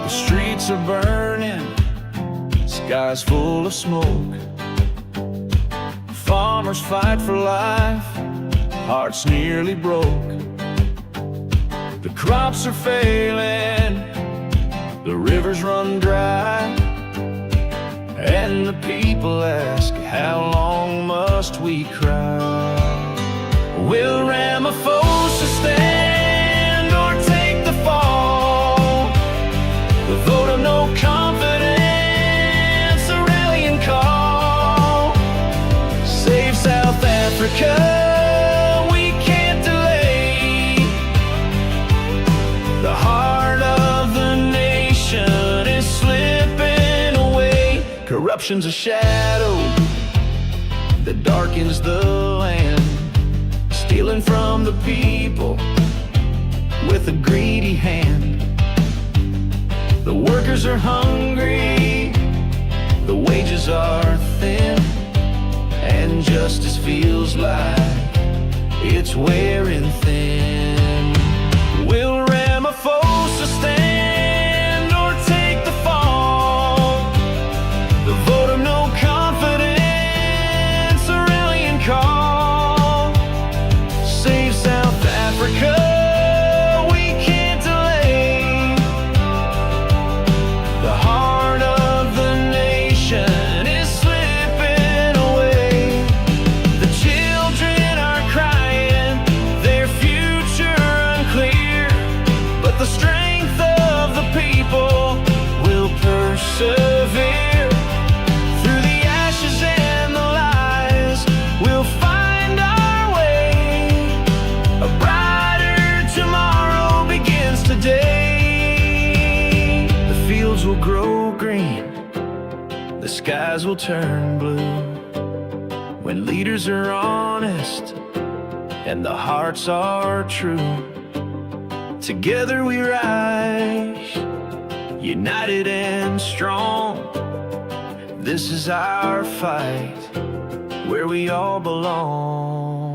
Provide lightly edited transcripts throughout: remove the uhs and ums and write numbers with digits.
The streets are burning, skies full of smoke. Farmers fight for life, hearts nearly broke. The crops are failing, the rivers run dry, and the people ask, how long must we cry? Will Ramaphosa stand or take the fall? The vote of no confidence, a rallying call. Save South Africa, we can't delay. The heart of the nation is slipping away. Corruption's a shadow that darkens the land, stealing from the people with a greedy hand. The workers are hungry, the wages are thin, and justice feels like it's wearing thin. Will Ramaphosa stand or take the fall? The vote of no confidence, a rallying call. Save South Africa, we can't delay. The heart of the nation is slipping away. The children are crying, their future unclear, but the strength of the people will persevere. Through the ashes and the lies, we'll find our way. A brighter tomorrow begins today. The fields will grow green, the skies will turn blue, when leaders are honest and the hearts are true. Together we rise, united and strong. This is our fight, where we all belong.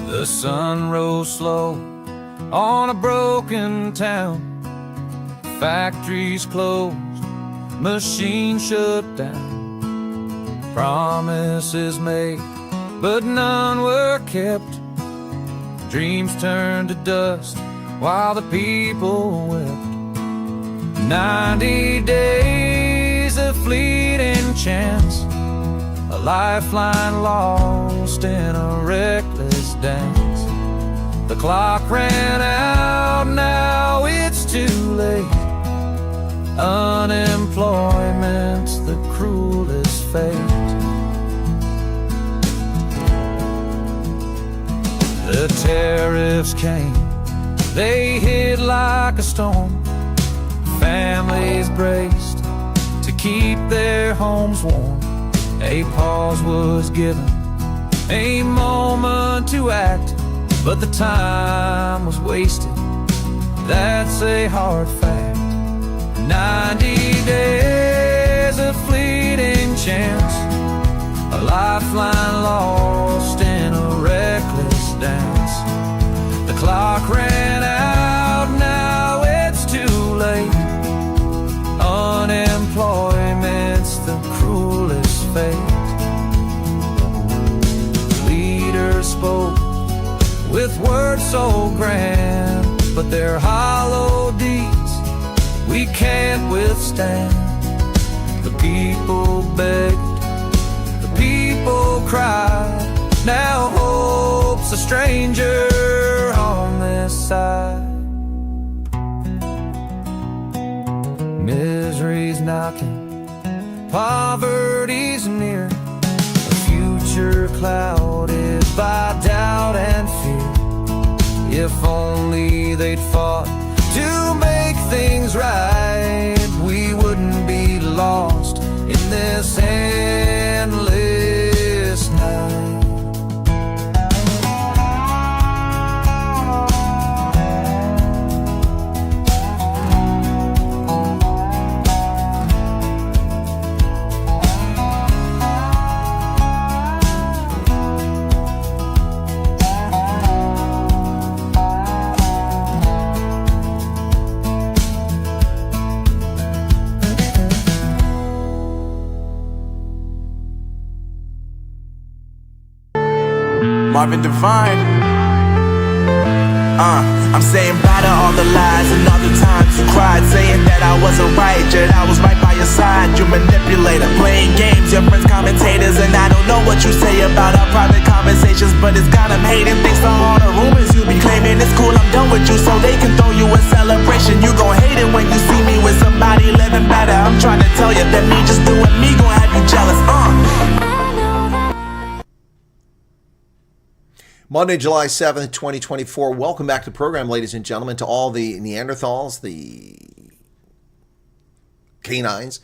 The sun rose slow on a broken town. Factories closed, machines shut down. Promises made, but none were kept. Dreams turned to dust while the people wept. 90 days of fleeting chance, a lifeline lost in a reckless dance. The clock ran out, now it's too late. Unemployment's the cruelest fate. The tariffs came, they hit like a storm. Families braced to keep their homes warm. A pause was given, a moment to act, but the time was wasted, that's a hard fact. 90 days of fleeting chance, a lifeline lost in a reckless dance. The clock ran out, now it's too late. Unemployment's the cruelest fate. Leaders spoke with words so grand, but their hollow deeds we can't withstand. The people begged, the people cried. Now hope's a stranger on this side. Misery's knocking, poverty's near. if only they'd fought to make things right, we wouldn't be lost in this endless night. Marvin Divine. I'm saying bye to all the lies and all the times you cried, saying that I wasn't right, yet I was right by your side. You manipulator, playing games, your friends commentators, and I don't know what you say about our private conversations, but it's got them hating. Thanks to all the rumors you be claiming. It's cool, I'm done with you, so they can throw you a celebration. You gon' hate it when you see me with somebody living better. I'm trying to tell you that me just doing me gon' have you jealous. Monday, July 7th, 2024. Welcome back to the program, ladies and gentlemen, to all the Neanderthals, the canines,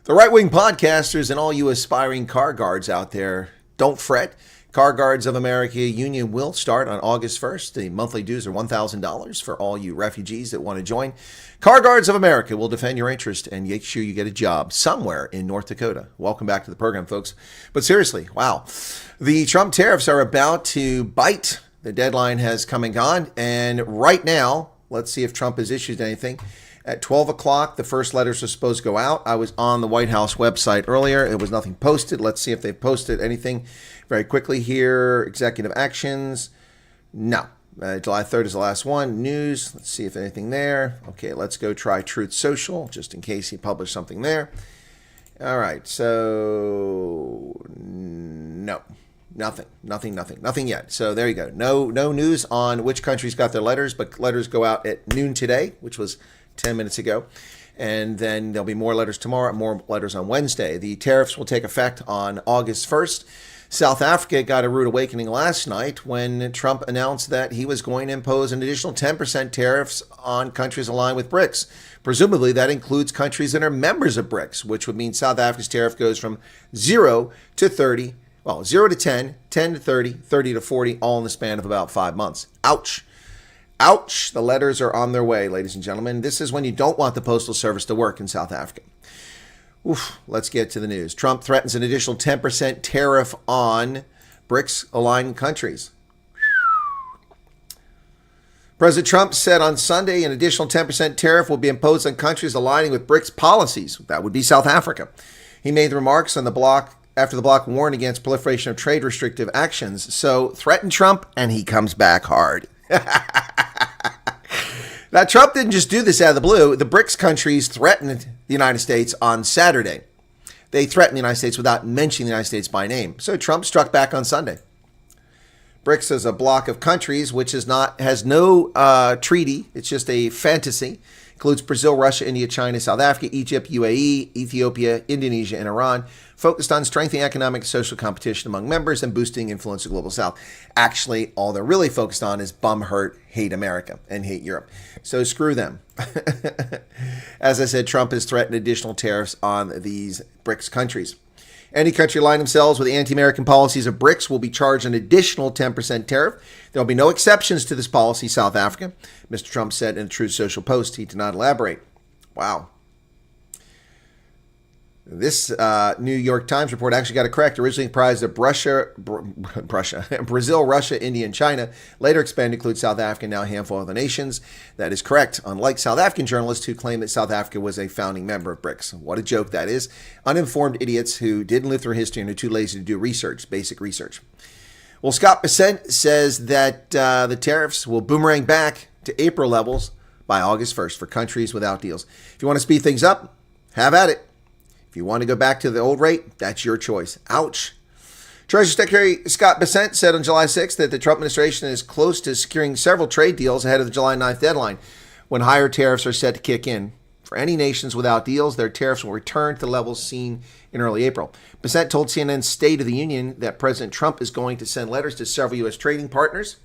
the right-wing podcasters, and all you aspiring car guards out there. Don't fret. Car Guards of America Union will start on August 1st. The monthly dues are $1,000 for all you refugees that want to join. Car Guards of America will defend your interest and make sure you get a job somewhere in North Dakota. Welcome back to the program, folks. But seriously, wow. The Trump tariffs are about to bite. The deadline has come and gone. And right now, let's see if Trump has issued anything. At 12 o'clock, the first letters are supposed to go out. I was on the White House website earlier. It was nothing posted. Let's see if they've posted anything very quickly here. Executive actions. No. July 3rd is the last one. News. Let's see if anything there. Okay, let's go try Truth Social, just in case he published something there. All right, so no. Nothing yet. So there you go. No news on which countries got their letters, but letters go out at noon today, which was 10 minutes ago. And then there'll be more letters tomorrow, more letters on Wednesday. The tariffs will take effect on August 1st. South Africa got a rude awakening last night when Trump announced that he was going to impose an additional 10% tariffs on countries aligned with BRICS. Presumably, that includes countries that are members of BRICS, which would mean South Africa's tariff goes from 0 to 30. Well, 0 to 10, 10 to 30, 30 to 40, all in the span of about 5 months. Ouch. Ouch. The letters are on their way, ladies and gentlemen. This is when you don't want the Postal Service to work in South Africa. Oof. Let's get to the news. Trump threatens an additional 10% tariff on BRICS-aligned countries. President Trump said on Sunday an additional 10% tariff will be imposed on countries aligning with BRICS policies. That would be South Africa. He made the remarks on the bloc after the bloc warned against proliferation of trade restrictive actions. So threaten Trump, and he comes back hard. Now, Trump didn't just do this out of the blue. The BRICS countries threatened the United States on Saturday. They threatened the United States without mentioning the United States by name. So Trump struck back on Sunday. BRICS is a bloc of countries which has no treaty. It's just a fantasy. Includes Brazil, Russia, India, China, South Africa, Egypt, UAE, Ethiopia, Indonesia, and Iran, focused on strengthening economic and social competition among members and boosting influence of the global South. Actually, all they're really focused on is bum hurt, hate America, and hate Europe. So screw them. As I said, Trump has threatened additional tariffs on these BRICS countries. Any country aligning themselves with the anti-American policies of BRICS will be charged an additional 10% tariff. There will be no exceptions to this policy, South Africa, Mr. Trump said in a Truth Social post. He did not elaborate. Wow. This New York Times report actually got it correct. Originally comprised of Brazil, Russia, India, and China. Later expanded to include South Africa and now a handful of other nations. That is correct, unlike South African journalists who claim that South Africa was a founding member of BRICS. What a joke that is. Uninformed idiots who didn't live through history and are too lazy to do research, basic research. Well, Scott Bessent says that the tariffs will boomerang back to April levels by August 1st for countries without deals. If you want to speed things up, have at it. If you want to go back to the old rate, that's your choice. Ouch. Treasury Secretary Scott Bessent said on July 6th that the Trump administration is close to securing several trade deals ahead of the July 9th deadline, when higher tariffs are set to kick in. For any nations without deals, their tariffs will return to levels seen in early April. Bessent told CNN's State of the Union that President Trump is going to send letters to several U.S. trading partners,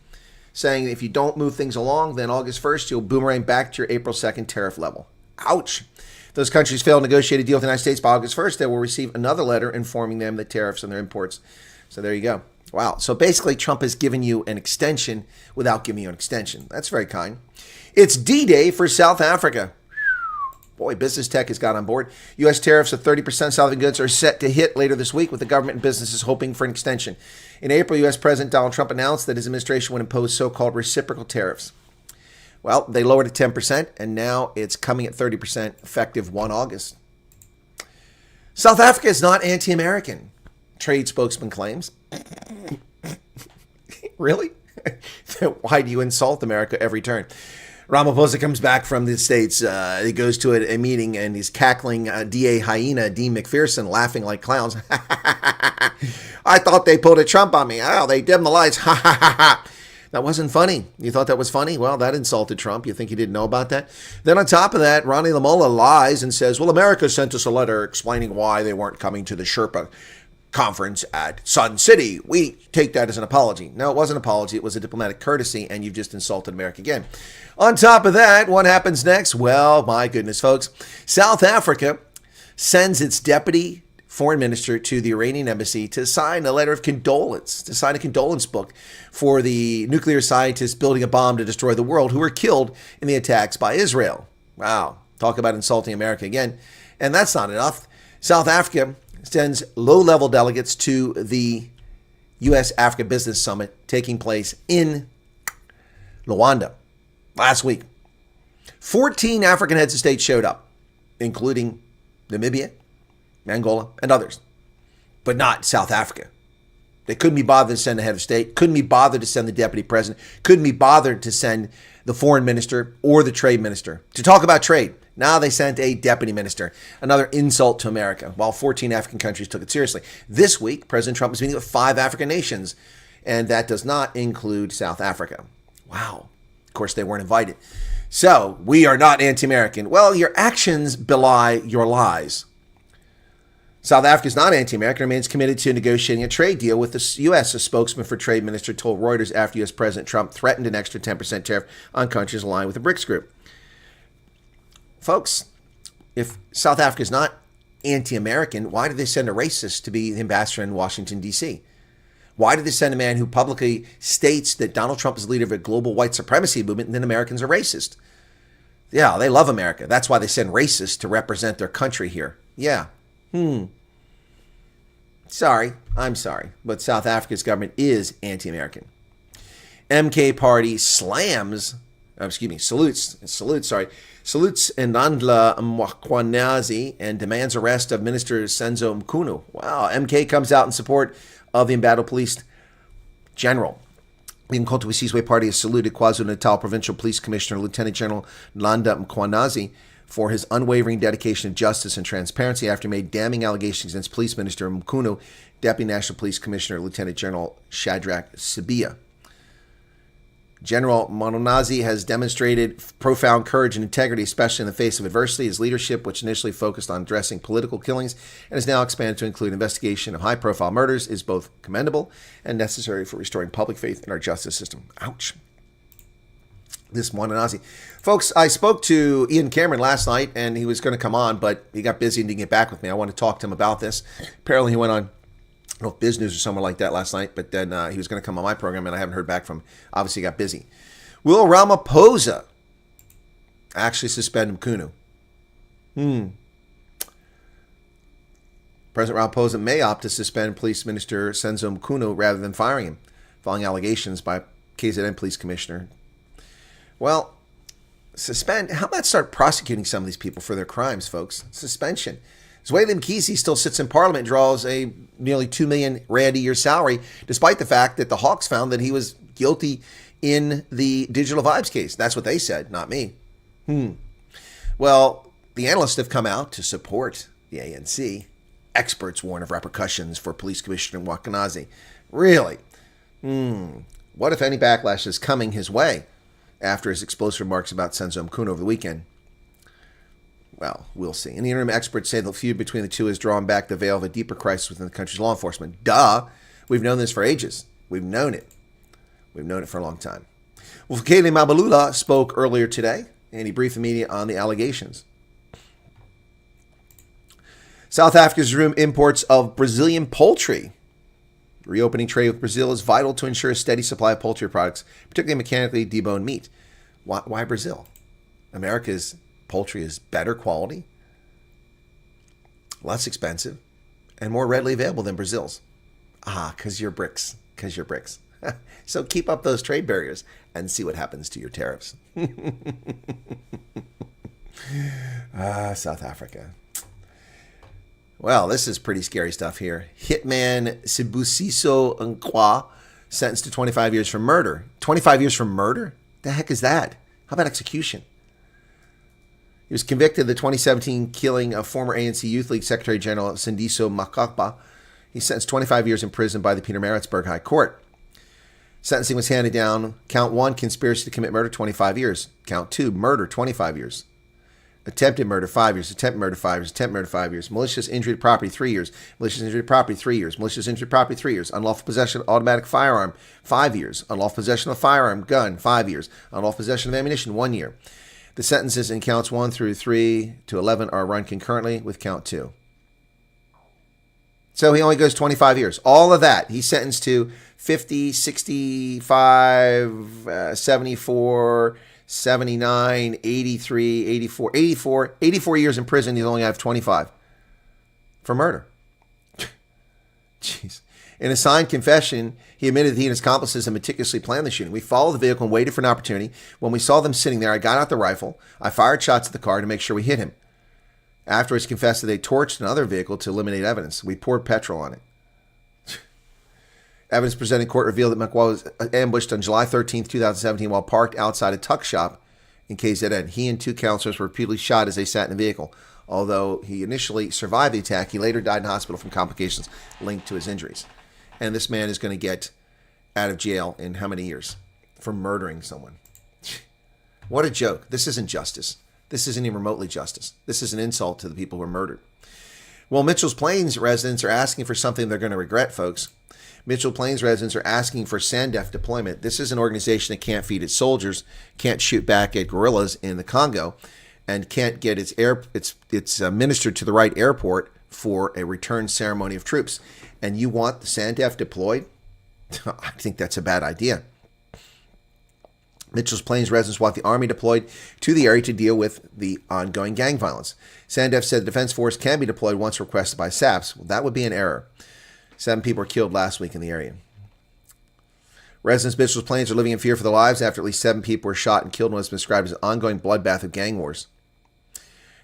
saying if you don't move things along, then August 1st, you'll boomerang back to your April 2nd tariff level. Ouch. If those countries fail to negotiate a deal with the United States by August 1st, they will receive another letter informing them that tariffs on their imports. So there you go. Wow. So basically, Trump has given you an extension without giving you an extension. That's very kind. It's D-Day for South Africa. Boy, business tech has got on board. U.S. tariffs of 30% Southern goods are set to hit later this week, with the government and businesses hoping for an extension. In April, U.S. President Donald Trump announced that his administration would impose so-called reciprocal tariffs. Well, they lowered it to 10%, and now it's coming at 30% effective 1 August. South Africa is not anti-American, trade spokesman claims. Really? Why do you insult America every turn? Ramaphosa comes back from the States. He goes to a meeting and he's cackling DA hyena, Dean McPherson, laughing like clowns. I thought they pulled a Trump on me. Oh, they dimmed the lights. That wasn't funny. You thought that was funny? Well, that insulted Trump. You think he didn't know about that? Then on top of that, Ronnie Lamola lies and says, well, America sent us a letter explaining why they weren't coming to the Sherpa conference at Sun City. We take that as an apology. No, it wasn't an apology. It was a diplomatic courtesy, and you've just insulted America again. On top of that, what happens next? Well, my goodness, folks. South Africa sends its deputy foreign minister to the Iranian embassy to sign a letter of condolence, to sign a condolence book for the nuclear scientists building a bomb to destroy the world who were killed in the attacks by Israel. Wow. Talk about insulting America again. And that's not enough. South Africa sends low-level delegates to the U.S.-Africa Business Summit taking place in Luanda last week. 14 African heads of state showed up, including Namibia, Angola, and others, but not South Africa. They couldn't be bothered to send the head of state, couldn't be bothered to send the deputy president, couldn't be bothered to send the foreign minister or the trade minister to talk about trade. Now they sent a deputy minister, another insult to America, while 14 African countries took it seriously. This week, President Trump is meeting with 5 African nations, and that does not include South Africa. Wow. Of course, they weren't invited. So, we are not anti-American. Well, your actions belie your lies. South Africa is not anti-American, remains committed to negotiating a trade deal with the U.S., a spokesman for Trade Minister told Reuters after U.S. President Trump threatened an extra 10% tariff on countries aligned with the BRICS group. Folks, if South Africa is not anti-American, why did they send a racist to be the ambassador in Washington, D.C.? Why did they send a man who publicly states that Donald Trump is the leader of a global white supremacy movement and then Americans are racist? Yeah, they love America. That's why they send racists to represent their country here. Yeah. Sorry, I'm sorry, but South Africa's government is anti-American. MK Party salutes Ndandla Mkhwanazi and demands arrest of Minister Senzo Mkhunu. Wow, MK comes out in support of the embattled police general. The Mkhonto weSizwe Party has saluted KwaZulu-Natal Provincial Police Commissioner Lieutenant General Ndandla Mkhwanazi for his unwavering dedication to justice and transparency after he made damning allegations against Police Minister Mkhunu, Deputy National Police Commissioner Lieutenant General Shadrach Sibia. General Mkhwanazi has demonstrated profound courage and integrity, especially in the face of adversity. His leadership, which initially focused on addressing political killings and is now expanded to include investigation of high-profile murders, is both commendable and necessary for restoring public faith in our justice system. Ouch. This Mkhwanazi. Folks, I spoke to Ian Cameron last night, and he was going to come on, but he got busy and didn't get back with me. I want to talk to him about this. Apparently, he went on, I don't know, Biz News or somewhere like that last night, but then he was going to come on my program, and I haven't heard back from him. Obviously, he got busy. Will Ramaphosa actually suspend Mkhunu? President Ramaphosa may opt to suspend Police Minister Senzo Mkhunu rather than firing him, following allegations by KZN Police Commissioner. Well, suspend. How about start prosecuting some of these people for their crimes, folks? Suspension. Zweli Mkhize still sits in Parliament, draws a nearly $2 million rand a year salary, despite the fact that the Hawks found that he was guilty in the Digital Vibes case. That's what they said, not me. Well, the analysts have come out to support the ANC. Experts warn of repercussions for Police Commissioner Mkhwanazi. Really? What, if any, backlash is coming his way after his explosive remarks about Senzo Mkhunu over the weekend? Well, we'll see. In the interim, experts say the feud between the two has drawn back the veil of a deeper crisis within the country's law enforcement. Duh! We've known this for ages. We've known it. We've known it for a long time. Well, Fakele Mabalula spoke earlier today, and he briefed the media on the allegations. South Africa's resumed imports of Brazilian poultry. Reopening trade with Brazil is vital to ensure a steady supply of poultry products, particularly mechanically deboned meat. Why Brazil? America's poultry is better quality, less expensive, and more readily available than Brazil's. Because you're BRICS. Because you're BRICS. So keep up those trade barriers and see what happens to your tariffs. South Africa. Well, this is pretty scary stuff here. Hitman Sibusiso Nkwa sentenced to 25 years for murder. 25 years for murder? The heck is that? How about execution? He was convicted of the 2017 killing of former ANC Youth League Secretary General Sindiso Makakba. He's sentenced 25 years in prison by the Pietermaritzburg High Court. Sentencing was handed down. Count 1, conspiracy to commit murder, 25 years. Count 2, murder, 25 years. Attempted murder, 5 years. Attempted murder, 5 years. Attempted murder, 5 years. Malicious injury to property, 3 years. Malicious injury to property, 3 years. Malicious injury to property, 3 years. Unlawful possession of automatic firearm, 5 years. Unlawful possession of firearm, gun, 5 years. Unlawful possession of ammunition, 1 year. The sentences in counts 1 through 3 to 11 are run concurrently with count 2. So he only goes 25 years. All of that, he's sentenced to 50, 65, 74, 79, 83, 84 years in prison. He's only have 25 for murder. Jeez. In a signed confession, he admitted that he and his accomplices had meticulously planned the shooting. We followed the vehicle and waited for an opportunity. When we saw them sitting there, I got out the rifle. I fired shots at the car to make sure we hit him. Afterwards, he confessed that they torched another vehicle to eliminate evidence. We poured petrol on it. Evidence presented in court revealed that McWall was ambushed on July 13, 2017, while parked outside a tuck shop in KZN. He and 2 counselors were repeatedly shot as they sat in the vehicle. Although he initially survived the attack, he later died in hospital from complications linked to his injuries. And this man is going to get out of jail in how many years for murdering someone? What a joke. This isn't justice. This isn't even remotely justice. This is an insult to the people who were murdered. Well, Mitchell's Plains residents are asking for something they're going to regret, folks. Mitchell Plains residents are asking for SANDF deployment. This is an organization that can't feed its soldiers, can't shoot back at guerrillas in the Congo, and can't get its ministered to the right airport for a return ceremony of troops. And you want the SANDF deployed? I think that's a bad idea. Mitchell's Plains residents want the Army deployed to the area to deal with the ongoing gang violence. SANDF said the Defense Force can be deployed once requested by SAPS. Well, that would be an error. 7 people were killed last week in the area. Residents of Mitchell's Plains are living in fear for their lives after at least 7 people were shot and killed in what's been described as an ongoing bloodbath of gang wars.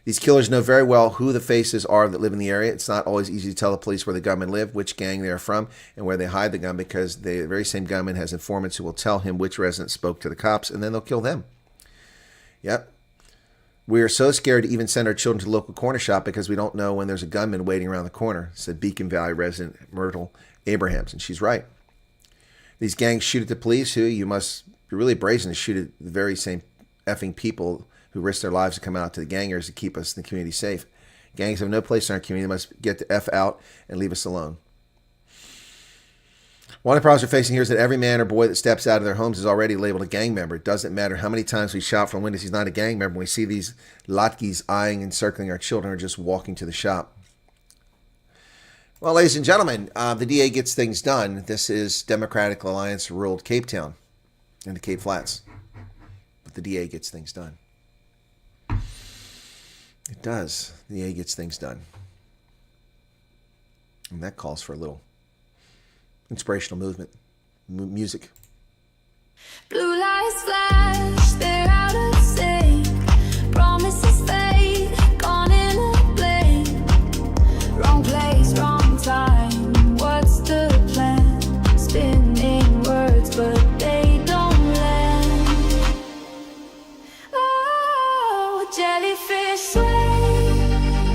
These killers know very well who the faces are that live in the area. It's not always easy to tell the police where the gunmen live, which gang they are from, and where they hide the gun, because the very same gunman has informants who will tell him which resident spoke to the cops, and then they'll kill them. Yep. We are so scared to even send our children to the local corner shop because we don't know when there's a gunman waiting around the corner, said Beacon Valley resident Myrtle Abrahams, and she's right. These gangs shoot at the police who you must be really brazen to shoot at the very same effing people who risk their lives to come out to the gangers to keep us in the community safe. Gangs have no place in our community. They must get the F out and leave us alone. One of the problems we're facing here is that every man or boy that steps out of their homes is already labeled a gang member. It doesn't matter how many times we shout from windows he's not a gang member. When we see these latkes eyeing and circling our children or just walking to the shop. Well, ladies and gentlemen, the DA gets things done. This is Democratic Alliance ruled Cape Town and the Cape Flats. But the DA gets things done. It does. The DA gets things done. And that calls for a little inspirational movement, music. Blue lights flash, they're out of sync. Promises fade, gone in a blink. Wrong place, wrong time. What's the plan? Spinning words, but they don't land. Oh, jellyfish sway.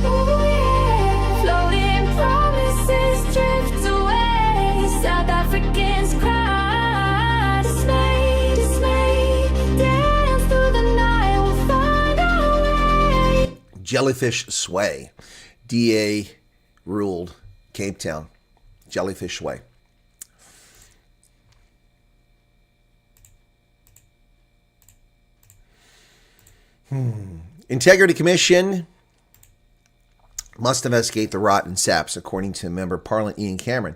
Ooh, yeah. Floating promises drift away. South Africans cry, dismay, dismay. Dance through the night, we'll find our way. Jellyfish sway. DA ruled Cape Town. Jellyfish sway. Integrity Commission must investigate the rot in SAPs, according to Member of Parliament Ian Cameron.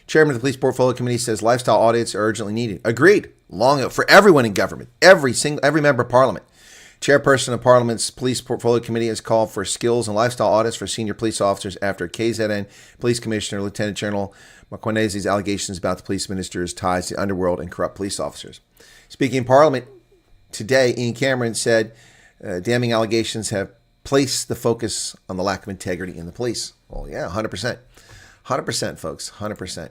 Chairman of the Police Portfolio Committee says lifestyle audits are urgently needed. Agreed. Long for everyone in government, every member of Parliament. Chairperson of Parliament's Police Portfolio Committee has called for skills and lifestyle audits for senior police officers after KZN Police Commissioner Lieutenant General Makwanese's allegations about the police minister's ties to the underworld and corrupt police officers. Speaking in Parliament today, Ian Cameron said damning allegations have placed the focus on the lack of integrity in the police. Well, yeah, 100%. 100%, folks. 100%.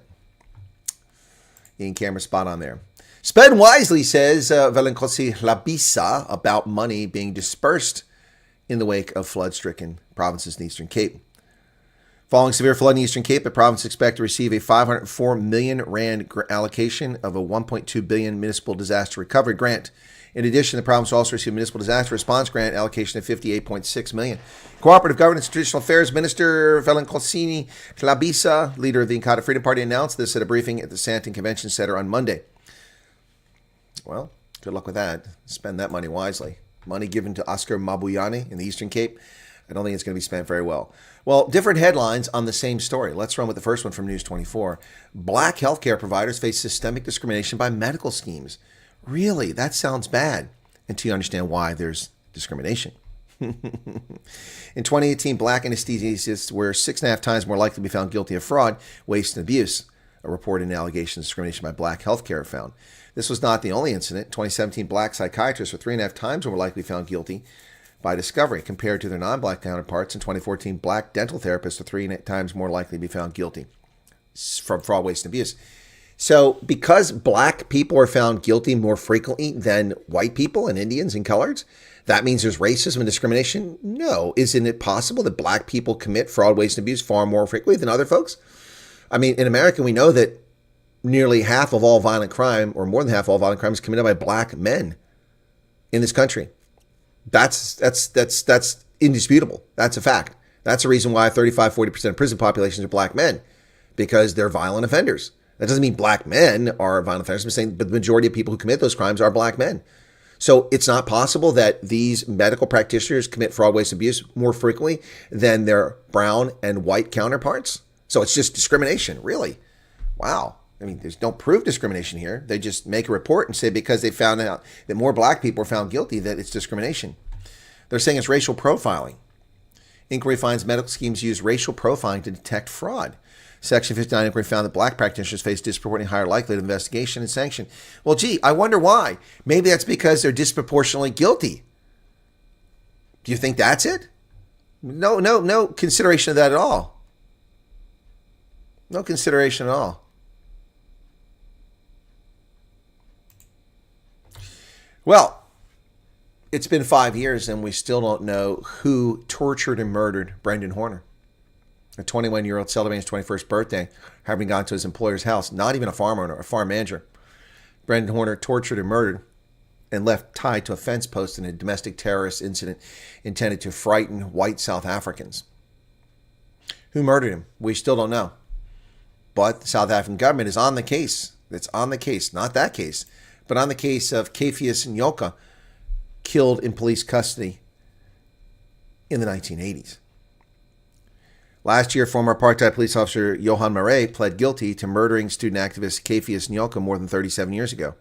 Ian Cameron spot on there. Spend wisely, says Valencosi Labisa, about money being dispersed in the wake of flood-stricken provinces in the Eastern Cape. Following severe flood in the Eastern Cape, the province expects to receive a 504 million rand allocation of a 1.2 billion municipal disaster recovery grant. In addition, the province will also receive a municipal disaster response grant allocation of 58.6 million. Cooperative Governance and Traditional Affairs Minister Valencosi Labisa, leader of the Inkatha Freedom Party, announced this at a briefing at the Santon Convention Center on Monday. Well, good luck with that. Spend that money wisely. Money given to Oscar Mabuyane in the Eastern Cape, I don't think it's going to be spent very well. Well, different headlines on the same story. Let's run with the first one from News 24. Black healthcare providers face systemic discrimination by medical schemes. Really? That sounds bad until you understand why there's discrimination. In 2018, black anesthesiologists were 6.5 times more likely to be found guilty of fraud, waste, and abuse. A report in allegations of discrimination by black healthcare found. This was not the only incident. In 2017, black psychiatrists were 3.5 times more likely found guilty by discovery compared to their non-black counterparts. In 2014, black dental therapists were 3 times more likely to be found guilty from fraud, waste, and abuse. So because black people are found guilty more frequently than white people and Indians and coloreds, that means there's racism and discrimination? No. Isn't it possible that black people commit fraud, waste, and abuse far more frequently than other folks? I mean, in America, we know that nearly half of all violent crime, or more than half of all violent crime, is committed by black men in this country. That's indisputable. That's a fact. That's the reason why 35-40% of prison populations are black men, because they're violent offenders. That doesn't mean black men are violent offenders. I'm saying but the majority of people who commit those crimes are black men. So it's not possible that these medical practitioners commit fraud, waste, and abuse more frequently than their brown and white counterparts. So it's just discrimination, really. Wow. I mean, there's don't prove discrimination here. They just make a report and say because they found out that more black people are found guilty that it's discrimination. They're saying it's racial profiling. Inquiry finds medical schemes use racial profiling to detect fraud. Section 59 inquiry found that black practitioners face disproportionately higher likelihood of investigation and sanction. Well, gee, I wonder why. Maybe that's because they're disproportionately guilty. Do you think that's it? No consideration of that at all. No consideration at all. Well, it's been 5 years and we still don't know who tortured and murdered Brendan Horner. A 21-year-old celebrating his 21st birthday, having gone to his employer's house, not even a farm owner, a farm manager. Brendan Horner tortured and murdered and left tied to a fence post in a domestic terrorist incident intended to frighten white South Africans. Who murdered him? We still don't know. But the South African government is on the case. It's on the case, not that case, but on the case of Cephas Nyoka, killed in police custody in the 1980s. Last year, former apartheid police officer Johan Murray pled guilty to murdering student activist Cephas Nyoka more than 37 years ago.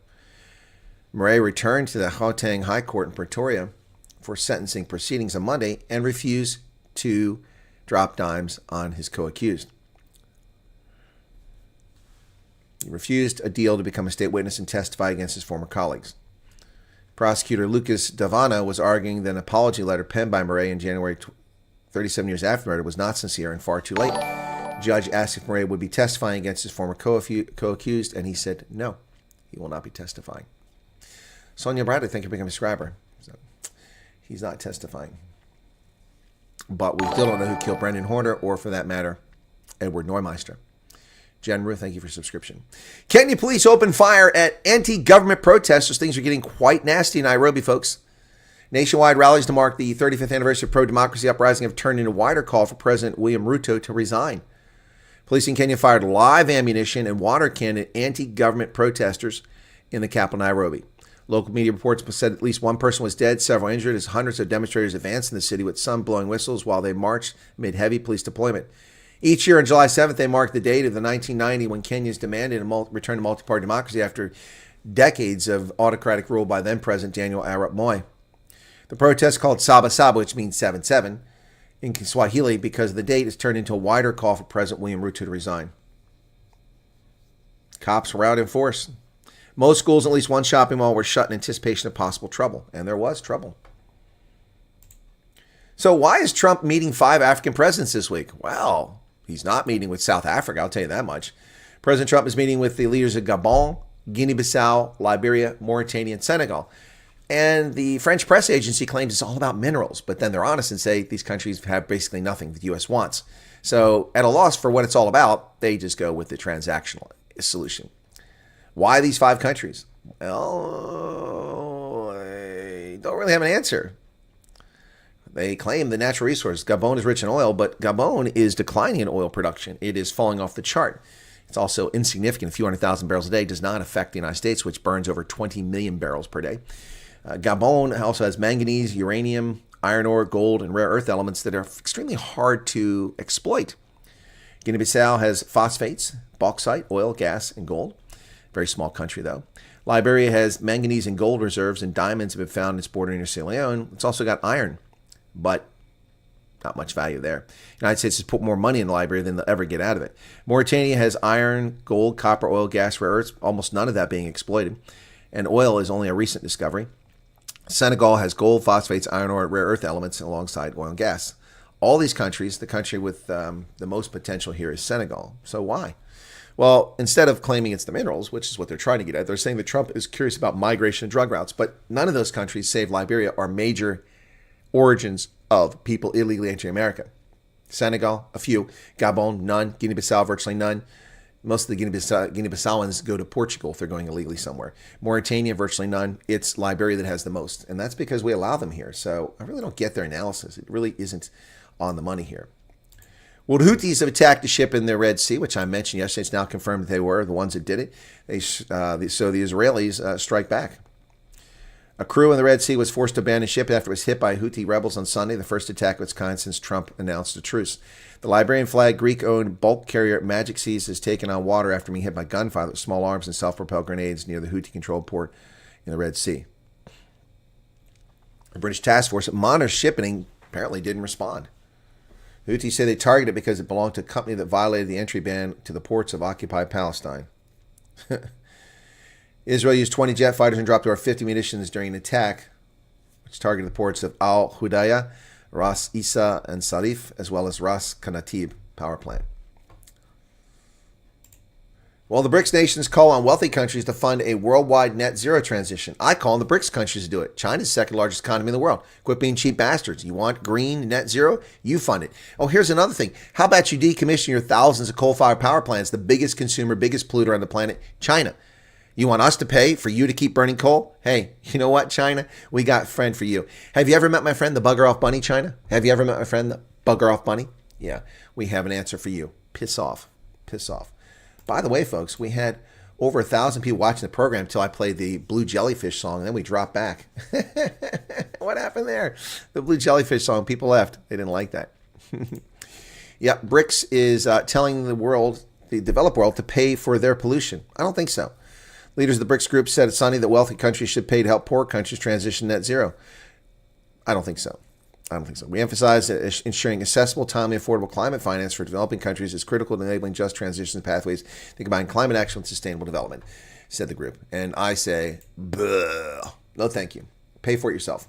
Murray returned to the Gauteng High Court in Pretoria for sentencing proceedings on Monday and refused to drop dimes on his co-accused. He refused a deal to become a state witness and testify against his former colleagues. Prosecutor Lucas Davana was arguing that an apology letter penned by Murray in January 37 years after murder was not sincere and far too late. The judge asked if Murray would be testifying against his former co-accused, and he said no, he will not be testifying. Sonia Bradley, thank you for becoming a subscriber. So, he's not testifying. But we still don't know who killed Brendan Horner, or for that matter, Edward Neumeister. Jen Ruth, thank you for subscription. Kenya police open fire at anti-government protesters. Things are getting quite nasty in Nairobi, folks. Nationwide rallies to mark the 35th anniversary of pro-democracy uprising have turned into a wider call for President William Ruto to resign. Police in Kenya fired live ammunition and water cannon at anti-government protesters in the capital, Nairobi. Local media reports said at least one person was dead, several injured, as hundreds of demonstrators advanced in the city with some blowing whistles while they marched amid heavy police deployment. Each year on July 7th, they mark the date of the 1990 when Kenyans demanded a return to multi-party democracy after decades of autocratic rule by then-President Daniel Arap Moi. The protest, called Saba Saba, which means 7-7 in Kiswahili, because of the date, has turned into a wider call for President William Ruto to resign. Cops were out in force. Most schools and at least one shopping mall were shut in anticipation of possible trouble, and there was trouble. So why is Trump meeting 5 African presidents this week? Well, he's not meeting with South Africa, I'll tell you that much. President Trump is meeting with the leaders of Gabon, Guinea-Bissau, Liberia, Mauritania, and Senegal. And the French press agency claims it's all about minerals, but then they're honest and say these countries have basically nothing the U.S. wants. So at a loss for what it's all about, they just go with the transactional solution. Why these 5 countries? Well, I don't really have an answer. They claim the natural resource. Gabon is rich in oil, but Gabon is declining in oil production. It is falling off the chart. It's also insignificant. A few 100,000 barrels a day does not affect the United States, which burns over 20 million barrels per day. Gabon also has manganese, uranium, iron ore, gold, and rare earth elements that are extremely hard to exploit. Guinea-Bissau has phosphates, bauxite, oil, gas, and gold. Very small country, though. Liberia has manganese and gold reserves, and diamonds have been found in its border near Sierra Leone. It's also got iron, but not much value there. The United States has put more money in Liberia than they'll ever get out of it. Mauritania has iron, gold, copper, oil, gas, rare earths, almost none of that being exploited. And oil is only a recent discovery. Senegal has gold, phosphates, iron ore, rare earth elements alongside oil and gas. All these countries, the country with the most potential here is Senegal. So why? Well, instead of claiming it's the minerals, which is what they're trying to get at, they're saying that Trump is curious about migration and drug routes. But none of those countries, save Liberia, are major origins of people illegally entering America. Senegal, a few. Gabon, none. Guinea-Bissau, virtually none. Most of the Guinea-Bissauans go to Portugal if they're going illegally somewhere. Mauritania, virtually none. It's Liberia that has the most. And that's because we allow them here. So I really don't get their analysis. It really isn't on the money here. Well, the Houthis have attacked a ship in the Red Sea, which I mentioned yesterday. It's now confirmed that they were the ones that did it. So the Israelis strike back. A crew in the Red Sea was forced to abandon ship after it was hit by Houthi rebels on Sunday, the first attack of its kind since Trump announced a truce. The Liberian flag Greek-owned bulk carrier Magic Seas has taken on water after being hit by gunfire with small arms and self-propelled grenades near the Houthi-controlled port in the Red Sea. The British task force that monitors shipping apparently didn't respond. Houthis say they targeted it because it belonged to a company that violated the entry ban to the ports of occupied Palestine. Israel used 20 jet fighters and dropped over 50 munitions during an attack, which targeted the ports of Al Hudaydah, Ras Isa, and Sarif, as well as Ras Kanatib power plant. Well, the BRICS nations call on wealthy countries to fund a worldwide net zero transition. I call on the BRICS countries to do it. China's the second largest economy in the world. Quit being cheap bastards. You want green net zero? You fund it. Oh, here's another thing. How about you decommission your thousands of coal-fired power plants, the biggest consumer, biggest polluter on the planet, China? You want us to pay for you to keep burning coal? Hey, you know what, China? We got a friend for you. Have you ever met my friend, the bugger off bunny, China? Have you ever met my friend, the bugger off bunny? Yeah, we have an answer for you. Piss off. Piss off. By the way, folks, we had over 1,000 people watching the program until I played the Blue Jellyfish song, and then we dropped back. What happened there? The Blue Jellyfish song, people left. They didn't like that. Yeah, BRICS is telling the world, the developed world, to pay for their pollution. I don't think so. Leaders of the BRICS group said it's Sunday that wealthy countries should pay to help poor countries transition net zero. I don't think so. I don't think so. We emphasize that ensuring accessible, timely, affordable climate finance for developing countries is critical to enabling just transition pathways that combine climate action with sustainable development, said the group. And I say, no thank you. Pay for it yourself.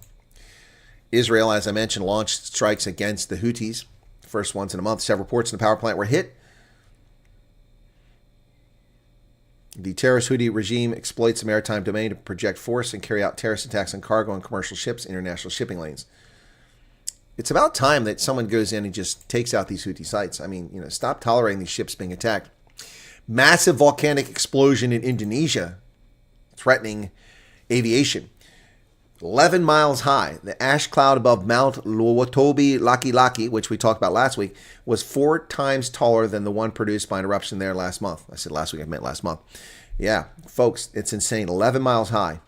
Israel, as I mentioned, launched strikes against the Houthis, the first ones in a month. Several ports in the power plant were hit. The terrorist Houthi regime exploits the maritime domain to project force and carry out terrorist attacks on cargo and commercial ships, international shipping lanes. It's about time that someone goes in and just takes out these Houthi sites. I mean, stop tolerating these ships being attacked. Massive volcanic explosion in Indonesia, threatening aviation. 11 miles high, the ash cloud above Mount Luotobi Laki, which we talked about last week, was 4 times taller than the one produced by an eruption there last month. I said last week, I meant last month. Yeah, folks, it's insane. 11 miles high.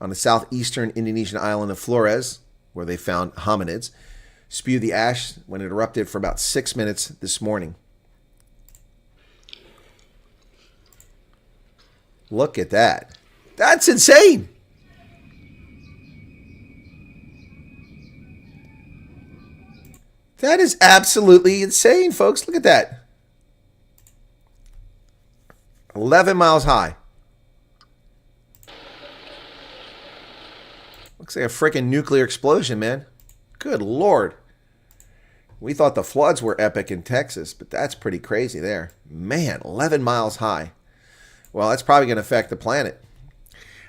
on the southeastern Indonesian island of Flores, where they found hominids, spewed the ash when it erupted for about 6 minutes this morning. Look at that. That's insane. That is absolutely insane, folks. Look at that. 11 miles high. Looks like a freaking nuclear explosion, man. Good Lord. We thought the floods were epic in Texas, but that's pretty crazy there. Man, 11 miles high. Well, that's probably going to affect the planet.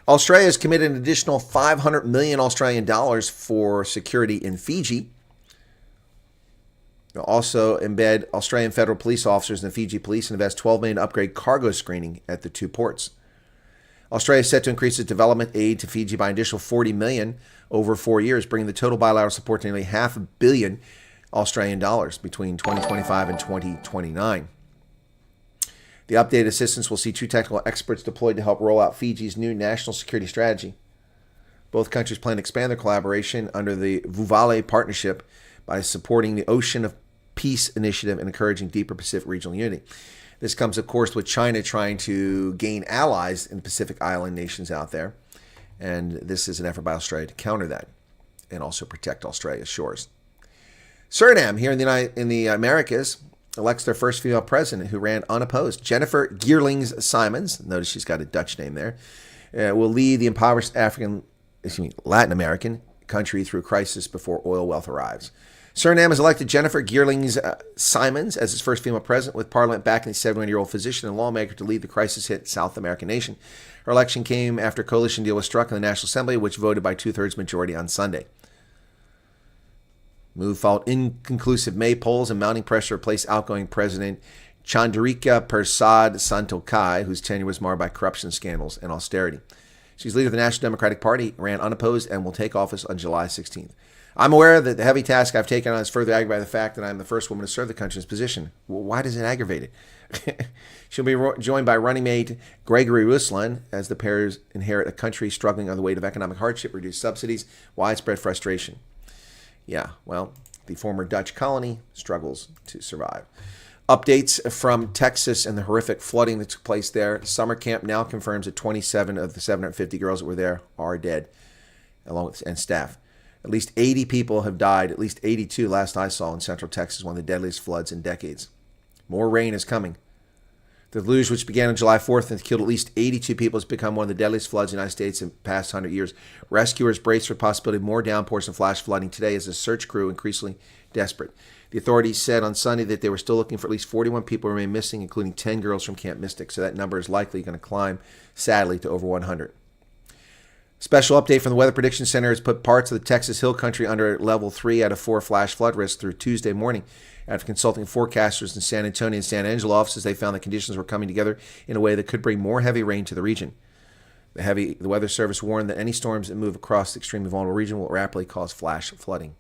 Australia has committed an additional 500 million Australian dollars for security in Fiji. They'll also embed Australian federal police officers in the Fiji police and invest 12 million to upgrade cargo screening at the two ports. Australia is set to increase its development aid to Fiji by an additional 40 million over 4 years, bringing the total bilateral support to nearly $500 million Australian dollars between 2025 and 2029. The updated assistance will see 2 technical experts deployed to help roll out Fiji's new national security strategy. Both countries plan to expand their collaboration under the Vuvale Partnership by supporting the Ocean of Peace initiative and encouraging deeper Pacific regional unity. This comes, of course, with China trying to gain allies in the Pacific Island nations out there. And this is an effort by Australia to counter that and also protect Australia's shores. Suriname, here in the Americas, elects their first female president who ran unopposed. Jennifer Geerlings-Simons, notice she's got a Dutch name there, will lead the impoverished Latin American country through crisis before oil wealth arrives. Suriname has elected Jennifer Geerlings-Simons as its first female president, with Parliament backing the 71-year-old physician and lawmaker to lead the crisis-hit South American nation. Her election came after a coalition deal was struck in the National Assembly, which voted by 2/3 majority on Sunday. Move followed inconclusive May polls and mounting pressure to replace outgoing President Chandrika Persad Santokai, whose tenure was marred by corruption scandals and austerity. She's leader of the National Democratic Party, ran unopposed, and will take office on July 16th. I'm aware that the heavy task I've taken on is further aggravated by the fact that I'm the first woman to serve the country in this position. Well, why does it aggravate it? She'll be joined by running mate Gregory Ruslan as the pairs inherit a country struggling under the weight of economic hardship, reduced subsidies, widespread frustration. Yeah, well, the former Dutch colony struggles to survive. Updates from Texas and the horrific flooding that took place there. Summer camp now confirms that 27 of the 750 girls that were there are dead, along with and staff. At least 80 people have died, at least 82 last I saw in central Texas, one of the deadliest floods in decades. More rain is coming. The deluge, which began on July 4th and killed at least 82 people, has become one of the deadliest floods in the United States in the past 100 years. Rescuers brace for the possibility of more downpours and flash flooding today as the search crew increasingly desperate. The authorities said on Sunday that they were still looking for at least 41 people who remain missing, including 10 girls from Camp Mystic. So that number is likely going to climb, sadly, to over 100. Special update from the Weather Prediction Center has put parts of the Texas Hill Country under level 3 out of 4 flash flood risk through Tuesday morning. After consulting forecasters in San Antonio and San Angelo offices, they found the conditions were coming together in a way that could bring more heavy rain to the region. The Weather Service warned that any storms that move across the extremely vulnerable region will rapidly cause flash flooding.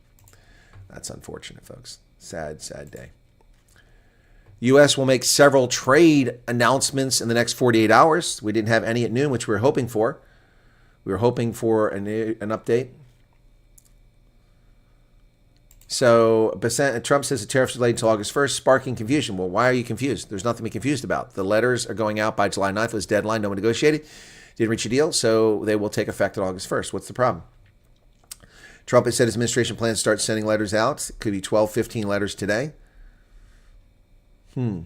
That's unfortunate, folks. Sad, sad day. U.S. will make several trade announcements in the next 48 hours. We didn't have any at noon, which we were hoping for. We were hoping for an update. So Trump says the tariffs are delayed until August 1st, sparking confusion. Well, why are you confused? There's nothing to be confused about. The letters are going out by July 9th. It was deadline. No one negotiated. Didn't reach a deal, so they will take effect on August 1st. What's the problem? Trump has said his administration plans to start sending letters out. It could be 12, 15 letters today. There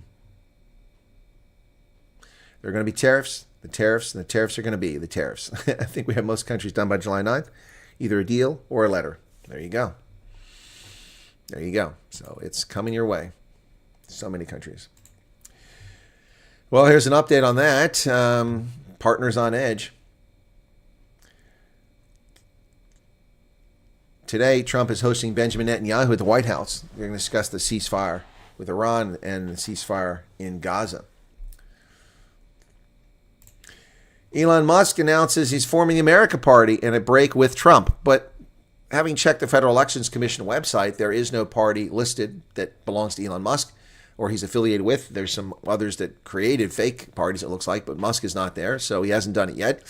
are going to be tariffs. The tariffs are going to be the tariffs. I think we have most countries done by July 9th. Either a deal or a letter. There you go. There you go. So it's coming your way. So many countries. Well, here's an update on that. Partners on edge. Today, Trump is hosting Benjamin Netanyahu at the White House. They're going to discuss the ceasefire with Iran and the ceasefire in Gaza. Elon Musk announces he's forming the America Party in a break with Trump. But having checked the Federal Elections Commission website, there is no party listed that belongs to Elon Musk or he's affiliated with. There's some others that created fake parties, it looks like, but Musk is not there, so he hasn't done it yet.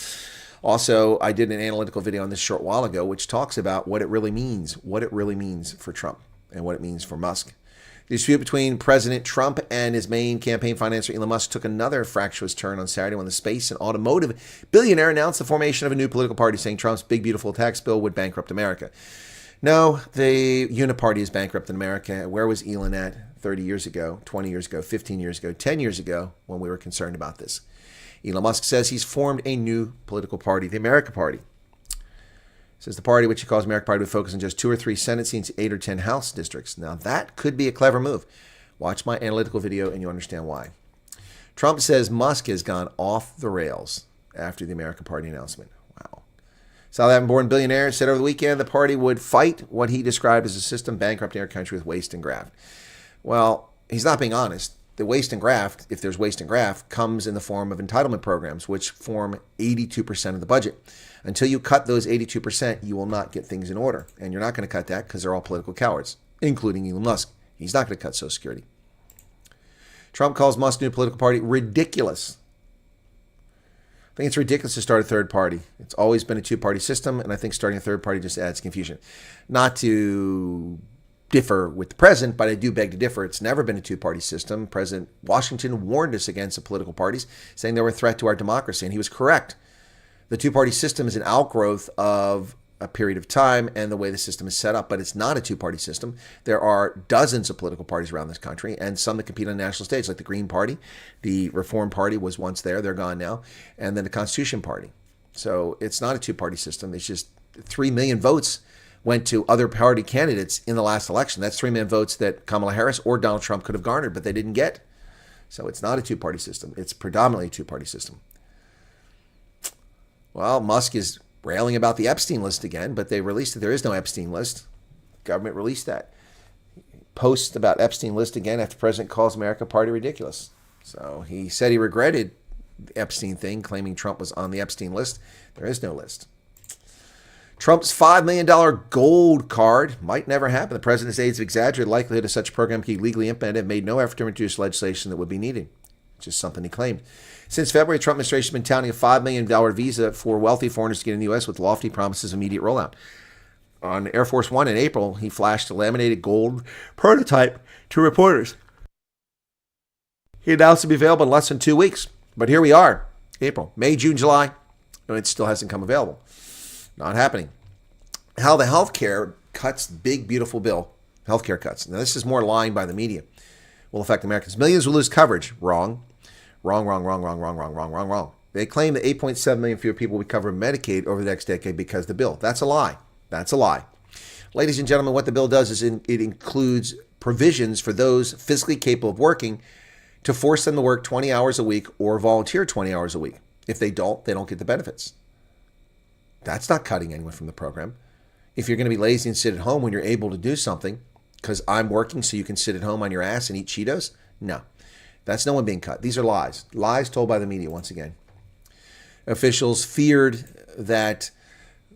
Also, I did an analytical video on this a short while ago, which talks about what it really means for Trump and what it means for Musk. The dispute between President Trump and his main campaign financier, Elon Musk, took another fractious turn on Saturday when the space and automotive billionaire announced the formation of a new political party, saying Trump's big, beautiful tax bill would bankrupt America. No, the uniparty is bankrupt in America. Where was Elon at 30 years ago, 20 years ago, 15 years ago, 10 years ago when we were concerned about this? Elon Musk says he's formed a new political party, the America Party. Says the party, which he calls America Party, would focus on just 2 or 3 Senate seats, 8 or 10 House districts. Now, that could be a clever move. Watch my analytical video and you'll understand why. Trump says Musk has gone off the rails after the America Party announcement. Wow. South African-born billionaire said over the weekend the party would fight what he described as a system bankrupting our country with waste and graft. Well, he's not being honest. The waste and graft, if there's waste and graft, comes in the form of entitlement programs, which form 82% of the budget. Until you cut those 82%, you will not get things in order. And you're not going to cut that because they're all political cowards, including Elon Musk. He's not going to cut Social Security. Trump calls Musk's new political party ridiculous. I think it's ridiculous to start a third party. It's always been a two-party system, and I think starting a third party just adds confusion. Not to differ with the president, but I do beg to differ. It's never been a two-party system. President Washington warned us against the political parties, saying they were a threat to our democracy, and he was correct. The two-party system is an outgrowth of a period of time and the way the system is set up, but it's not a two-party system. There are dozens of political parties around this country, and some that compete on the national stage, like the Green Party. The Reform Party was once there. They're gone now. And then the Constitution Party. So it's not a two-party system. It's just 3 million votes went to other party candidates in the last election. That's 3 million votes that Kamala Harris or Donald Trump could have garnered, but they didn't get. So it's not a two-party system. It's predominantly a two-party system. Well, Musk is railing about the Epstein list again, but they released it. There is no Epstein list. Government released that. Post about Epstein list again after President calls America Party ridiculous. So he said he regretted the Epstein thing, claiming Trump was on the Epstein list. There is no list. Trump's $5 million gold card might never happen. The president's aides have exaggerated the likelihood of such a program being legally implemented and made no effort to introduce legislation that would be needed. It's just something he claimed. Since February, the Trump administration has been touting a $5 million visa for wealthy foreigners to get in the U.S. with lofty promises of immediate rollout. On Air Force One in April, he flashed a laminated gold prototype to reporters. He announced it would be available in less than 2 weeks. But here we are, April, May, June, July, and it still hasn't come available. Not happening. How the healthcare cuts, big, beautiful bill, healthcare cuts. Now, this is more lying by the media. Will affect Americans. Millions will lose coverage. Wrong. Wrong. They claim that 8.7 million fewer people will be covered Medicaid over the next decade because of the bill. That's a lie. That's a lie. Ladies and gentlemen, what the bill does is it includes provisions for those physically capable of working to force them to work 20 hours a week or volunteer 20 hours a week. If they don't get the benefits. That's not cutting anyone from the program. If you're going to be lazy and sit at home when you're able to do something, because I'm working so you can sit at home on your ass and eat Cheetos, no. That's no one being cut. These are lies. Lies told by the media once again. Officials feared that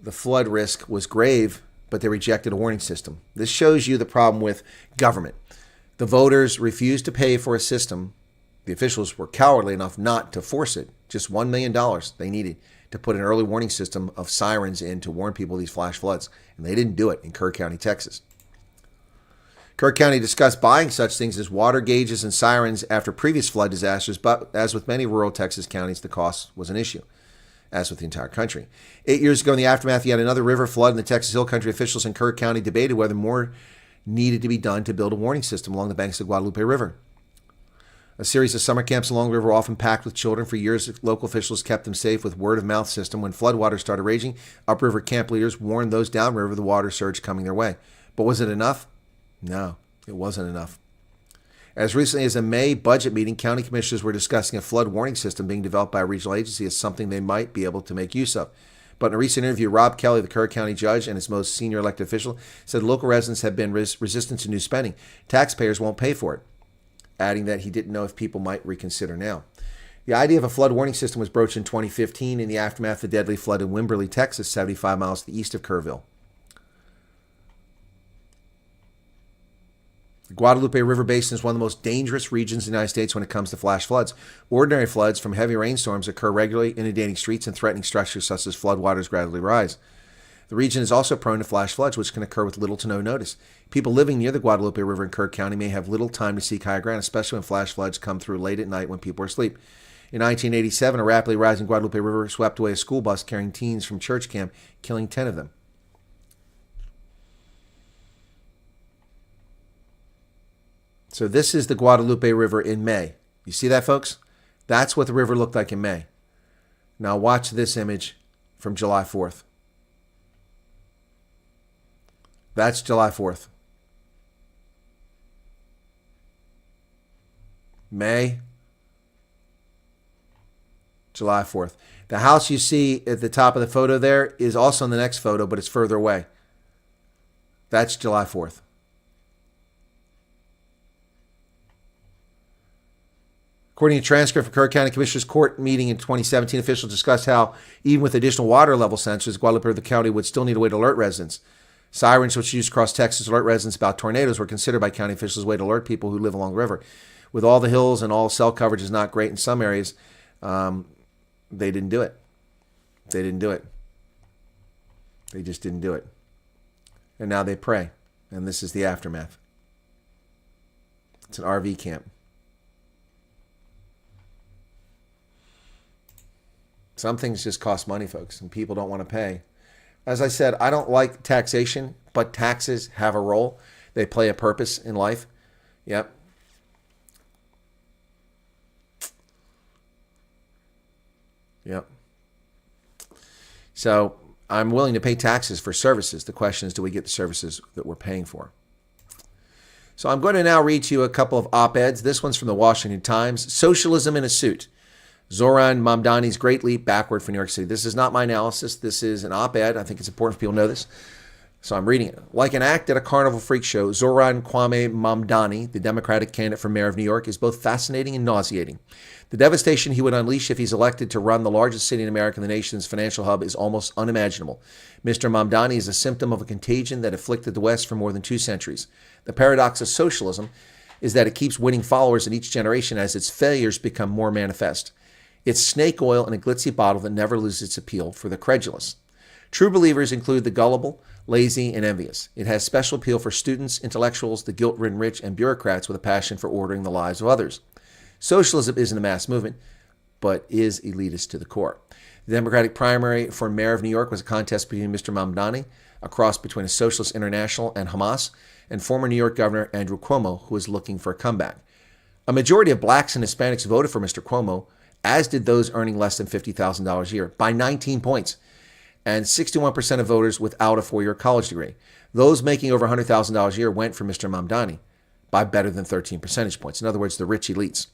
the flood risk was grave, but they rejected a warning system. This shows you the problem with government. The voters refused to pay for a system. The officials were cowardly enough not to force it. Just $1 million they needed to put an early warning system of sirens in to warn people of these flash floods. And they didn't do it in Kerr County, Texas. Kerr County discussed buying such things as water gauges and sirens after previous flood disasters, but as with many rural Texas counties, the cost was an issue, as with the entire country. 8 years ago, in the aftermath, you had another river flood in the Texas Hill Country. Officials in Kerr County debated whether more needed to be done to build a warning system along the banks of the Guadalupe River. A series of summer camps along the river were often packed with children. For years, local officials kept them safe with word-of-mouth system. When floodwaters started raging, upriver camp leaders warned those downriver of the water surge coming their way. But was it enough? No, it wasn't enough. As recently as a May budget meeting, county commissioners were discussing a flood warning system being developed by a regional agency as something they might be able to make use of. But in a recent interview, Rob Kelly, the Kerr County judge and its most senior elected official, said local residents have been resistant to new spending. Taxpayers won't pay for it, adding that he didn't know if people might reconsider now. The idea of a flood warning system was broached in 2015 in the aftermath of the deadly flood in Wimberley, Texas, 75 miles to the east of Kerrville. The Guadalupe River Basin is one of the most dangerous regions in the United States when it comes to flash floods. Ordinary floods from heavy rainstorms occur regularly, inundating streets and threatening structures such as floodwaters gradually rise. The region is also prone to flash floods, which can occur with little to no notice. People living near the Guadalupe River in Kirk County may have little time to seek higher ground, especially when flash floods come through late at night when people are asleep. In 1987, a rapidly rising Guadalupe River swept away a school bus carrying teens from church camp, killing 10 of them. So this is the Guadalupe River in May. You see that, folks? That's what the river looked like in May. Now watch this image from July 4th. That's July 4th. May, July 4th. The house you see at the top of the photo there is also in the next photo, but it's further away. That's July 4th. According to a transcript from Kirk County Commissioner's Court meeting in 2017, officials discussed how, even with additional water level sensors, Guadalupe River County would still need a way to alert residents. Sirens, which used across Texas to alert residents about tornadoes, were considered by county officials a way to alert people who live along the river. With all the hills and all cell coverage is not great in some areas, they didn't do it. They didn't do it. They just didn't do it. And now they pray. And this is the aftermath. It's an RV camp. Some things just cost money, folks, and people don't want to pay. As I said, I don't like taxation, but taxes have a role. They play a purpose in life. Yep. Yep. So I'm willing to pay taxes for services. The question is, do we get the services that we're paying for? So I'm going to now read to you a couple of op-eds. This one's from the Washington Times. Socialism in a Suit. Zoran Mamdani's Great Leap Backward for New York City. This is not my analysis. This is an op-ed. I think it's important for people to know this. So I'm reading it. Like an act at a carnival freak show, Zoran Kwame Mamdani, the Democratic candidate for mayor of New York, is both fascinating and nauseating. The devastation he would unleash if he's elected to run the largest city in America, the nation's financial hub, is almost unimaginable. Mr. Mamdani is a symptom of a contagion that afflicted the West for more than 2 centuries. The paradox of socialism is that it keeps winning followers in each generation as its failures become more manifest. It's snake oil in a glitzy bottle that never loses its appeal for the credulous. True believers include the gullible, lazy, and envious. It has special appeal for students, intellectuals, the guilt-ridden rich, and bureaucrats with a passion for ordering the lives of others. Socialism isn't a mass movement, but is elitist to the core. The Democratic primary for mayor of New York was a contest between Mr. Mamdani, a cross between a Socialist International and Hamas, and former New York Governor Andrew Cuomo, who was looking for a comeback. A majority of blacks and Hispanics voted for Mr. Cuomo, as did those earning less than $50,000 a year, by 19 points, and 61% of voters without a 4-year college degree. Those making over $100,000 a year went for Mr. Mamdani by better than 13 percentage points. In other words, the rich elites.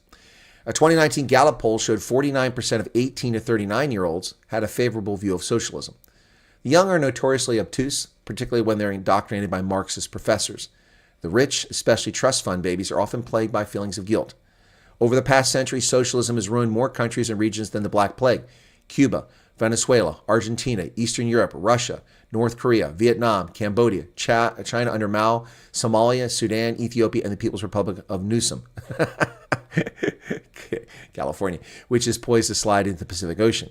A 2019 Gallup poll showed 49% of 18 to 39-year-olds had a favorable view of socialism. The young are notoriously obtuse, particularly when they're indoctrinated by Marxist professors. The rich, especially trust fund babies, are often plagued by feelings of guilt. Over the past century, socialism has ruined more countries and regions than the Black Plague. Cuba, Venezuela, Argentina, Eastern Europe, Russia, North Korea, Vietnam, Cambodia, China under Mao, Somalia, Sudan, Ethiopia, and the People's Republic of Newsom, California, which is poised to slide into the Pacific Ocean.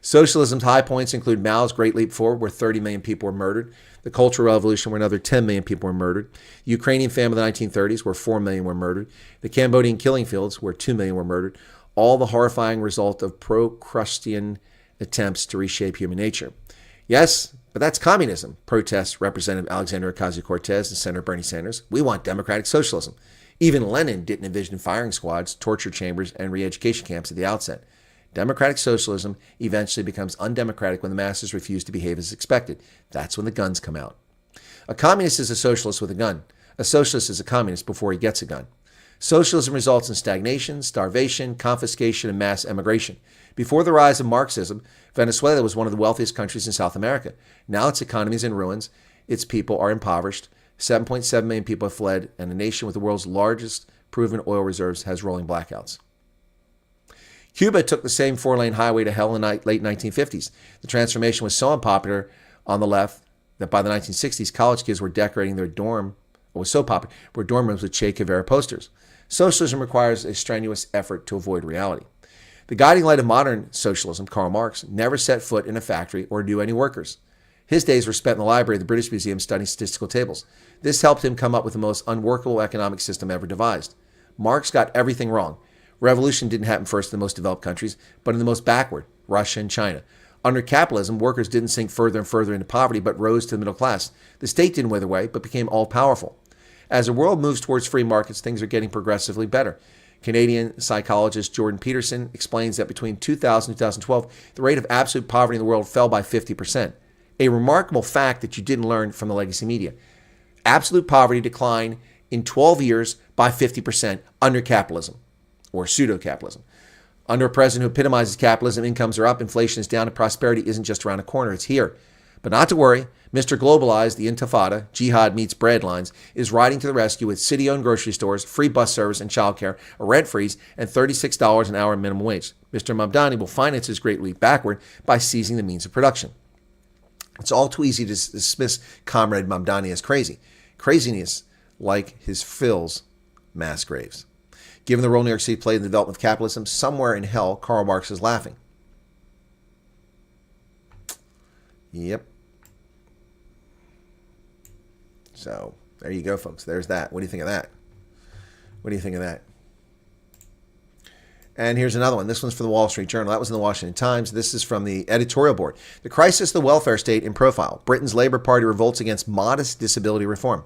Socialism's high points include Mao's Great Leap Forward, where 30 million people were murdered, the Cultural Revolution, where another 10 million people were murdered, the Ukrainian famine of the 1930s, where 4 million were murdered, the Cambodian killing fields, where 2 million were murdered, all the horrifying result of pro-Christian attempts to reshape human nature. Yes, but that's communism, protests Representative Alexandria Ocasio-Cortez and Senator Bernie Sanders. We want democratic socialism. Even Lenin didn't envision firing squads, torture chambers, and re-education camps at the outset. Democratic socialism eventually becomes undemocratic when the masses refuse to behave as expected. That's when the guns come out. A communist is a socialist with a gun. A socialist is a communist before he gets a gun. Socialism results in stagnation, starvation, confiscation, and mass emigration. Before the rise of Marxism, Venezuela was one of the wealthiest countries in South America. Now its economy is in ruins. Its people are impoverished. 7.7 million people have fled, and a nation with the world's largest proven oil reserves has rolling blackouts. Cuba took the same 4-lane highway to hell in the late 1950s. The transformation was so unpopular on the left that by the 1960s, college kids were decorating their dorm was so popular, where dorm rooms with Che Guevara posters. Socialism requires a strenuous effort to avoid reality. The guiding light of modern socialism, Karl Marx, never set foot in a factory or knew any workers. His days were spent in the library of the British Museum studying statistical tables. This helped him come up with the most unworkable economic system ever devised. Marx got everything wrong. Revolution didn't happen first in the most developed countries, but in the most backward, Russia and China. Under capitalism, workers didn't sink further and further into poverty, but rose to the middle class. The state didn't wither away, but became all-powerful. As the world moves towards free markets, things are getting progressively better. Canadian psychologist Jordan Peterson explains that between 2000 and 2012, the rate of absolute poverty in the world fell by 50%. A remarkable fact that you didn't learn from the legacy media. Absolute poverty declined in 12 years by 50% under capitalism, or pseudo-capitalism. Under a president who epitomizes capitalism, incomes are up, inflation is down, and prosperity isn't just around the corner, it's here. But not to worry, Mr. Globalized, the intifada, jihad meets bread lines, is riding to the rescue with city-owned grocery stores, free bus service and childcare, a rent freeze, and $36 an hour minimum wage. Mr. Mamdani will finance his great leap backward by seizing the means of production. It's all too easy to dismiss Comrade Mamdani as crazy. Craziness like his fills mass graves. Given the role New York City played in the development of capitalism, somewhere in hell, Karl Marx is laughing. Yep. So, there you go, folks. There's that. What do you think of that? What do you think of that? And here's another one. This one's from the Wall Street Journal. That was in the Washington Times. This is from the editorial board. The crisis of the welfare state in profile. Britain's Labour Party revolts against modest disability reform.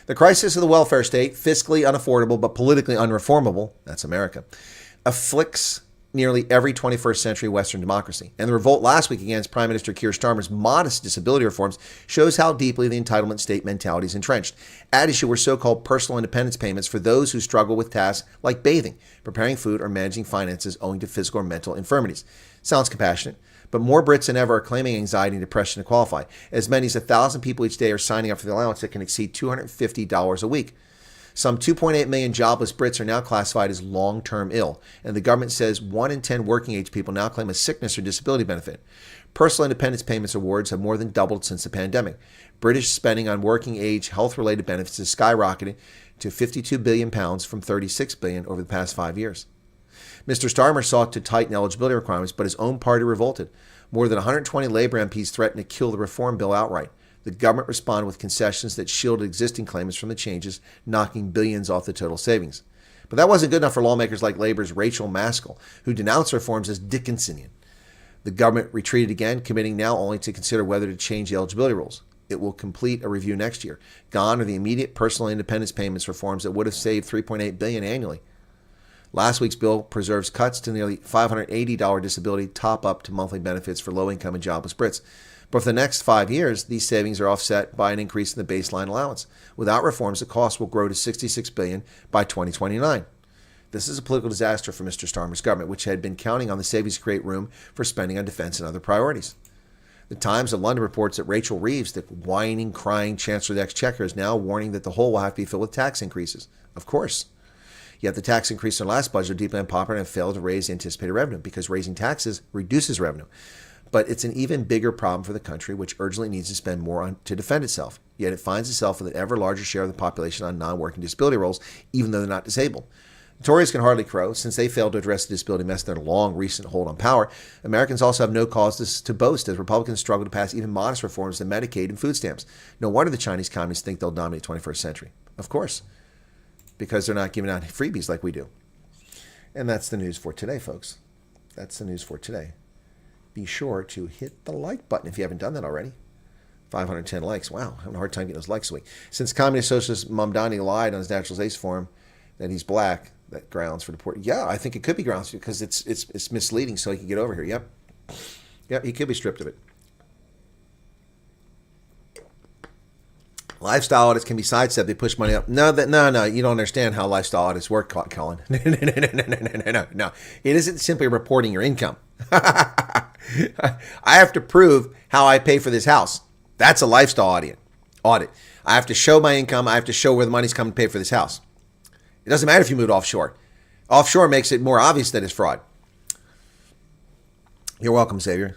The crisis of the welfare state, fiscally unaffordable but politically unreformable, that's America, afflicts nearly every 21st century Western democracy. And the revolt last week against Prime Minister Keir Starmer's modest disability reforms shows how deeply the entitlement state mentality is entrenched. At issue were so-called personal independence payments for those who struggle with tasks like bathing, preparing food, or managing finances owing to physical or mental infirmities. Sounds compassionate, but more Brits than ever are claiming anxiety and depression to qualify. As many as 1,000 people each day are signing up for the allowance that can exceed $250 a week. Some 2.8 million jobless Brits are now classified as long-term ill, and the government says 1 in 10 working-age people now claim a sickness or disability benefit. Personal independence payments awards have more than doubled since the pandemic. British spending on working-age health-related benefits has skyrocketed to £52 billion from £36 billion over the past 5 years. Mr. Starmer sought to tighten eligibility requirements, but his own party revolted. More than 120 Labour MPs threatened to kill the reform bill outright. The government responded with concessions that shielded existing claimants from the changes, knocking billions off the total savings. But that wasn't good enough for lawmakers like Labour's Rachel Maskell, who denounced reforms as Dickinsonian. The government retreated again, committing now only to consider whether to change the eligibility rules. It will complete a review next year. Gone are the immediate personal independence payments reforms that would have saved $3.8 billion annually. Last week's bill preserves cuts to nearly $580 disability top-up to monthly benefits for low-income and jobless Brits. But for the next 5 years, these savings are offset by an increase in the baseline allowance. Without reforms, the cost will grow to $66 billion by 2029. This is a political disaster for Mr. Starmer's government, which had been counting on the savings to create room for spending on defense and other priorities. The Times of London reports that Rachel Reeves, the whining, crying Chancellor of the Exchequer, is now warning that the hole will have to be filled with tax increases. Of course. Yet the tax increase in the last budget are deeply unpopular and have failed to raise anticipated revenue, because raising taxes reduces revenue. But it's an even bigger problem for the country, which urgently needs to spend more to defend itself. Yet it finds itself with an ever larger share of the population on non-working disability rolls, even though they're not disabled. The Tories can hardly crow, since they failed to address the disability mess in their long recent hold on power. Americans also have no cause to boast, as Republicans struggle to pass even modest reforms to Medicaid and food stamps. No wonder the Chinese communists think they'll dominate the 21st century. Of course, because they're not giving out freebies like we do. And that's the news for today, folks. That's the news for today. Be sure to hit the like button if you haven't done that already. 510 likes. Wow, having a hard time getting those likes away. Since Communist Socialist Mamdani lied on his naturalization form that he's black, that grounds for deportation. Yeah, I think it could be grounds because it's misleading, so he can get over here. Yep, he could be stripped of it. Lifestyle audits can be sidestepped. They push money up. No, you don't understand how lifestyle audits work, Colin. No. It isn't simply reporting your income. I have to prove how I pay for this house. That's a lifestyle audit. I have to show my income. I have to show where the money's coming to pay for this house. It doesn't matter if you moved offshore. Offshore makes it more obvious that it's fraud. You're welcome, Xavier.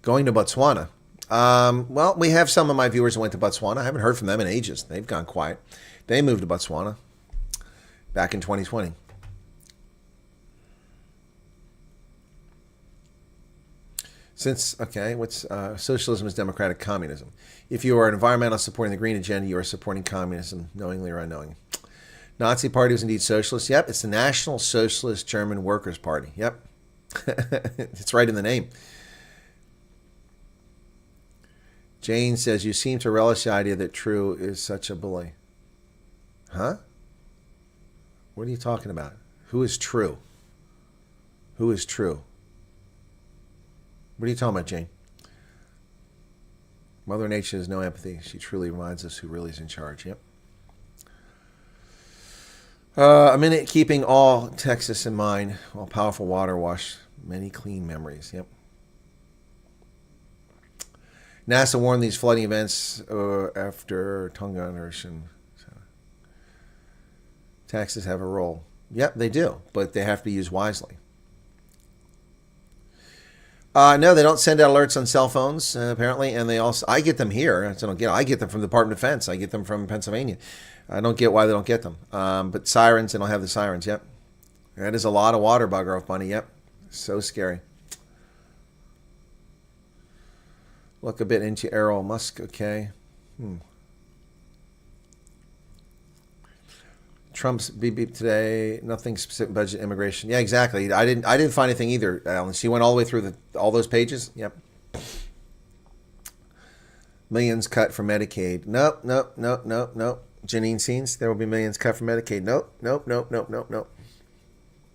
Going to Botswana. Well, we have some of my viewers that went to Botswana. I haven't heard from them in ages. They've gone quiet. They moved to Botswana back in 2020. Since, okay, what's socialism is democratic communism. If you are an environmentalist supporting the green agenda, you are supporting communism, knowingly or unknowingly. Nazi Party was indeed socialist. Yep, it's the National Socialist German Workers' Party. Yep, it's right in the name. Jane says, you seem to relish the idea that True is such a bully. Huh? What are you talking about? Who is True? Who is True? What are you talking about, Jane? Mother Nature has no empathy. She truly reminds us who really is in charge. Yep. A minute keeping all Texas in mind, while powerful water wash many clean memories. Yep. NASA warned these flooding events after Tonga unearthing. So, taxes have a role. Yep, they do, but they have to be used wisely. No, they don't send out alerts on cell phones, apparently, and they also, I get them here. I get them from the Department of Defense. I get them from Pennsylvania. I don't get why they don't get them. But sirens, they don't have the sirens. Yep. That is a lot of water, bugger off bunny. Yep. So scary. Look a bit into Errol Musk, okay. Trump's beep beep today, nothing specific budget, immigration. Yeah, exactly. I didn't find anything either, Alan. She went all the way through all those pages. Yep. Millions cut from Medicaid. Nope. Janine Scenes, there will be millions cut from Medicaid. Nope.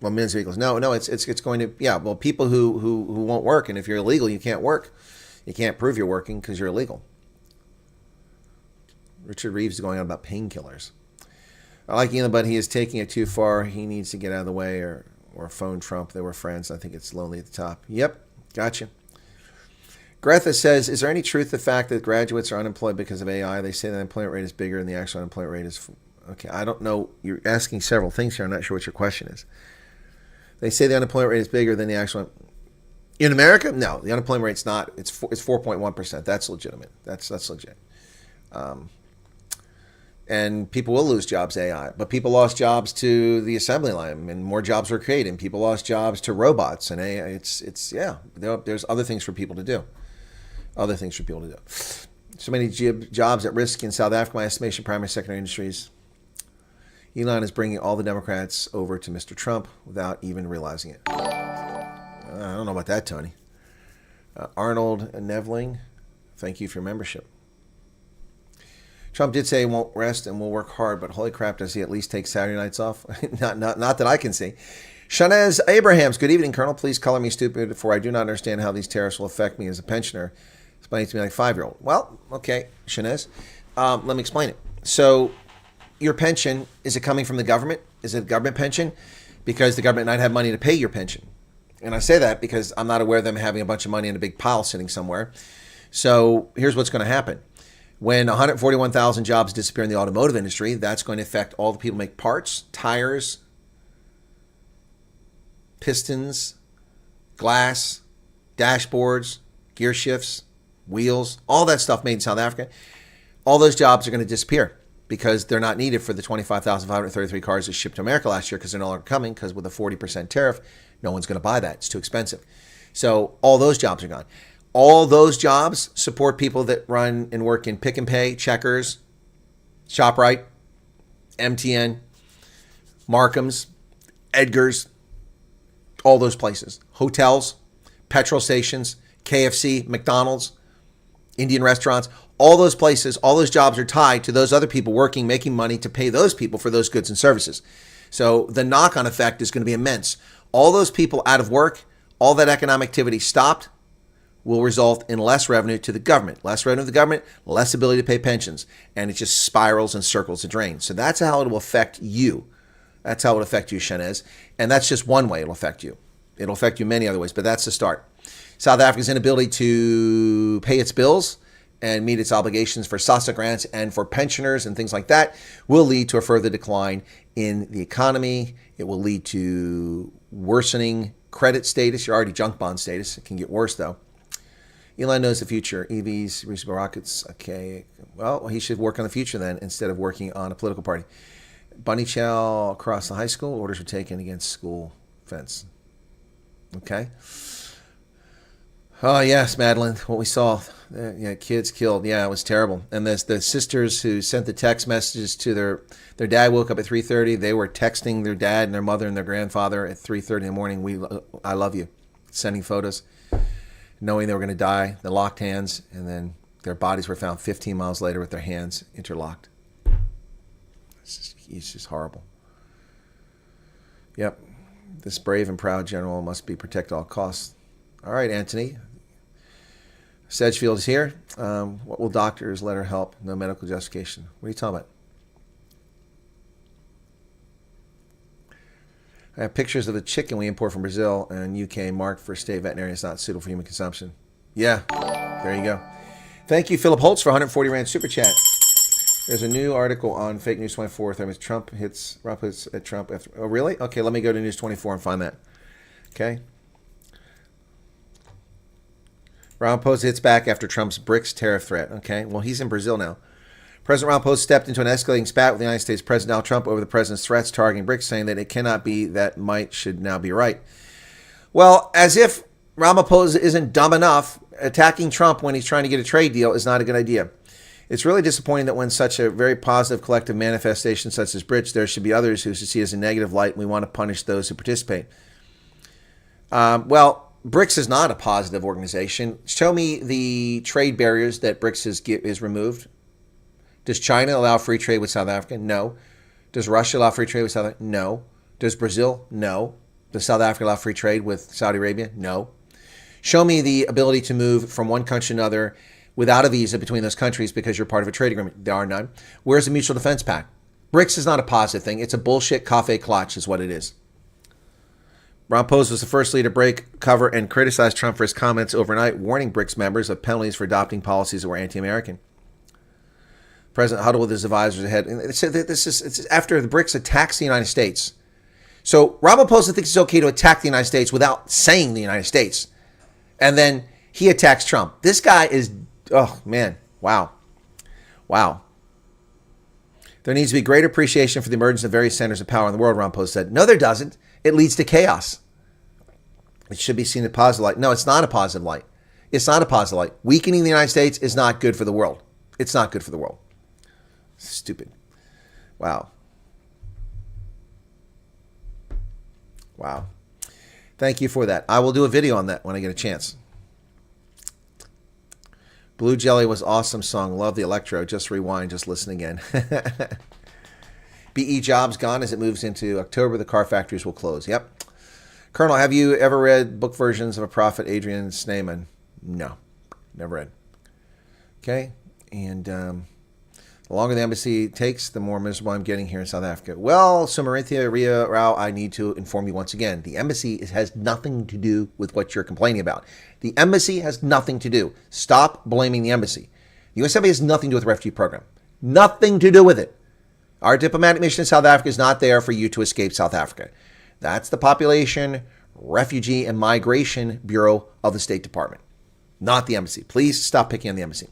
Well, millions of vehicles. No, it's going to, yeah, well, people who won't work, and if you're illegal, you can't work. You can't prove you're working because you're illegal. Richard Reeves is going on about painkillers. I like Elon, but he is taking it too far. He needs to get out of the way or phone Trump. They were friends. I think it's lonely at the top. Yep, gotcha. Greta says, is there any truth to the fact that graduates are unemployed because of AI? They say the unemployment rate is bigger and the actual unemployment rate is... Okay, I don't know. You're asking several things here. I'm not sure what your question is. They say the unemployment rate is bigger than the actual... In America? No, the unemployment rate's not. It's 4.1%. That's legitimate. That's legit. And people will lose jobs to AI, but people lost jobs to the assembly line, and more jobs were created. And people lost jobs to robots, and AI. There's other things for people to do. So many jobs at risk in South Africa. My estimation, primary, secondary industries. Elon is bringing all the Democrats over to Mr. Trump without even realizing it. I don't know about that, Tony. Arnold Nevling, thank you for your membership. Trump did say he won't rest and will work hard, but holy crap, does he at least take Saturday nights off? not that I can see. Shanez Abrahams, good evening, Colonel. Please color me stupid, for I do not understand how these tariffs will affect me as a pensioner. Explain it to me like a 5-year-old. Well, okay, Shanez. Let me explain it. So your pension, is it coming from the government? Is it a government pension? Because the government might have money to pay your pension. And I say that because I'm not aware of them having a bunch of money in a big pile sitting somewhere. So here's what's going to happen. When 141,000 jobs disappear in the automotive industry, that's going to affect all the people who make parts, tires, pistons, glass, dashboards, gear shifts, wheels, all that stuff made in South Africa. All those jobs are going to disappear because they're not needed for the 25,533 cars that shipped to America last year because they're no longer coming because with a 40% tariff, no one's going to buy that. It's too expensive. So all those jobs are gone. All those jobs support people that run and work in Pick and Pay, Checkers, ShopRite, MTN, Markham's, Edgar's, all those places. Hotels, petrol stations, KFC, McDonald's, Indian restaurants, all those places, all those jobs are tied to those other people working, making money to pay those people for those goods and services. So the knock-on effect is going to be immense. All those people out of work, all that economic activity stopped, will result in less revenue to the government. Less revenue to the government, less ability to pay pensions. And it just spirals and circles the drain. So that's how it will affect you. That's how it will affect you, Shanez. And that's just one way it will affect you. It'll affect you many other ways, but that's the start. South Africa's inability to pay its bills and meet its obligations for SASSA grants and for pensioners and things like that will lead to a further decline in the economy. It will lead to worsening credit status. You're already junk bond status. It can get worse, though. Elon knows the future. EVs, reusable rockets. Okay. Well, he should work on the future then instead of working on a political party. Bunny chow across the high school. Orders were taken against school fence. Okay. Oh, yes, Madeline. What we saw. Yeah, kids killed. Yeah, it was terrible. And the sisters who sent the text messages to their dad woke up at 3:30. They were texting their dad and their mother and their grandfather at 3:30 in the morning. I love you. Sending photos, knowing they were going to die. They locked hands, and then their bodies were found 15 miles later with their hands interlocked. It's just horrible. Yep. This brave and proud general must be protected at all costs. All right, Anthony. Sedgefield is here. What will doctor's letter help? No medical justification. What are you talking about? I have pictures of the chicken we import from Brazil and UK marked for state veterinary. It's not suitable for human consumption. Yeah, there you go. Thank you, Philip Holtz, for 140 Rand Super Chat. There's a new article on Fake News 24. Trump hits at Trump after. Oh, really? Okay, let me go to News 24 and find that. Okay. Ramaphosa hits back after Trump's BRICS tariff threat. Okay, well, he's in Brazil now. President Ramaphosa stepped into an escalating spat with the United States President Donald Trump over the president's threats targeting BRICS, saying that it cannot be that might should now be right. Well, as if Ramaphosa isn't dumb enough, attacking Trump when he's trying to get a trade deal is not a good idea. It's really disappointing that when such a very positive collective manifestation such as BRICS, there should be others who see it as a negative light, and we want to punish those who participate. Well, BRICS is not a positive organization. Show me the trade barriers that BRICS is removed. Does China allow free trade with South Africa? No. Does Russia allow free trade with South Africa? No. Does Brazil? No. Does South Africa allow free trade with Saudi Arabia? No. Show me the ability to move from one country to another without a visa between those countries because you're part of a trade agreement. There are none. Where's the Mutual Defense Pact? BRICS is not a positive thing. It's a bullshit cafe clutch is what it is. Ramaphosa was the first leader to break cover and criticize Trump for his comments overnight, warning BRICS members of penalties for adopting policies that were anti-American. President huddled with his advisors ahead. And it's after the BRICS attacks the United States. So Ramaphosa thinks it's okay to attack the United States without saying the United States. And then he attacks Trump. This guy is, oh, man, wow. Wow. There needs to be greater appreciation for the emergence of various centers of power in the world, Ramaphosa said. No, there doesn't. It leads to chaos. It should be seen in a positive light. No, it's not a positive light. It's not a positive light. Weakening the United States is not good for the world. It's not good for the world. Stupid. Wow. Wow. Thank you for that. I will do a video on that when I get a chance. Blue Jelly was awesome song. Love the electro. Just rewind. Just listen again. BE Jobs gone as it moves into October. The car factories will close. Yep. Colonel, have you ever read book versions of A Prophet, Adrian Sneyman? No. Never read. Okay. And the longer the embassy takes, the more miserable I'm getting here in South Africa. Well, Sumarinthia Ria Rao, I need to inform you once again. The embassy has nothing to do with what you're complaining about. The embassy has nothing to do. Stop blaming the embassy. The U.S. Embassy has nothing to do with the refugee program. Nothing to do with it. Our diplomatic mission in South Africa is not there for you to escape South Africa. That's the Population, Refugee, and Migration Bureau of the State Department, not the embassy. Please stop picking on the embassy.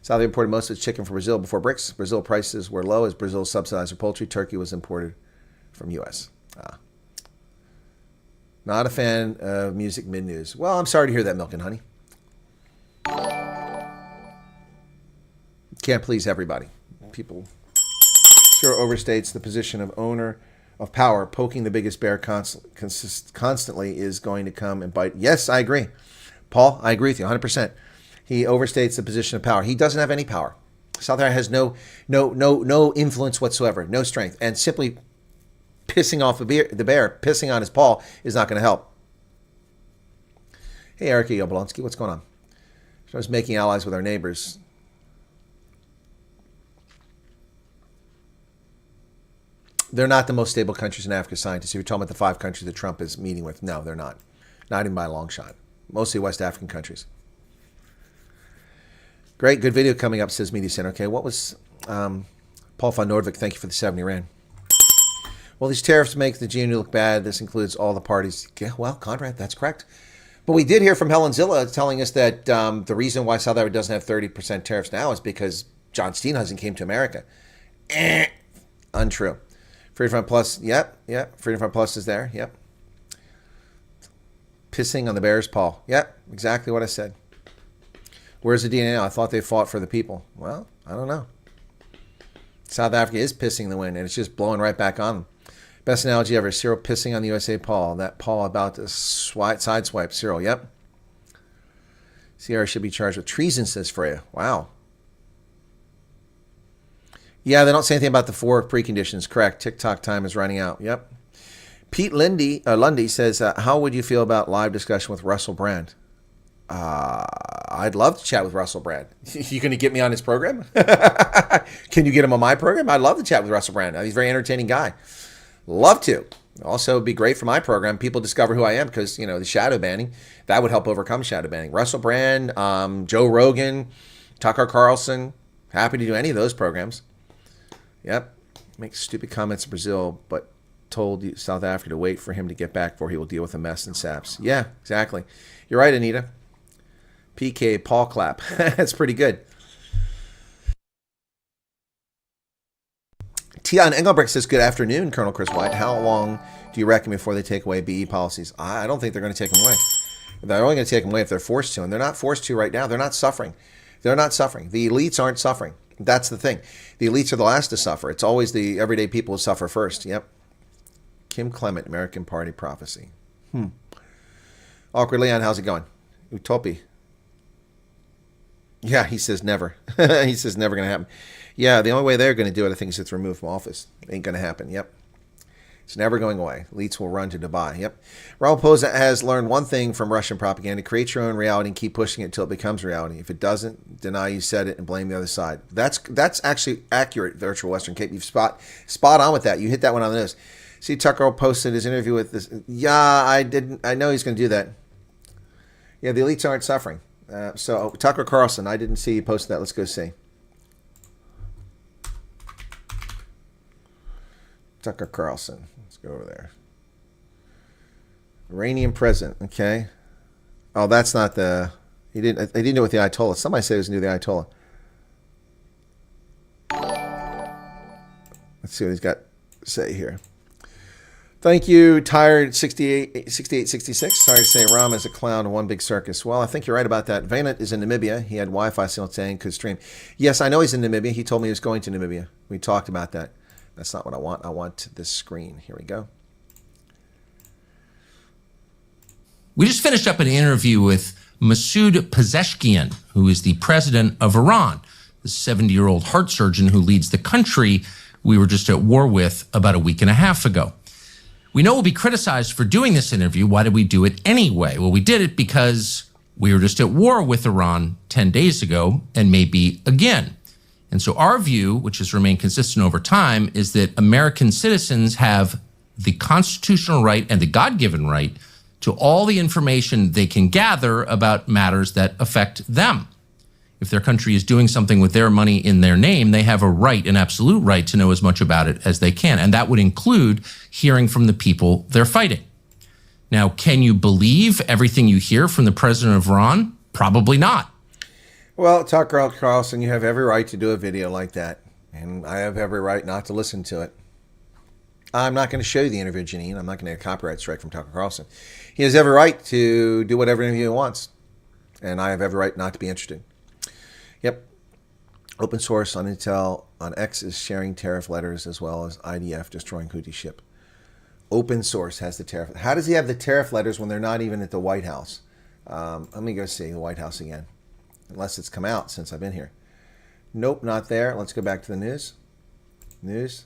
South Africa imported most of its chicken from Brazil before BRICS. Brazil prices were low as Brazil subsidized their poultry. Turkey was imported from U.S. Not a fan of music mid-news. Well, I'm sorry to hear that, Milk and Honey. Can't please everybody. People sure overstates the position of owner of power. Poking the biggest bear constantly is going to come and bite. Yes, I agree. Paul, I agree with you 100%. He overstates the position of power. He doesn't have any power. South Africa has no influence whatsoever, no strength, and simply pissing off the bear, pissing on his paw is not going to help. Hey, Erica Yobolonsky, what's going on? I was making allies with our neighbors. They're not the most stable countries in Africa, scientists. If you're talking about the 5 countries that Trump is meeting with, no, they're not. Not even by a long shot. Mostly West African countries. Great, good video coming up, says Media Center. Okay, what was Paul von Nordvik? Thank you for the 70 Rand. Well, these tariffs make the GNU look bad. This includes all the parties. Yeah, well, Conrad, that's correct. But we did hear from Helen Zilla telling us that the reason why South Africa doesn't have 30% tariffs now is because John Steenhuisen came to America. Untrue. Freedom Front Plus, yep. Freedom Front Plus is there, yep. Pissing on the bear's paw. Yep, exactly what I said. Where's the DNA now? I thought they fought for the people. Well, I don't know. South Africa is pissing the wind, and it's just blowing right back on them. Best analogy ever, Cyril pissing on the USA paw. That paw about to sideswipe Cyril, yep. Sierra should be charged with treason, says Freya. Wow. Yeah, they don't say anything about the 4 preconditions. Correct. TikTok time is running out. Yep. Pete Lundy says, how would you feel about live discussion with Russell Brand? I'd love to chat with Russell Brand. You going to get me on his program? Can you get him on my program? I'd love to chat with Russell Brand. He's a very entertaining guy. Love to. Also, it'd be great for my program. People discover who I am because, you know, the shadow banning, that would help overcome shadow banning. Russell Brand, Joe Rogan, Tucker Carlson, happy to do any of those programs. Yep. Makes stupid comments in Brazil, but told South Africa to wait for him to get back before he will deal with the mess and saps. Yeah, exactly. You're right, Anita. PK Paul clap. That's pretty good. Tion Engelbrecht says, good afternoon, Colonel Chris Wyatt. How long do you reckon before they take away BE policies? I don't think they're going to take them away. They're only going to take them away if they're forced to, and they're not forced to right now. They're not suffering. They're not suffering. The elites aren't suffering. That's the thing. The elites are the last to suffer. It's always the everyday people who suffer first. Yep. Kim Clement, American Party Prophecy. Awkward Leon, how's it going? Utopi. Yeah, he says never. He says never going to happen. Yeah, the only way they're going to do it, I think, is it's removed from office. Ain't going to happen. Yep. It's never going away. Elites will run to Dubai. Yep. Ramaphosa has learned one thing from Russian propaganda. Create your own reality and keep pushing it until it becomes reality. If it doesn't, deny you said it and blame the other side. That's actually accurate, Virtual Western Cape. You've spot on with that. You hit that one on the nose. See, Tucker posted his interview with this. Yeah, I didn't. I know he's going to do that. Yeah, the elites aren't suffering. So Tucker Carlson, I didn't see you posted that. Let's go see. Tucker Carlson. Let's go over there. Iranian president. Okay. Oh, that's not the. They didn't do it with the Ayatollah. Somebody said it was new to the Ayatollah. Let's see what he's got to say here. Thank you, Tired 6866. Sorry to say Ram is a clown in one big circus. Well, I think you're right about that. Vaynant is in Namibia. He had Wi-Fi simultaneously, could stream. Yes, I know he's in Namibia. He told me he was going to Namibia. We talked about that. That's not what I want. I want this screen. Here we go. We just finished up an interview with Masoud Pezeshkian, who is the president of Iran, the 70-year-old heart surgeon who leads the country we were just at war with about a week and a half ago. We know we'll be criticized for doing this interview. Why did we do it anyway? Well, we did it because we were just at war with Iran 10 days ago and maybe again. And so our view, which has remained consistent over time, is that American citizens have the constitutional right and the God-given right to all the information they can gather about matters that affect them. If their country is doing something with their money in their name, they have a right, an absolute right, to know as much about it as they can. And that would include hearing from the people they're fighting. Now, can you believe everything you hear from the president of Iran? Probably not. Well, Tucker Carlson, you have every right to do a video like that. And I have every right not to listen to it. I'm not going to show you the interview, Janine. I'm not going to get a copyright strike from Tucker Carlson. He has every right to do whatever interview he wants. And I have every right not to be interested. Yep. Open source on Intel on X is sharing tariff letters as well as IDF destroying Houthi ship. Open source has the tariff. How does he have the tariff letters when they're not even at the White House? Let me go see the White House again. Unless it's come out since I've been here. Nope, not there. Let's go back to the news. News.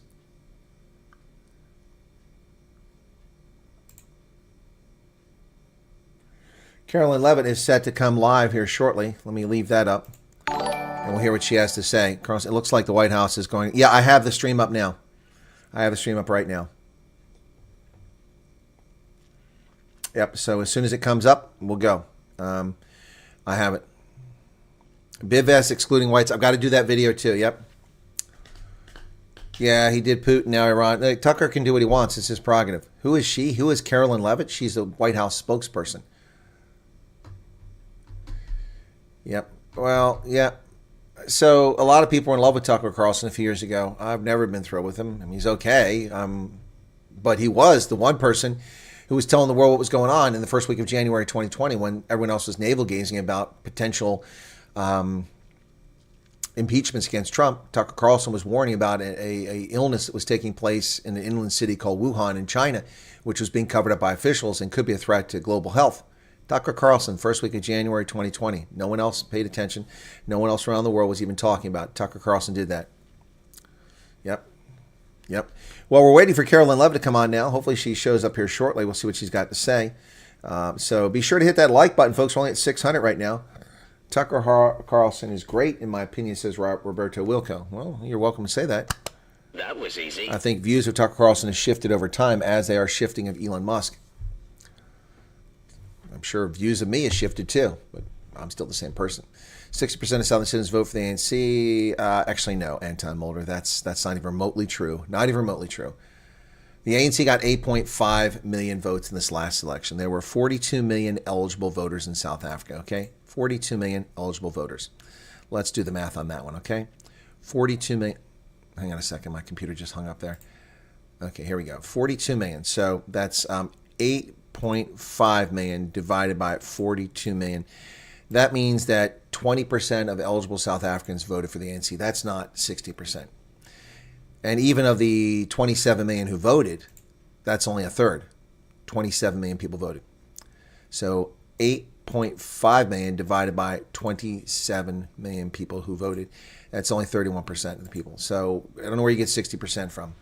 Carolyn Levitt is set to come live here shortly. Let me leave that up. And we'll hear what she has to say. It looks like the White House is going... Yeah, I have the stream up now. I have the stream up right now. Yep, so as soon as it comes up, we'll go. I have it. Bivest excluding whites. I've got to do that video too. Yep. Yeah, he did Putin, now Iran. Tucker can do what he wants. It's his prerogative. Who is she? Who is Carolyn Levitt? She's the White House spokesperson. Yep. Well, yeah. So a lot of people were in love with Tucker Carlson a few years ago. I've never been thrilled with him. I mean, he's okay. But he was the one person who was telling the world what was going on in the first week of January 2020 when everyone else was navel-gazing about potential impeachments against Trump. Tucker Carlson was warning about a illness that was taking place in an inland city called Wuhan in China, which was being covered up by officials and could be a threat to global health. Tucker Carlson, first week of January 2020. No one else paid attention. No one else around the world was even talking about it. Tucker Carlson did that. Yep. Well, we're waiting for Carolyn Levitt to come on now. Hopefully she shows up here shortly. We'll see what she's got to say. So be sure to hit that like button, folks. We're only at 600 right now. Tucker Carlson is great, in my opinion, says Roberto Wilco. Well, you're welcome to say that. That was easy. I think views of Tucker Carlson has shifted over time as they are shifting of Elon Musk. I'm sure views of me has shifted too, but I'm still the same person. 60% of Southern citizens vote for the ANC. Actually, no, Anton Mulder. That's not even remotely true. Not even remotely true. The ANC got 8.5 million votes in this last election. There were 42 million eligible voters in South Africa, okay? 42 million eligible voters. Let's do the math on that one, okay? 42 million. Hang on a second. My computer just hung up there. Okay, here we go. 42 million. So that's 8.5 million divided by 42 million. That means that 20% of eligible South Africans voted for the ANC. That's not 60%. And even of the 27 million who voted, that's only a third. 27 million people voted. So 8.5 million divided by 27 million people who voted, that's only 31% of the people. So I don't know where you get 60% from.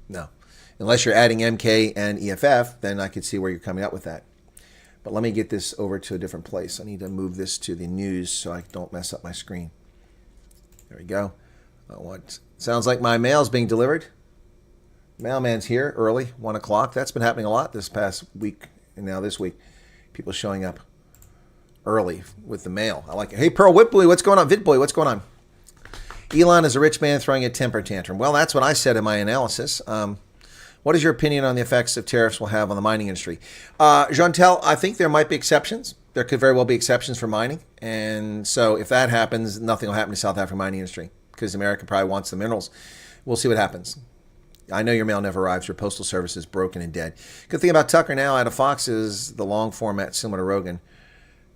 No. Unless you're adding MK and EFF, then I could see where you're coming up with that. But let me get this over to a different place. I need to move this to the news so I don't mess up my screen. There we go. What sounds like my mail's being delivered. Mailman's here early, 1 o'clock. That's been happening a lot this past week and now this week. People showing up early with the mail. I like it. Hey, Pearl Whitboy, what's going on? Vidboy, what's going on? Elon is a rich man throwing a temper tantrum. Well, that's what I said in my analysis. What is your opinion on the effects of tariffs will have on the mining industry? Jeantel, I think there might be exceptions. There could very well be exceptions for mining. And so if that happens, nothing will happen to South African mining industry because America probably wants the minerals. We'll see what happens. I know your mail never arrives. Your postal service is broken and dead. Good thing about Tucker now out of Fox is the long format similar to Rogan.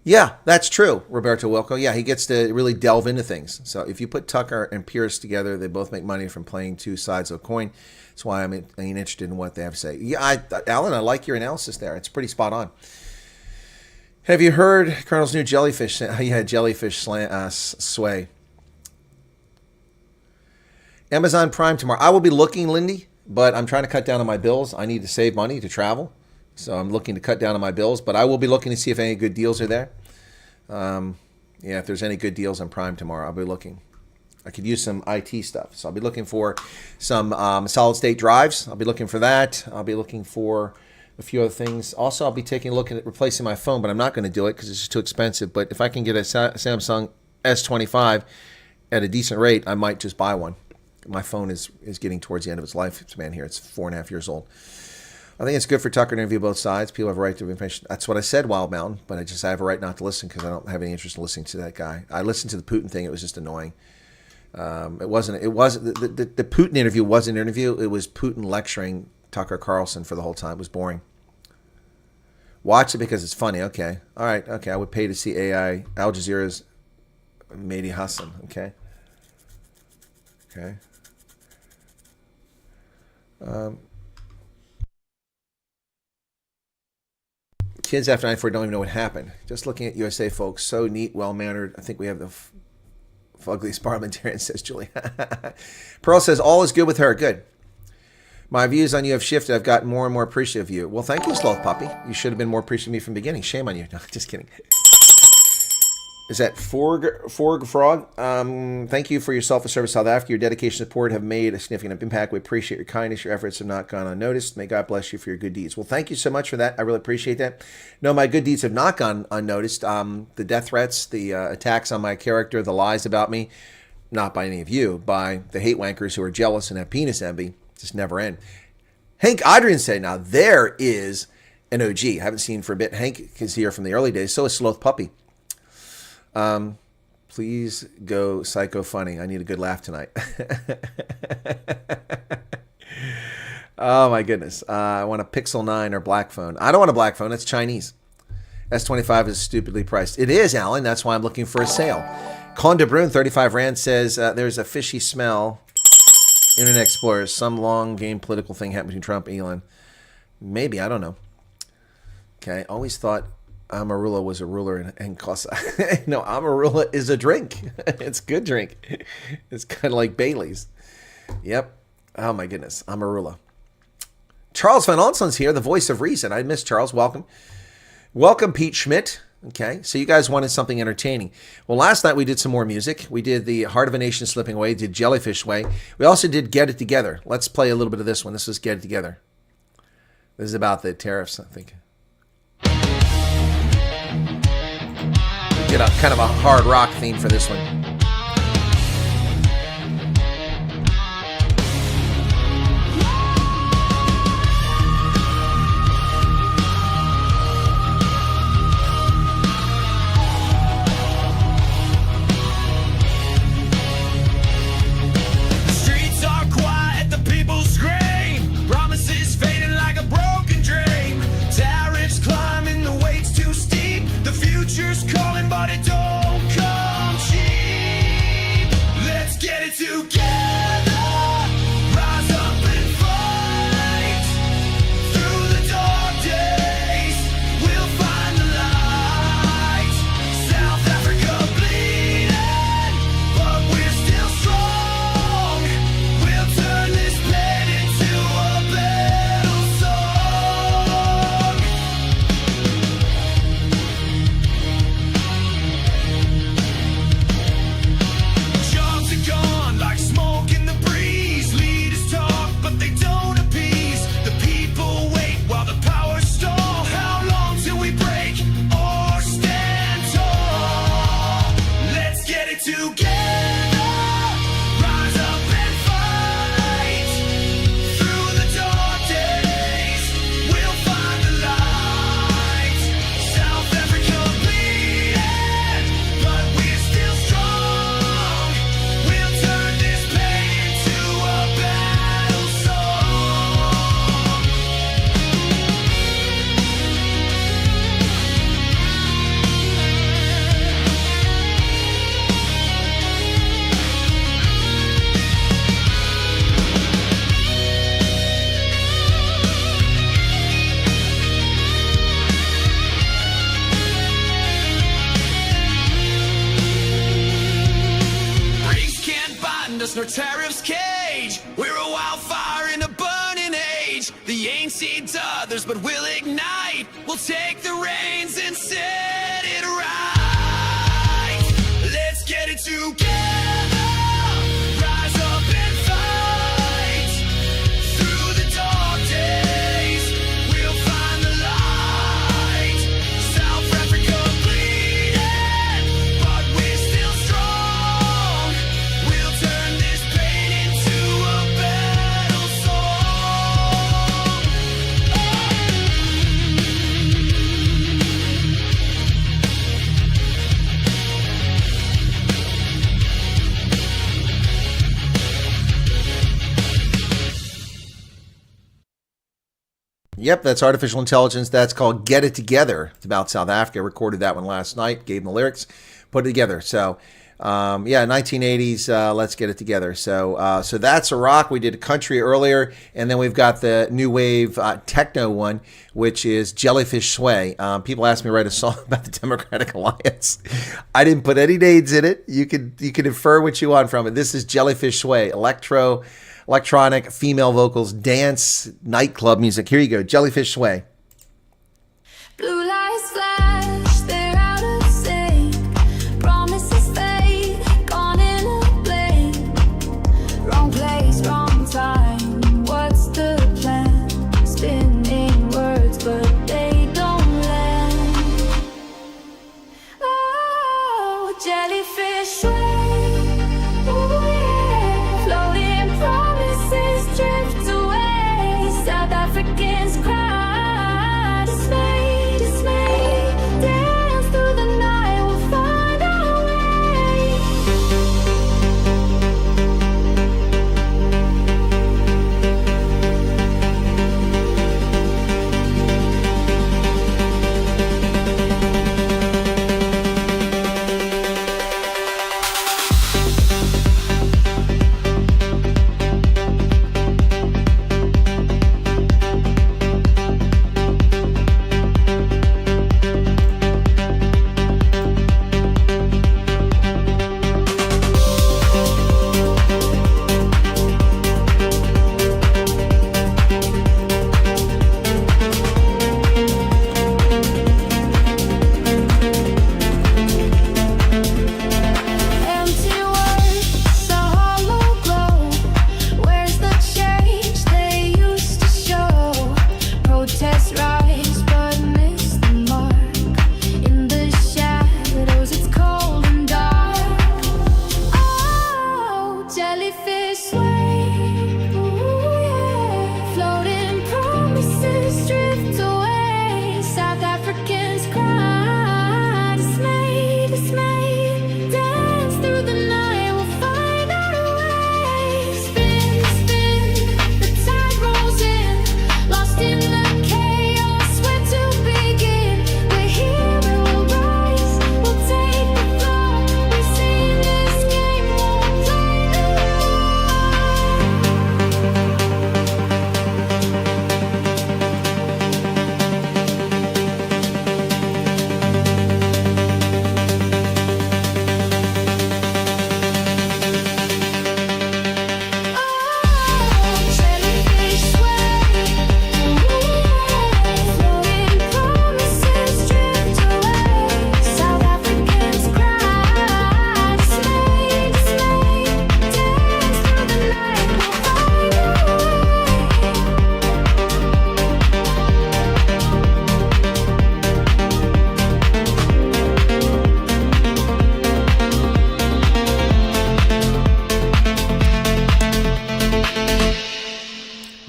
Yeah, that's true, Roberto Wilco. Yeah, he gets to really delve into things. So if you put Tucker and Pierce together, they both make money from playing two sides of a coin. That's why I'm interested in what they have to say. Yeah, Alan, I like your analysis there. It's pretty spot on. Have you heard Colonel's new jellyfish? Yeah, jellyfish sway. Amazon Prime tomorrow. I will be looking, Lindy, but I'm trying to cut down on my bills. I need to save money to travel. So I'm looking to cut down on my bills, but I will be looking to see if any good deals are there. Yeah, if there's any good deals on Prime tomorrow, I'll be looking. I could use some IT stuff. So I'll be looking for some solid state drives. I'll be looking for that. I'll be looking for a few other things. Also, I'll be taking a look at replacing my phone, but I'm not going to do it because it's just too expensive. But if I can get a Samsung S25 at a decent rate, I might just buy one. My phone is getting towards the end of its lifespan here. It's 4.5 years old. I think it's good for Tucker to interview both sides. People have a right to information. That's what I said, Wild Mountain, but I have a right not to listen because I don't have any interest in listening to that guy. I listened to the Putin thing. It was just annoying. It wasn't the Putin interview wasn't an interview. It was Putin lecturing Tucker Carlson for the whole time. It was boring. Watch it because it's funny. Okay. All right. Okay. I would pay to see AI Al Jazeera's Mehdi Hassan. Okay. Okay. Kids after 94 don't even know what happened. Just looking at USA folks, so neat, well-mannered. I think we have the ugliest parliamentarian, says Julie. Pearl says, all is good with her. Good. My views on you have shifted. I've gotten more and more appreciative of you. Well, thank you, Sloth Puppy. You should have been more appreciative of me from the beginning. Shame on you. No, just kidding. Is that Forg Frog? Thank you for your self-service, South Africa. Your dedication and support have made a significant impact. We appreciate your kindness. Your efforts have not gone unnoticed. May God bless you for your good deeds. Well, thank you so much for that. I really appreciate that. No, my good deeds have not gone unnoticed. The death threats, the attacks on my character, the lies about me, not by any of you, by the hate wankers who are jealous and have penis envy, just never end. Hank Adrian said, now there is an OG. I haven't seen for a bit. Hank is here from the early days. So is Sloth Puppy. Please go psycho funny. I need a good laugh tonight. Oh my goodness. I want a Pixel 9 or black phone. I don't want a black phone. It's Chinese. S25 is stupidly priced. It is, Alan. That's why I'm looking for a sale. Con de Bruyne, 35 Rand, says there's a fishy smell. Internet Explorer. Some long game political thing happened between Trump and Elon. Maybe. I don't know. Okay. Always thought Amarula was a ruler and Cosa. No, Amarula is a drink. It's a good drink. It's kind of like Bailey's. Yep. Oh my goodness. Amarula. Charles Van Onson's here, the voice of reason. I miss Charles. Welcome. Welcome, Pete Schmidt. Okay, so you guys wanted something entertaining. Well, last night we did some more music. We did the Heart of a Nation Slipping Away, did Jellyfish Way. We also did Get It Together. Let's play a little bit of this one. This is Get It Together. This is about the tariffs, I think. Get a kind of a hard rock theme for this one. Nor tariffs cage. We're a wildfire in a burning age. The ain't seen to others, but we'll ignite. We'll take the reins and set it right. Let's get it together. Rise up and fight. Through the dark days, we'll find the light. South Africa bleeding, but we're still strong. We'll turn this pain into a battle song. Yep, that's artificial intelligence. That's called Get It Together. It's about South Africa. I recorded that one last night, gave them the lyrics, put it together. So, yeah, 1980s, let's get it together. So that's a rock. We did a country earlier, and then we've got the new wave techno one, which is Jellyfish Sway. People ask me to write a song about the Democratic Alliance. I didn't put any names in it. You can infer what you want from it. This is Jellyfish Sway, electronic, female vocals, dance, nightclub music. Here you go, Jellyfish Sway. Blue lights flash, they're out of sync. Promises fade, gone in a blink. Wrong place, wrong time. What's the plan? Spinning words, but they don't land. Oh, jellyfish way. Ooh, yeah. Floating promises drift away. South Africans cry.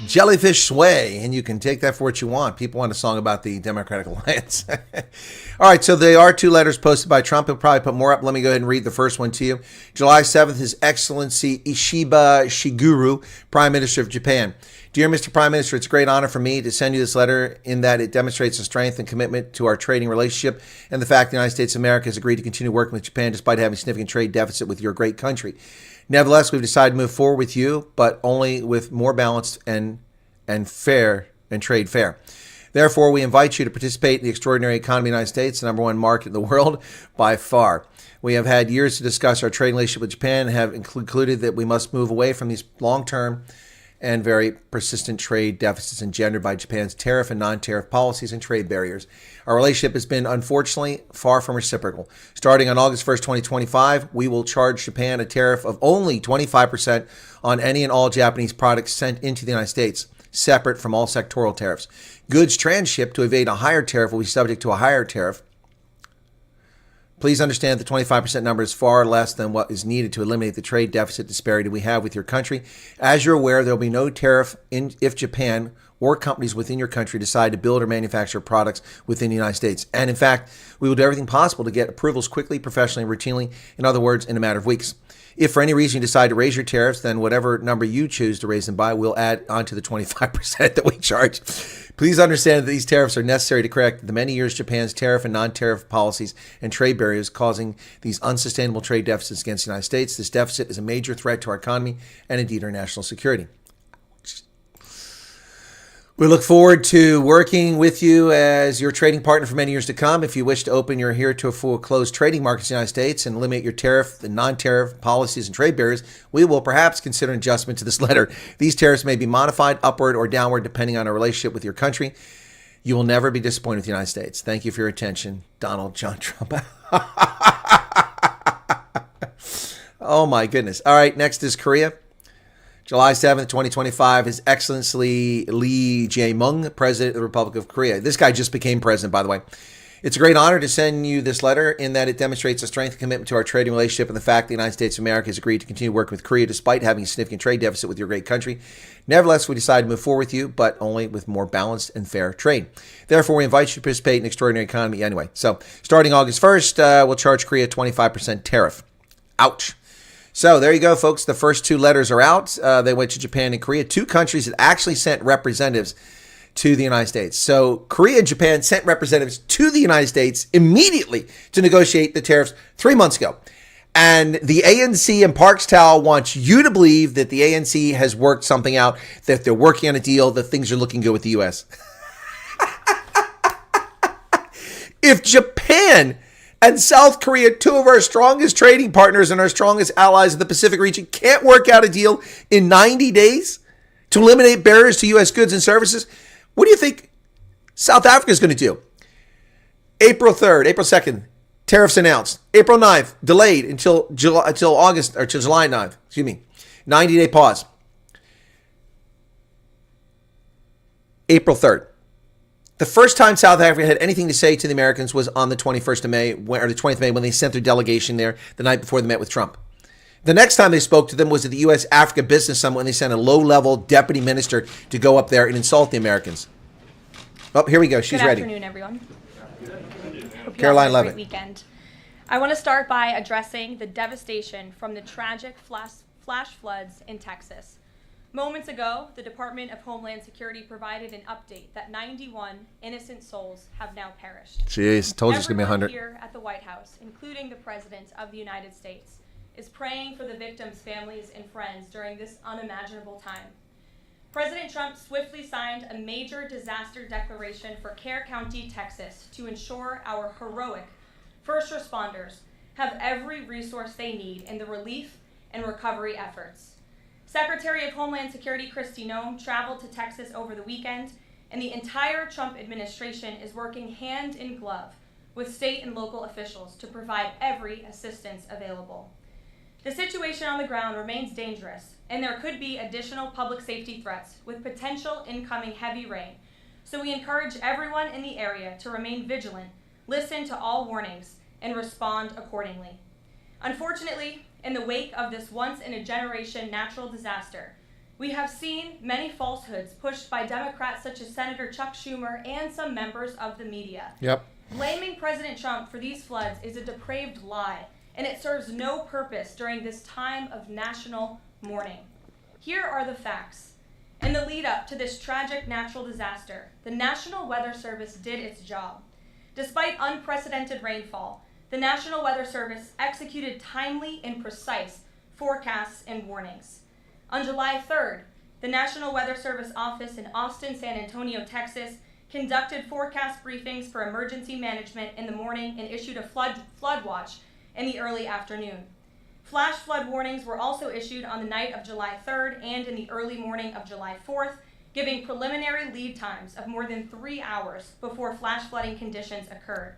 Jellyfish Sway, and you can take that for what you want. People want a song about the Democratic Alliance. All right, so there are 2 letters posted by Trump. He'll probably put more up. Let me go ahead and read the first one to you. July 7th, His Excellency Ishiba Shigeru, Prime Minister of Japan. Dear Mr. Prime Minister, it's a great honor for me to send you this letter in that it demonstrates the strength and commitment to our trading relationship and the fact the United States of America has agreed to continue working with Japan despite having a significant trade deficit with your great country. Nevertheless, we've decided to move forward with you, but only with more balanced and fair and trade fair. Therefore, we invite you to participate in the extraordinary economy of the United States, the number 1 market in the world by far. We have had years to discuss our trade relationship with Japan and have concluded that we must move away from these long-term and very persistent trade deficits engendered by Japan's tariff and non-tariff policies and trade barriers. Our relationship has been, unfortunately, far from reciprocal. Starting on August 1st, 2025, we will charge Japan a tariff of only 25% on any and all Japanese products sent into the United States, separate from all sectoral tariffs. Goods transshipped to evade a higher tariff will be subject to a higher tariff. Please understand the 25% number is far less than what is needed to eliminate the trade deficit disparity we have with your country. As you're aware, there will be no tariff if Japan or companies within your country decide to build or manufacture products within the United States. And in fact, we will do everything possible to get approvals quickly, professionally, routinely, in other words, in a matter of weeks. If for any reason you decide to raise your tariffs, then whatever number you choose to raise them by, we'll add onto the 25% that we charge. Please understand that these tariffs are necessary to correct the many years Japan's tariff and non-tariff policies and trade barriers causing these unsustainable trade deficits against the United States. This deficit is a major threat to our economy and indeed our national security. We look forward to working with you as your trading partner for many years to come. If you wish to open your heretofore closed trading markets in the United States and eliminate your tariff and non-tariff policies and trade barriers, we will perhaps consider an adjustment to this letter. These tariffs may be modified upward or downward depending on our relationship with your country. You will never be disappointed with the United States. Thank you for your attention, Donald John Trump. Oh my goodness. All right, next is Korea. July 7th, 2025, His Excellency Lee Jae-myung, President of the Republic of Korea. This guy just became president, by the way. It's a great honor to send you this letter in that it demonstrates the strength and commitment to our trading relationship and the fact the United States of America has agreed to continue working with Korea despite having a significant trade deficit with your great country. Nevertheless, we decided to move forward with you, but only with more balanced and fair trade. Therefore, we invite you to participate in the extraordinary economy anyway. So, starting August 1st, we'll charge Korea 25% tariff. Ouch. So there you go, folks. The first 2 letters are out. They went to Japan and Korea, 2 countries that actually sent representatives to the United States. So Korea and Japan sent representatives to the United States immediately to negotiate the tariffs 3 months ago. And the ANC and Parks Tao wants you to believe that the ANC has worked something out, that they're working on a deal, that things are looking good with the U.S. If Japan and South Korea, 2 of our strongest trading partners and our strongest allies in the Pacific region, can't work out a deal in 90 days to eliminate barriers to U.S. goods and services, what do you think South Africa is going to do? April 3rd, April 2nd, tariffs announced. April 9th, delayed until July 9th. 90-day pause. April 3rd. The first time South Africa had anything to say to the Americans was on the 21st of May, or the 20th of May, when they sent their delegation there the night before they met with Trump. The next time they spoke to them was at the U.S.-Africa Business Summit when they sent a low-level deputy minister to go up there and insult the Americans. Oh, here we go. She's ready. Good afternoon, everyone. Hope you Caroline all had a Levitt. great weekend. I want to start by addressing the devastation from the tragic flash floods in Texas. Moments ago, the Department of Homeland Security provided an update that 91 innocent souls have now perished. Jeez, told you it's going to be 100. Everyone here at the White House, including the President of the United States, is praying for the victims' families and friends during this unimaginable time. President Trump swiftly signed a major disaster declaration for Kerr County, Texas, to ensure our heroic first responders have every resource they need in the relief and recovery efforts. Secretary of Homeland Security Kristi Noem traveled to Texas over the weekend, and the entire Trump administration is working hand in glove with state and local officials to provide every assistance available. The situation on the ground remains dangerous, and there could be additional public safety threats with potential incoming heavy rain, so we encourage everyone in the area to remain vigilant, listen to all warnings, and respond accordingly. Unfortunately, in the wake of this once-in-a-generation natural disaster, We have seen many falsehoods pushed by Democrats such as Senator Chuck Schumer and some members of the media. Yep. Blaming President Trump for these floods is a depraved lie, and it serves no purpose during this time of national mourning. Here are the facts. In the lead up to this tragic natural disaster, the National Weather Service did its job. Despite unprecedented rainfall, the National Weather Service executed timely and precise forecasts and warnings. On July 3rd, the National Weather Service office in Austin, San Antonio, Texas, conducted forecast briefings for emergency management in the morning and issued a flood watch in the early afternoon. Flash flood warnings were also issued on the night of July 3rd and in the early morning of July 4th, giving preliminary lead times of more than 3 hours before flash flooding conditions occurred.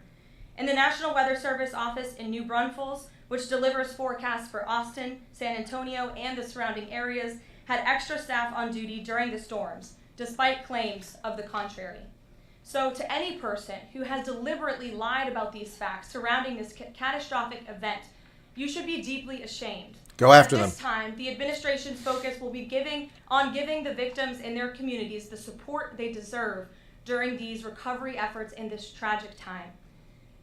And the National Weather Service office in New Braunfels, which delivers forecasts for Austin, San Antonio, and the surrounding areas, had extra staff on duty during the storms, despite claims of the contrary. So to any person who has deliberately lied about these facts surrounding this catastrophic event, you should be deeply ashamed. Go after them. At this time, the administration's focus will be giving the victims and their communities the support they deserve during these recovery efforts in this tragic time.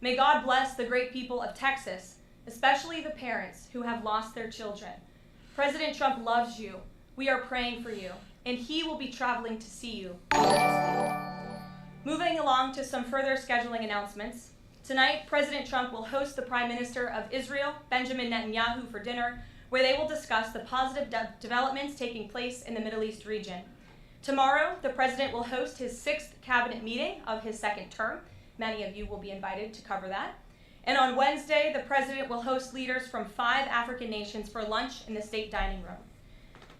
May God bless the great people of Texas, especially the parents who have lost their children. President Trump loves you. We are praying for you, and he will be traveling to see you later this week. Moving along to some further scheduling announcements. Tonight, President Trump will host the Prime Minister of Israel, Benjamin Netanyahu, for dinner, where they will discuss the positive developments taking place in the Middle East region. Tomorrow, the President will host his 6th cabinet meeting of his 2nd term. Many of you will be invited to cover that. And on Wednesday, the President will host leaders from 5 African nations for lunch in the state dining room.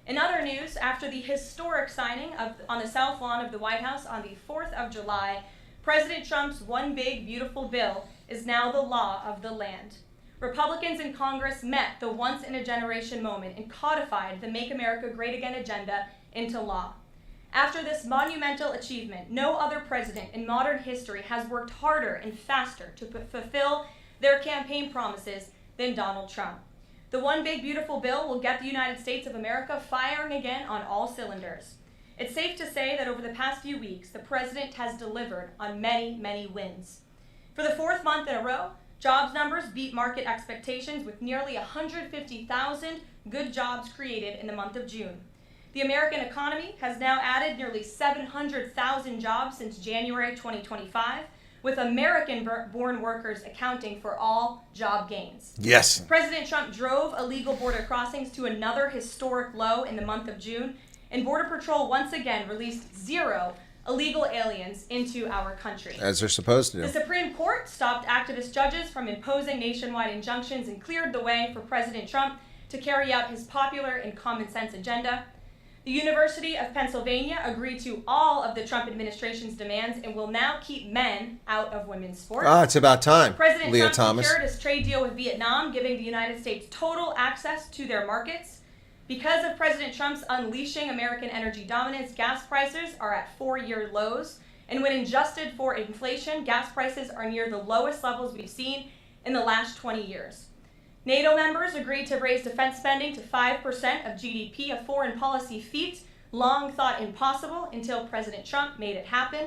In other news, after the historic signing on the South Lawn of the White House on the 4th of July, President Trump's One Big Beautiful Bill is now the law of the land. Republicans in Congress met the once-in-a-generation moment and codified the Make America Great Again agenda into law. After this monumental achievement, no other president in modern history has worked harder and faster to fulfill their campaign promises than Donald Trump. The One Big Beautiful Bill will get the United States of America firing again on all cylinders. It's safe to say that over the past few weeks, the president has delivered on many, many wins. For the 4th month in a row, jobs numbers beat market expectations with nearly 150,000 good jobs created in the month of June. The American economy has now added nearly 700,000 jobs since January 2025, with American-born workers accounting for all job gains. Yes. President Trump drove illegal border crossings to another historic low in the month of June, and Border Patrol once again released 0 illegal aliens into our country. As they're supposed to The do. Supreme Court stopped activist judges from imposing nationwide injunctions and cleared the way for President Trump to carry out his popular and common sense agenda. The University of Pennsylvania agreed to all of the Trump administration's demands and will now keep men out of women's sports. It's about time, President Leah Trump Thomas. secured his trade deal with Vietnam, giving the United States total access to their markets. Because of President Trump's unleashing American energy dominance, gas prices are at 4-year lows. And when adjusted for inflation, gas prices are near the lowest levels we've seen in the last 20 years. NATO members agreed to raise defense spending to 5% of GDP, a foreign policy feat long thought impossible until President Trump made it happen.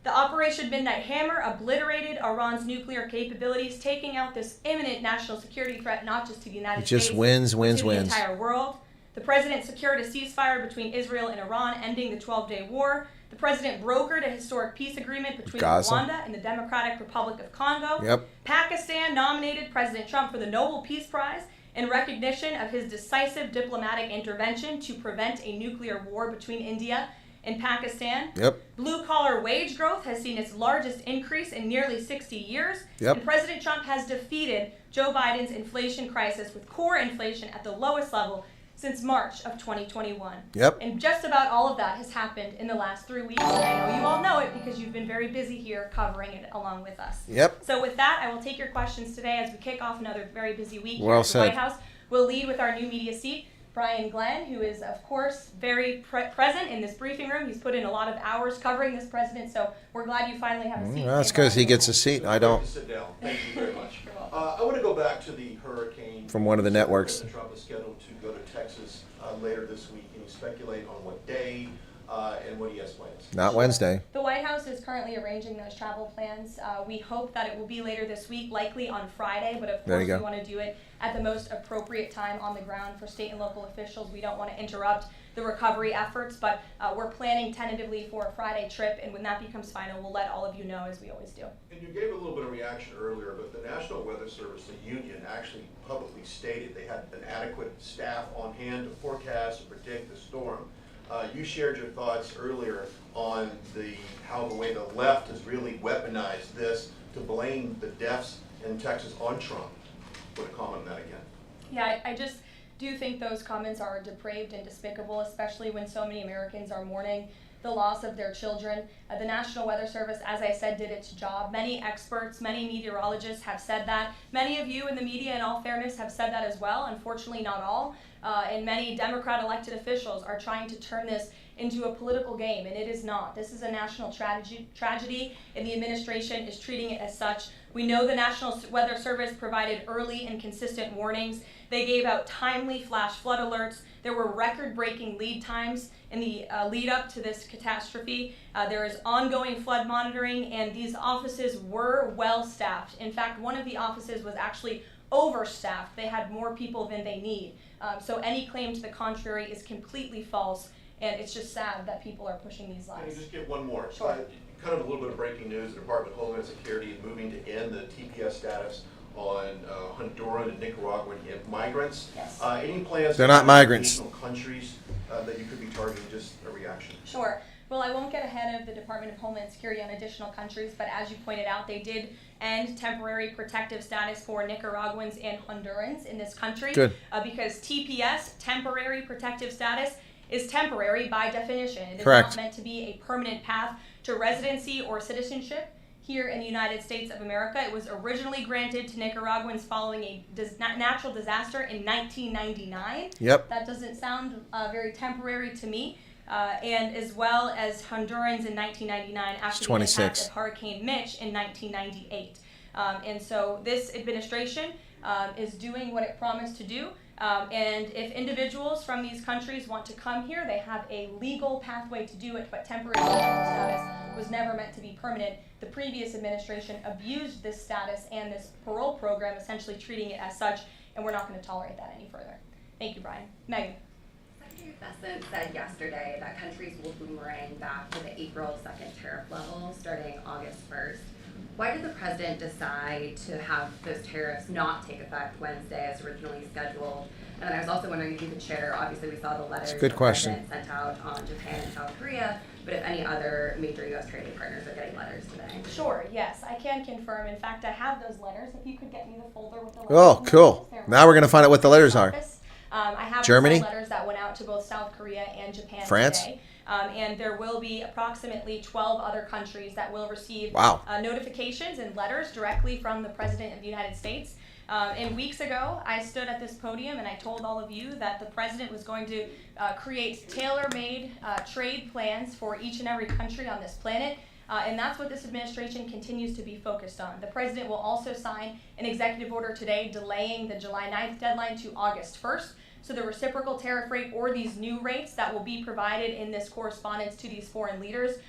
The Operation Midnight Hammer obliterated Iran's nuclear capabilities, taking out this imminent national security threat not just to the United States, just wins, but wins, to wins. the entire world. The president secured a ceasefire between Israel and Iran, ending the 12-day war. The president brokered a historic peace agreement between Gaza. Rwanda and the Democratic Republic of Congo. Yep. Pakistan nominated President Trump for the Nobel Peace Prize in recognition of his decisive diplomatic intervention to prevent a nuclear war between India and Pakistan. Yep. Blue-collar wage growth has seen its largest increase in nearly 60 years. Yep. And President Trump has defeated Joe Biden's inflation crisis with core inflation at the lowest level since March of 2021. Yep. And just about all of that has happened in the last 3 weeks. And I know you all know it because you've been very busy here covering it along with us. Yep. So with that, I will take your questions today as we kick off another very busy week here Well at the said. White House. We'll lead with our new media seat, Brian Glenn, who is, of course, very present in this briefing room. He's put in a lot of hours covering this president, so we're glad you finally have a seat. That's because he gets a seat. I don't. Sit down. Thank you very much. I want to go back to the hurricane. From one of the networks. President Trump is scheduled to go to Texas later this week, and he's speculate on what day and what he has plans? Not Wednesday. The White House is currently arranging those travel plans. We hope that it will be later this week, likely on Friday, but of There you course we go. want to do it at the most appropriate time on the ground for state and local officials. We don't want to interrupt the recovery efforts, but we're planning tentatively for a Friday trip, and when that becomes final, we'll let all of you know, as we always do. And you gave a little bit of reaction earlier, but the National Weather Service, the union, actually publicly stated they had an adequate staff on hand to forecast and predict the storm. You shared your thoughts earlier on how the way the left has really weaponized this to blame the deaths in Texas on Trump. Want to comment on that again? Yeah, I just do think those comments are depraved and despicable, especially when so many Americans are mourning the loss of their children. The National Weather Service, as I said, did its job. Many experts, many meteorologists have said that. Many of you in the media, in all fairness, have said that as well. Unfortunately, not all. And many Democrat elected officials are trying to turn this into a political game, and it is not. This is a national tragedy, and the administration is treating it as such. We know the National Weather Service provided early and consistent warnings. They gave out timely flash flood alerts. There were record-breaking lead times in the lead up to this catastrophe. There is ongoing flood monitoring, and these offices were well staffed. In fact, one of the offices was actually overstaffed. They had more people than they need. So any claim to the contrary is completely false, and it's just sad that people are pushing these Can you lies. just give one more? Sure. Kind of a little bit of breaking news. The Department of Homeland Security is moving to end the TPS status on Honduran and Nicaraguan migrants. Yes. Any plans? They're not migrants. Additional countries that you could be targeting? Just a reaction. Sure. Well, I won't get ahead of the Department of Homeland Security on additional countries, but as you pointed out, they did end temporary protective status for Nicaraguans and Hondurans in this country. Good. Because TPS, temporary protective status, is temporary by definition. It is Correct. not meant to be a permanent path to residency or citizenship here in the United States of America. It was originally granted to Nicaraguans following a natural disaster in 1999. Yep. That doesn't sound very temporary to me. And as well as Hondurans in 1999 after the impact 26. of Hurricane Mitch in 1998. And so this administration is doing what it promised to do. And if individuals from these countries want to come here, they have a legal pathway to do it, but temporary status was never meant to be permanent. The previous administration abused this status and this parole program, essentially treating it as such, and we're not going to tolerate that any further. Thank you, Brian. Megan. Secretary Bessent said yesterday that countries will boomerang back to the April 2nd tariff level starting August 1st. Why did the president decide to have those tariffs not take effect Wednesday as originally scheduled? And then I was also wondering if you could share, obviously we saw the letters Good the question. president sent out on Japan and South Korea, but if any other major U.S. trading partners are getting letters today. Sure, yes, I can confirm. In fact, I have those letters. If you could get me the folder with the letters. Oh, in them, cool. they're Now we're going to find out what the letters are. I have Germany? the letters that went out to both South Korea and Japan France? today. And there will be approximately 12 other countries that will receive Wow. notifications and letters directly from the President of the United States. And weeks ago, I stood at this podium and I told all of you that the President was going to create tailor-made trade plans for each and every country on this planet. And that's what this administration continues to be focused on. The President will also sign an executive order today delaying the July 9th deadline to August 1st. So the reciprocal tariff rate or these new rates that will be provided in this correspondence to these foreign leaders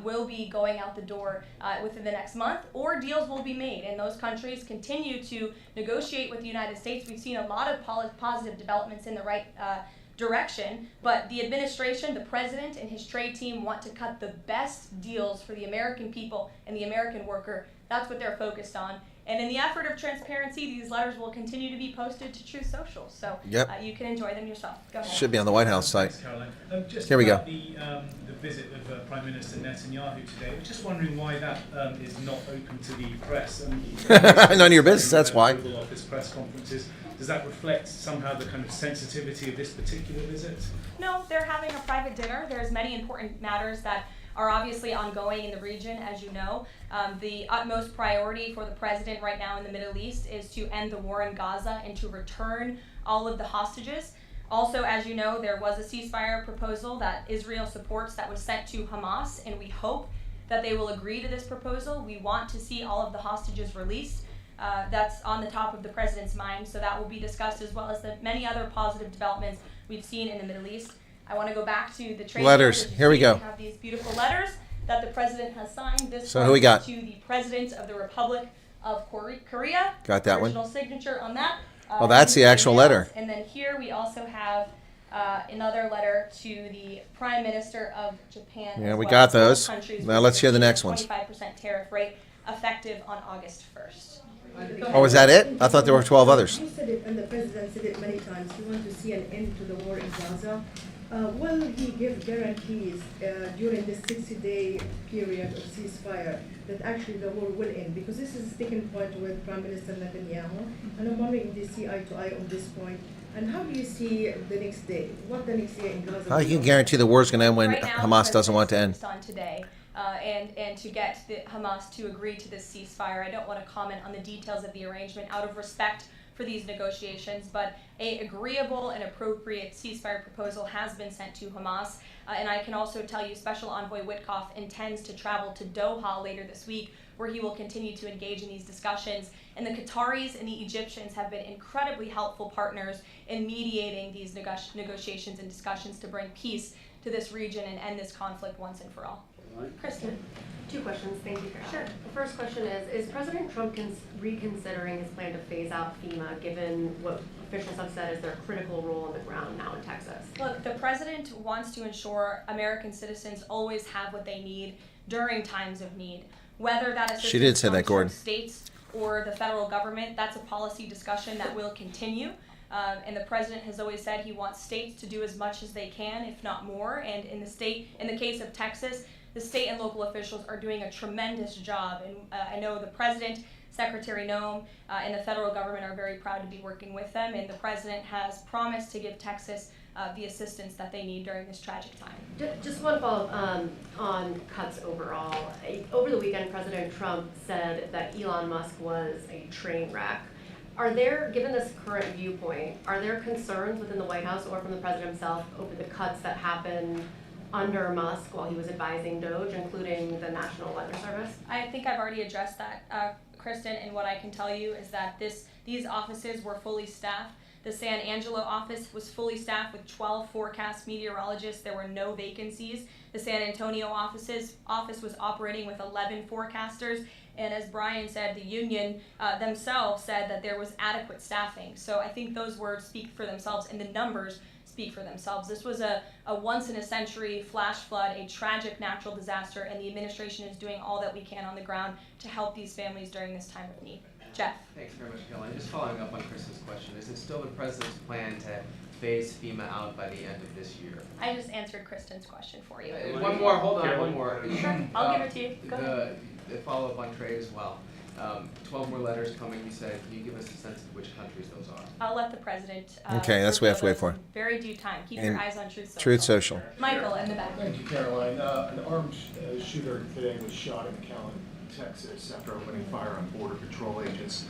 will be going out the door within the next month, or deals will be made, and those countries continue to negotiate with the United States. We've seen a lot of positive developments in the right direction, but the administration, the president, and his trade team want to cut the best deals for the American people and the American worker. That's what they're focused on. And in the effort of transparency, these letters will continue to be posted to Truth Social, so Yep. You can enjoy them yourself. Go ahead. Should be on the White House site. Thanks, Caroline. Just Here we go. about the visit of Prime Minister Netanyahu today. I'm just wondering why that is not open to the press. None of your business, that's why. Oval Office press conferences. Does that reflect somehow the kind of sensitivity of this particular visit? No, they're having a private dinner. There's many important matters that are obviously ongoing in the region, as you know. The utmost priority for the president right now in the Middle East is to end the war in Gaza and to return all of the hostages. Also, as you know, there was a ceasefire proposal that Israel supports that was sent to Hamas, and we hope that they will agree to this proposal. We want to see all of the hostages released. That's on the top of the president's mind, so that will be discussed, as well as the many other positive developments we've seen in the Middle East. I want to go back to the trade Letters. deal. Here we go. We have these beautiful letters that the president has signed. This So who we got? to the president of the Republic of Korea. Got that one. Original signature on that. Well, that's the actual letter. And then here we also have another letter to the Prime Minister of Japan. Yeah, as we well. got Both those. countries Now will let's hear the receive next a ones. 25% tariff rate effective on August 1st. Oh, is that it? I thought there were 12 others. You said it, and the president said it many times. We want to see an end to the war in Gaza. Will he give guarantees during this 60-day period of ceasefire that actually the war will end? Because this is a sticking point with Prime Minister Netanyahu, and I'm wondering if they see eye to eye on this point. And how do you see the next day? What the next day in Gaza? How can you guarantee the war's going to end when Right now, Hamas the doesn't want to end? president is focused on today, and to get the Hamas to agree to this ceasefire. I don't want to comment on the details of the arrangement out of respect for these negotiations, but a agreeable and appropriate ceasefire proposal has been sent to Hamas. And I can also tell you Special Envoy Witkoff intends to travel to Doha later this week, where he will continue to engage in these discussions. And the Qataris and the Egyptians have been incredibly helpful partners in mediating these negotiations and discussions to bring peace to this region and end this conflict once and for all. Kristen. Two questions, thank you. Sure. The first question is President Trump reconsidering his plan to phase out FEMA, given what officials have said is their critical role on the ground now in Texas? Look, the president wants to ensure American citizens always have what they need during times of need. Whether that assistance She did say that, comes from Gordon. states or the federal government, that's a policy discussion that will continue. And the president has always said he wants states to do as much as they can, if not more. And in the case of Texas, the state and local officials are doing a tremendous job. And I know the president, Secretary Noem, and the federal government are very proud to be working with them. And the president has promised to give Texas the assistance that they need during this tragic time. Just one follow-up on cuts overall. Over the weekend, President Trump said that Elon Musk was a train wreck. Are there, given this current viewpoint, are there concerns within the White House or from the president himself over the cuts that happened under Musk while he was advising DOGE, including the National Weather Service? I think I've already addressed that, Kristen, and what I can tell you is that these offices were fully staffed. The San Angelo office was fully staffed with 12 forecast meteorologists. There were no vacancies. The San Antonio office was operating with 11 forecasters. And as Brian said, the union themselves said that there was adequate staffing. So I think those words speak for themselves, and the numbers speak for themselves. This was a once-in-a-century flash flood, a tragic natural disaster, and the administration is doing all that we can on the ground to help these families during this time of need. Jeff. Thanks very much, Caroline. Just following up on Chris's question, is it still the president's plan to phase FEMA out by the end of this year? I just answered Kristen's question for you. One more, hold on, one more. Sure, I'll give it to you. Go ahead. The follow-up on trade as well. 12 more letters coming, you said. Can you give us a sense of which countries those are? I'll let the president. Okay, that's what we have to wait for. in very due time. Keep your eyes on Truth Social. Truth Social. Michael in the back. Thank you, Caroline. An armed shooter today was shot in McAllen, Texas, after opening fire on Border Patrol agents.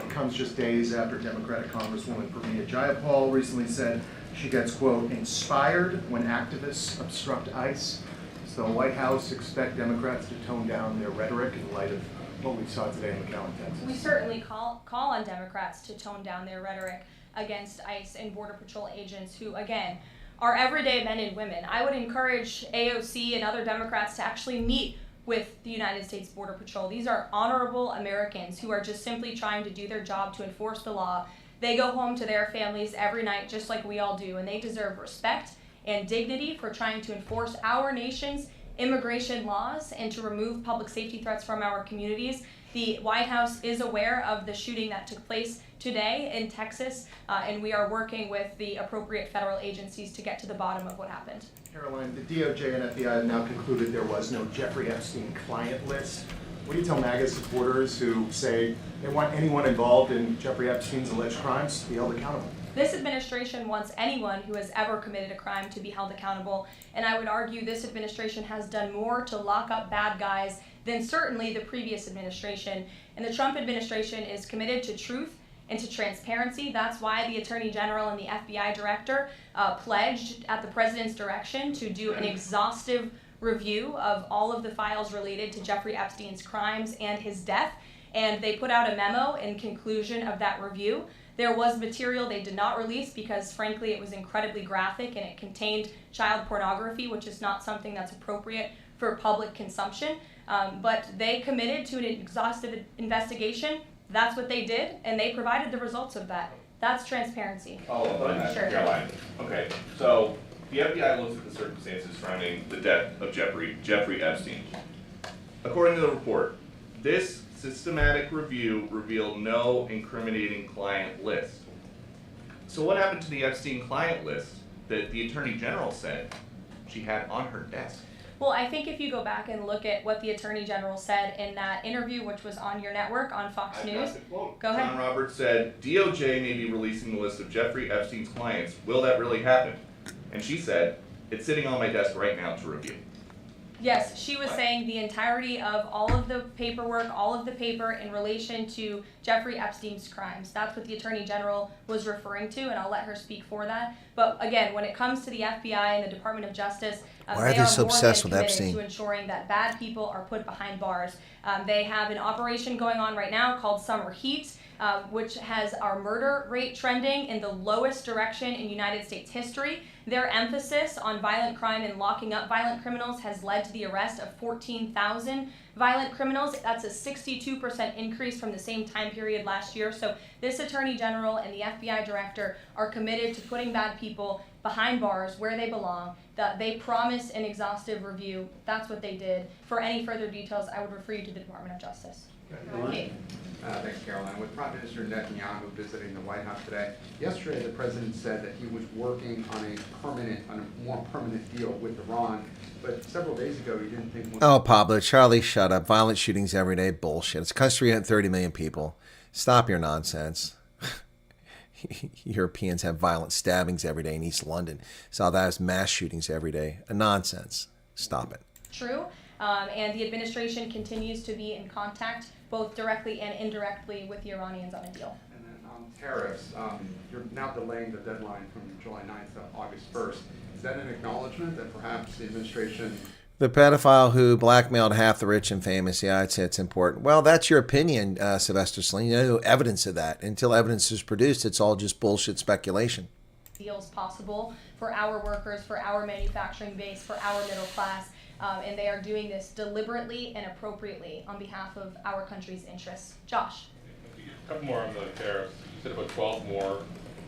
Comes just days after Democratic Congresswoman Pramila Jayapal recently said she gets, quote, inspired when activists obstruct ICE. Does the White House expect Democrats to tone down their rhetoric in light of what we saw today in McAllen, Texas? We certainly call on Democrats to tone down their rhetoric against ICE and Border Patrol agents who, again, are everyday men and women. I would encourage AOC and other Democrats to actually meet with the United States Border Patrol. These are honorable Americans who are just simply trying to do their job to enforce the law. They go home to their families every night just like we all do, and they deserve respect and dignity for trying to enforce our nation's immigration laws and to remove public safety threats from our communities. The White House is aware of the shooting that took place today in Texas, and we are working with the appropriate federal agencies to get to the bottom of what happened. Caroline, the DOJ and FBI have now concluded there was no Jeffrey Epstein client list. What do you tell MAGA supporters who say they want anyone involved in Jeffrey Epstein's alleged crimes to be held accountable? This administration wants anyone who has ever committed a crime to be held accountable, and I would argue this administration has done more to lock up bad guys than certainly the previous administration. And the Trump administration is committed to truth and to transparency. That's why the Attorney General and the FBI Director pledged at the President's direction to do an exhaustive review of all of the files related to Jeffrey Epstein's crimes and his death. And they put out a memo in conclusion of that review. There was material they did not release because, frankly, it was incredibly graphic and it contained child pornography, which is not something that's appropriate for public consumption. But they committed to an exhaustive investigation. That's what they did, and they provided the results of that. That's transparency. Follow up on that, Sure. Caroline. Okay, so the FBI looks at the circumstances surrounding the death of Jeffrey Epstein. According to the report, this systematic review revealed no incriminating client list. So what happened to the Epstein client list that the Attorney General said she had on her desk? Well, I think if you go back and look at what the Attorney General said in that interview, which was on your network, on Fox News. Go ahead. John Roberts said, DOJ may be releasing the list of Jeffrey Epstein's clients. Will that really happen? And she said, it's sitting on my desk right now to review. Yes, she was saying the entirety of all of the paperwork, all of the paper in relation to Jeffrey Epstein's crimes. That's what the Attorney General was referring to, and I'll let her speak for that. But again, when it comes to the FBI and the Department of Justice, Why are they so obsessed with committed Epstein? to ensuring that bad people are put behind bars. They have an operation going on right now called Summer Heat, which has our murder rate trending in the lowest direction in United States history. Their emphasis on violent crime and locking up violent criminals has led to the arrest of 14,000 violent criminals. That's a 62% increase from the same time period last year. So this Attorney General and the FBI Director are committed to putting bad people behind bars where they belong. That they promised an exhaustive review. That's what they did. For any further details, I would refer you to the Department of Justice. Okay. Thanks, Caroline. With Prime Minister Netanyahu visiting the White House today, yesterday the president said that he was working on a more permanent deal with Iran, but several days ago he didn't think. Oh, Pablo, Charlie, shut up. Violent shootings every day, bullshit. It's a country of 30 million people. Stop your nonsense. Europeans have violent stabbings every day in East London. South has mass shootings every day. Nonsense. Stop it. True. And the administration continues to be in contact, both directly and indirectly, with the Iranians on a deal. And then on tariffs, you're now delaying the deadline from July 9th to August 1st. Is that an acknowledgement that perhaps the administration... The pedophile who blackmailed half the rich and famous, yeah, I'd say it's important. Well, that's your opinion, Sylvester Stallone. You know evidence of that. Until evidence is produced, it's all just bullshit speculation. Deals possible for our workers, for our manufacturing base, for our middle class. And they are doing this deliberately and appropriately on behalf of our country's interests. Josh. A couple more on the tariffs. You said about 12 more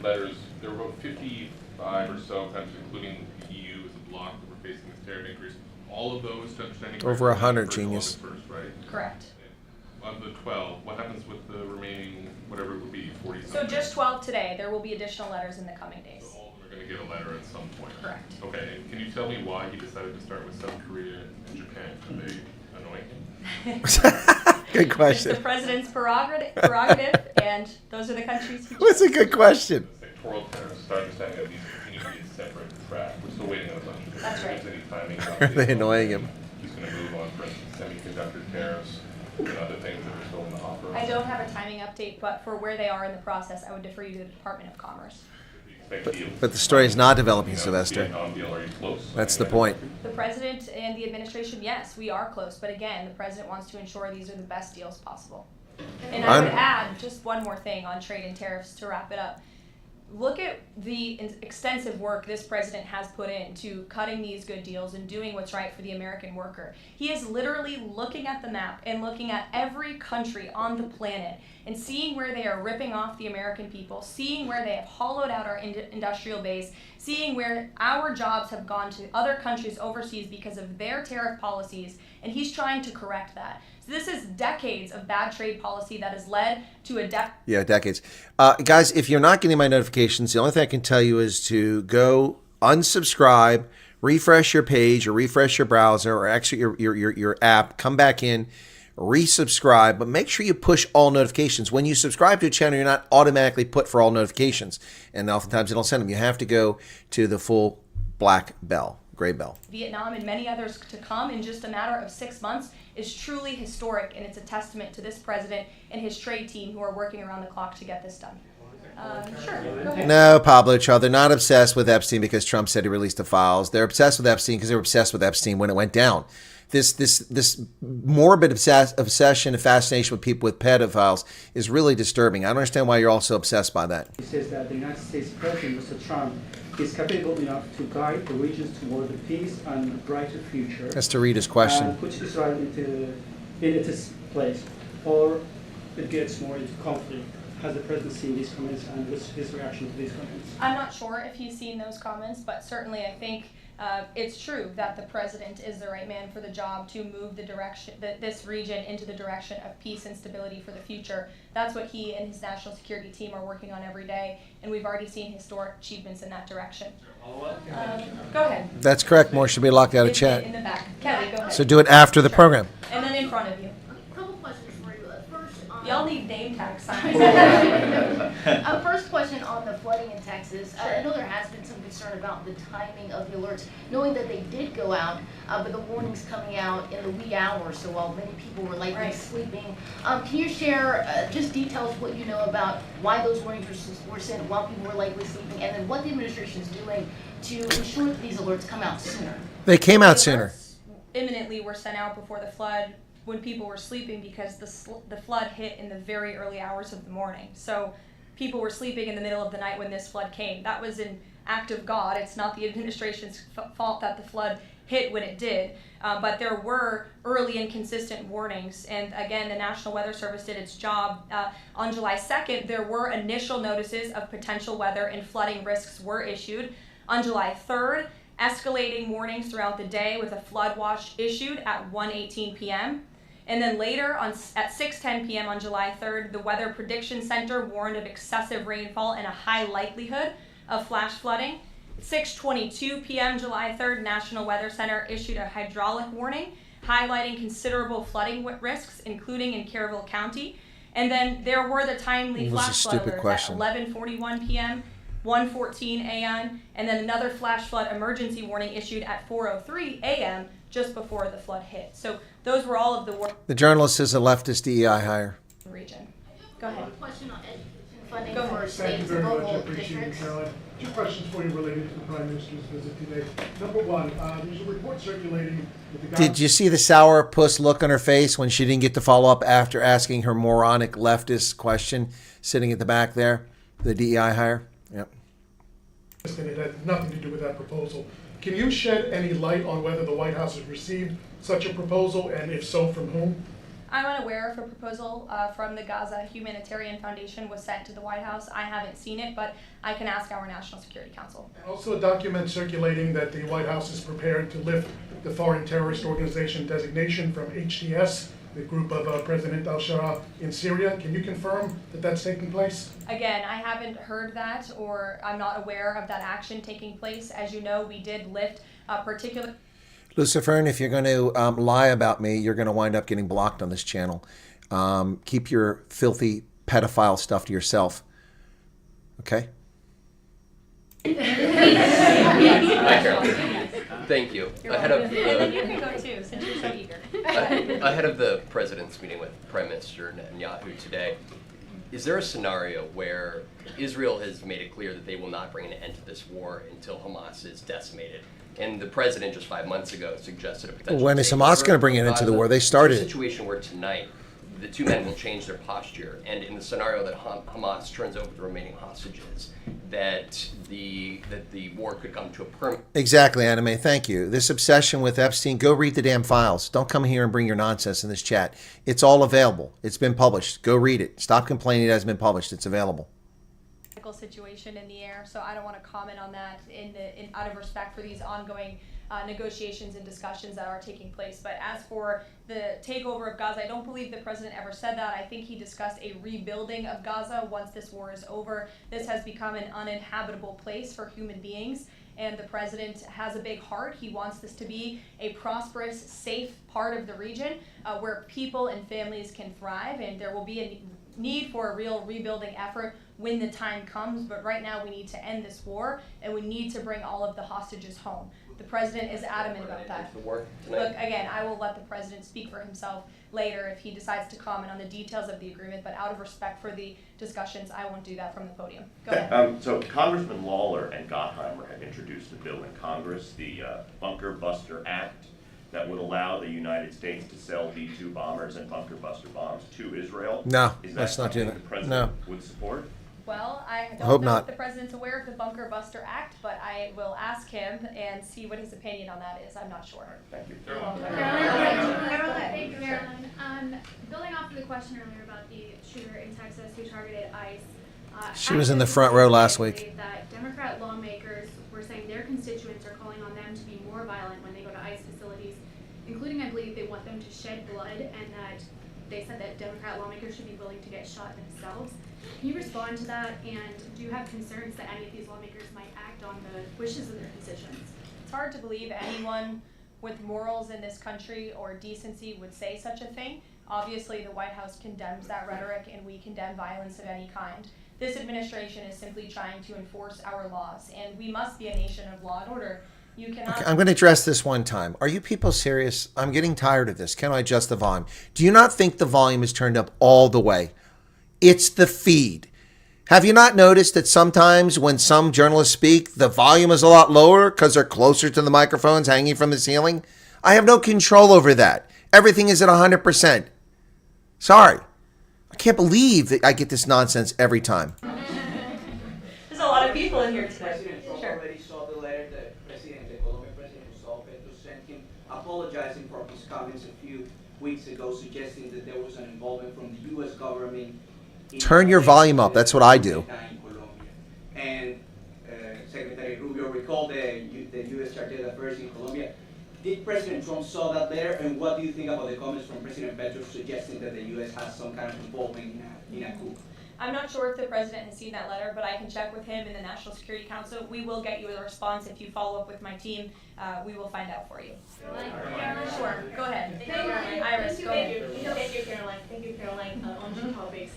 letters. There were about 55 or so countries, including the EU as a bloc, that were facing this tariff increase. All of those, to understanding Over 100, genius. First, right? Correct. Of the 12, what happens with the remaining, whatever it would be, 40 something? So just 12 today. There will be additional letters in the coming days. So all of them are going to get a letter at some point. Correct. Okay, and can you tell me why he decided to start with South Korea and Japan? Are they annoying him? Good question. It's the president's prerogative, and those are the countries he What's a good question? Sectoral tariffs, to understanding that these continue to be a separate track. We're still waiting on a bunch of That's right. Is there any timing Are they annoying him? He's going to move on, for instance, semiconductor tariffs and other things that are still in the hopper. I don't have a timing update, but for where they are in the process, I would defer you to the Department of Commerce. But the story is not developing, Sylvester. Vietnam deal, are you close? That's the point. The president and the administration, yes, we are close. But again, the president wants to ensure these are the best deals possible. And I would add just one more thing on trade and tariffs to wrap it up. Look at the extensive work this president has put into cutting these good deals and doing what's right for the American worker. He is literally looking at the map and looking at every country on the planet and seeing where they are ripping off the American people, seeing where they have hollowed out our industrial base, seeing where our jobs have gone to other countries overseas because of their tariff policies, and he's trying to correct that. So this is decades of bad trade policy that has led to a decades. Guys, if you're not getting my notifications, the only thing I can tell you is to go unsubscribe, refresh your page or refresh your browser or exit your app, come back in, resubscribe, but make sure you push all notifications. When you subscribe to a channel, you're not automatically put for all notifications. And oftentimes they don't send them. You have to go to the full black bell, gray bell. Vietnam and many others to come in just a matter of 6 months is truly historic, and it's a testament to this president and his trade team who are working around the clock to get this done. Sure, go ahead. No, Pablo Char, they're not obsessed with Epstein because Trump said he released the files. They're obsessed with Epstein because they were obsessed with Epstein when it went down. This morbid obsession and fascination with people with pedophiles is really disturbing. I don't understand why you're all so obsessed by that. He says that the United States President, Mr. Trump, is capable enough to guide the regions toward the peace and a brighter future. That's to read his question. And put Israel in its place, or it gets more into conflict. Has the President seen these comments and what's his reaction to these comments? I'm not sure if he's seen those comments, but certainly I think it's true that the president is the right man for the job to move this region into the direction of peace and stability for the future. That's what he and his national security team are working on every day, and we've already seen historic achievements in that direction. Go ahead. That's correct. More should be locked out of chat. In the back. Kelly, go ahead. So do it after the program. And then in front of you. Couple questions for you. First, Y'all need name tag signs. First question on the flooding in Texas. I know there has been some concern about the timing of the alerts, knowing that they did go out, but the warnings coming out in the wee hours, so while many people were likely sleeping. Can you share just details what you know about why those warnings were sent while people were likely sleeping, and then what the administration is doing to ensure that these alerts come out sooner? They came out sooner. Imminently were sent out before the flood when people were sleeping because the flood hit in the very early hours of the morning. So people were sleeping in the middle of the night when this flood came. That was an act of God. It's not the administration's fault that the flood hit when it did. But there were early and consistent warnings. And again, the National Weather Service did its job. On July 2nd, there were initial notices of potential weather and flooding risks were issued. On July 3rd, escalating warnings throughout the day with a flood watch issued at 1:18 p.m. And then later at 6:10 p.m. on July 3rd, the Weather Prediction Center warned of excessive rainfall and a high likelihood of flash flooding. 6:22 p.m. July 3rd, National Weather Center issued a hydraulic warning highlighting considerable flooding risks, including in Caryville County. And then there were the timely flash flood alerts at 11:41 p.m., 1:14 a.m., and then another flash flood emergency warning issued at 4:03 a.m. just before the flood hit. So those were all of the The journalist is a leftist DEI hire. Region. Go ahead. Question on education funding Go for ahead. states and Thank you very much. I local appreciate it, districts. Caroline. Two questions for you related to the Prime Minister's visit today. Number one, there's a report circulating that the Did you see the sourpuss look on her face when she didn't get to follow up after asking her moronic leftist question sitting at the back there? The DEI hire? Yep. And it had nothing to do with that proposal. Can you shed any light on whether the White House has received such a proposal, and if so, from whom? I'm unaware if a proposal from the Gaza Humanitarian Foundation was sent to the White House. I haven't seen it, but I can ask our National Security Council. And also a document circulating that the White House is prepared to lift the foreign terrorist organization designation from HTS, the group of President al-Shara in Syria. Can you confirm that that's taking place? Again, I haven't heard that, or I'm not aware of that action taking place. As you know, we did lift particular... Lucifern, if you're going to lie about me, you're going to wind up getting blocked on this channel. Keep your filthy pedophile stuff to yourself. Okay? Thank you. And then you can go too, since you're so eager. Ahead of the president's meeting with Prime Minister Netanyahu today, is there a scenario where Israel has made it clear that they will not bring an end to this war until Hamas is decimated? And the president just 5 months ago suggested a potential. When is Hamas going to bring it into the war? They started a it. situation where tonight the two men will change their posture, and in the scenario that Hamas turns over the remaining hostages, that the war could come to a permanent. Exactly, Anime. Thank you. This obsession with Epstein, go read the damn files. Don't come here and bring your nonsense in this chat. It's all available. It's been published. Go read it. Stop complaining it hasn't been published. It's available. Situation in the air, so I don't want to comment on that out of respect for these ongoing negotiations and discussions that are taking place. But as for the takeover of Gaza, I don't believe the president ever said that. I think he discussed a rebuilding of Gaza once this war is over. This has become an uninhabitable place for human beings, and the president has a big heart. He wants this to be a prosperous, safe part of the region. where people and families can thrive, and there will be a need for a real rebuilding effort when the time comes. But right now we need to end this war, and we need to bring all of the hostages home. The president is adamant about that. Look, again, I will let the president speak for himself later if he decides to comment on the details of the agreement, but out of respect for the discussions, I won't do that from the podium. Go ahead. So Congressman Lawler and Gottheimer have introduced a bill in Congress, the Bunker Buster Act, that would allow the United States to sell B-2 bombers and bunker buster bombs to Israel. No, Is let's not do something that. the president No. would support? Well, I don't hope know not. if the president's aware of the Bunker Buster Act, but I will ask him and see what his opinion on that is. I'm not sure. Thank you. Thank you, Caroline. Building off of the question earlier about the shooter in Texas who targeted ICE. She was in the front row last week. That Democrat lawmakers were saying their constituents are calling on them to be more violent when they go to ICE facilities, including, I believe, they want them to shed blood, and that they said that Democrat lawmakers should be willing to get shot themselves. Can you respond to that, and do you have concerns that any of these lawmakers might act on the wishes of their constituents? It's hard to believe anyone with morals in this country or decency would say such a thing. Obviously, the White House condemns that rhetoric, and we condemn violence of any kind. This administration is simply trying to enforce our laws, and we must be a nation of law and order. You cannot. Okay, I'm going to address this one time. Are you people serious? I'm getting tired of this. Can I adjust the volume? Do you not think the volume is turned up all the way? It's the feed. Have you not noticed that sometimes when some journalists speak, the volume is a lot lower because they're closer to the microphones hanging from the ceiling? I have no control over that. Everything is at 100%. Sorry. I can't believe that I get this nonsense every time. There's a lot of people in here today. President Trump already saw the letter that the Colombian president Gustavo Petro sent him, apologizing for his comments a few weeks ago, suggesting that there was an involvement from the U.S. government. Turn your volume up. That's what I do. And Secretary Rubio recalled the U.S. Charter d'Affaires in Colombia. Did President Trump saw that letter, and what do you think about the comments from President Petro suggesting that the U.S. has some kind of involvement in a coup? I'm not sure if the president has seen that letter, but I can check with him in the National Security Council. We will get you a response if you follow up with my team. We will find out for you. Sure, go ahead. Iris, go ahead. Thank you, Caroline. Thank you, Caroline. On two topics.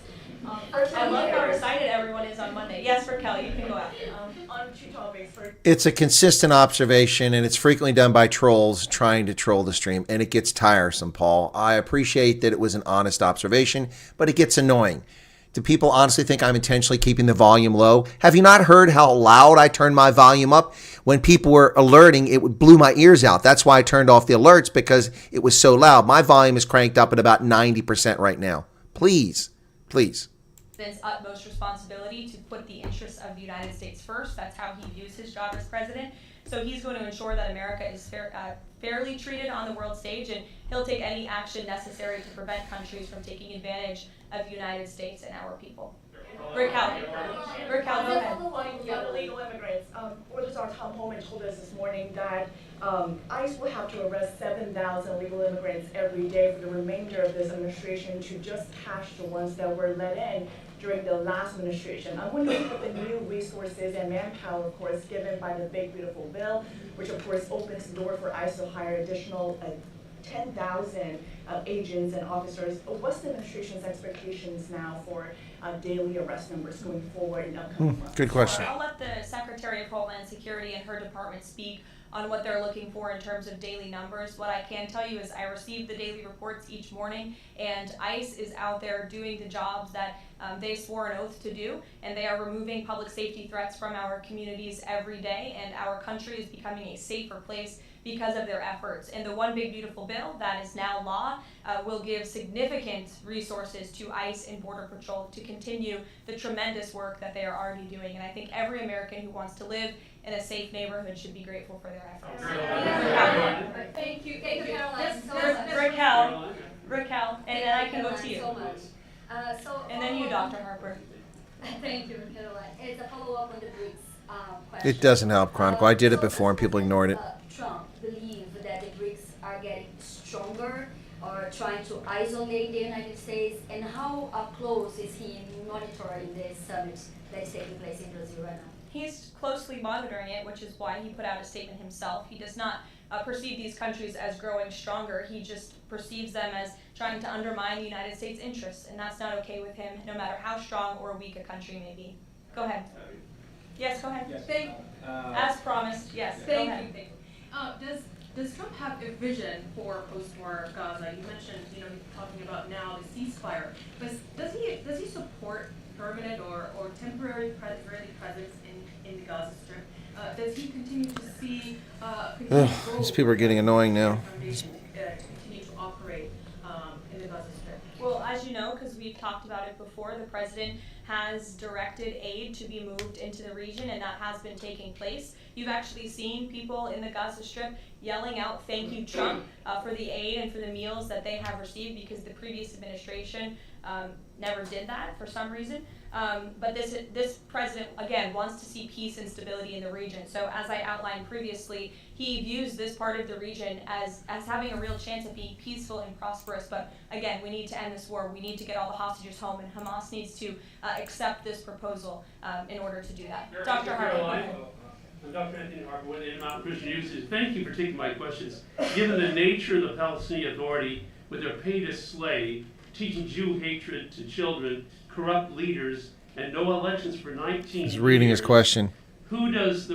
I love how excited everyone is on Monday. Yes, Raquel, you can go after. On two topics. It's a consistent observation, and it's frequently done by trolls trying to troll the stream, and it gets tiresome, Paul. I appreciate that it was an honest observation, but it gets annoying. Do people honestly think I'm intentionally keeping the volume low? Have you not heard how loud I turned my volume up? When people were alerting, it blew my ears out. That's why I turned off the alerts, because it was so loud. My volume is cranked up at about 90% right now. Please, please. His utmost responsibility to put the interests of the United States first. That's how he views his job as president. So he's going to ensure that America is fairly treated on the world stage, and he'll take any action necessary to prevent countries from taking advantage of the United States and our people. Raquel, go ahead. The illegal immigrants. Orders our Tom Homan told us this morning that ICE will have to arrest 7,000 illegal immigrants every day for the remainder of this administration to just catch the ones that were let in during the last administration. I'm wondering what the new resources and manpower, of course, given by the Big Beautiful Bill, which of course opens the door for ICE to hire additional 10,000 agents and officers. What's the administration's expectations now for daily arrest numbers going forward in upcoming months? Good question. I'll let the Secretary of Homeland Security and her department speak on what they're looking for in terms of daily numbers. What I can tell you is I receive the daily reports each morning, and ICE is out there doing the jobs that they swore an oath to do, and they are removing public safety threats from our communities every day, and our country is becoming a safer place because of their efforts. And the One Big Beautiful Bill that is now law will give significant resources to ICE and Border Patrol to continue the tremendous work that they are already doing. And I think every American who wants to live in a safe neighborhood should be grateful for their efforts. Thank you, Raquel, and then I can go to you. So much. And then you, Dr. Harper. Thank you, Caroline. It's a follow-up on the BRICS question. It doesn't help, Chronicle. I did it before and people ignored it. Trump believe that the BRICS are getting stronger or trying to isolate the United States, and how close is he monitoring this summit that is taking place in Brazil right now? He's closely monitoring it, which is why he put out a statement himself. He does not perceive these countries as growing stronger. He just perceives them as trying to undermine the United States' interests, and that's not okay with him, no matter how strong or weak a country may be. Go ahead. Yes, go ahead. Yes. As promised, yes, go ahead. Thank you. Does Trump have a vision for post-war Gaza? You mentioned, talking about now the ceasefire, but does he support permanent or temporary Israeli presence in the Gaza Strip? Does he continue to see These people are getting annoying now. continue to operate in the Gaza Strip? Well, as you know, because we've talked about it before, the president has directed aid to be moved into the region, and that has been taking place. You've actually seen people in the Gaza Strip yelling out, "Thank you, Trump," for the aid and for the meals that they have received, because the previous administration never did that for some reason. But this president, again, wants to see peace and stability in the region. So as I outlined previously, he views this part of the region as having a real chance of being peaceful and prosperous. But again, we need to end this war. We need to get all the hostages home, and Hamas needs to accept this proposal in order to do that. Dr. Harper. I'm Dr. Anthony Harper with Intermountain Christian University. Thank you for taking my questions. Given the nature of the Palestinian Authority, with their pay to slay, teaching Jew hatred to children, corrupt leaders, and no elections for 19 He's reading years, his question. Who does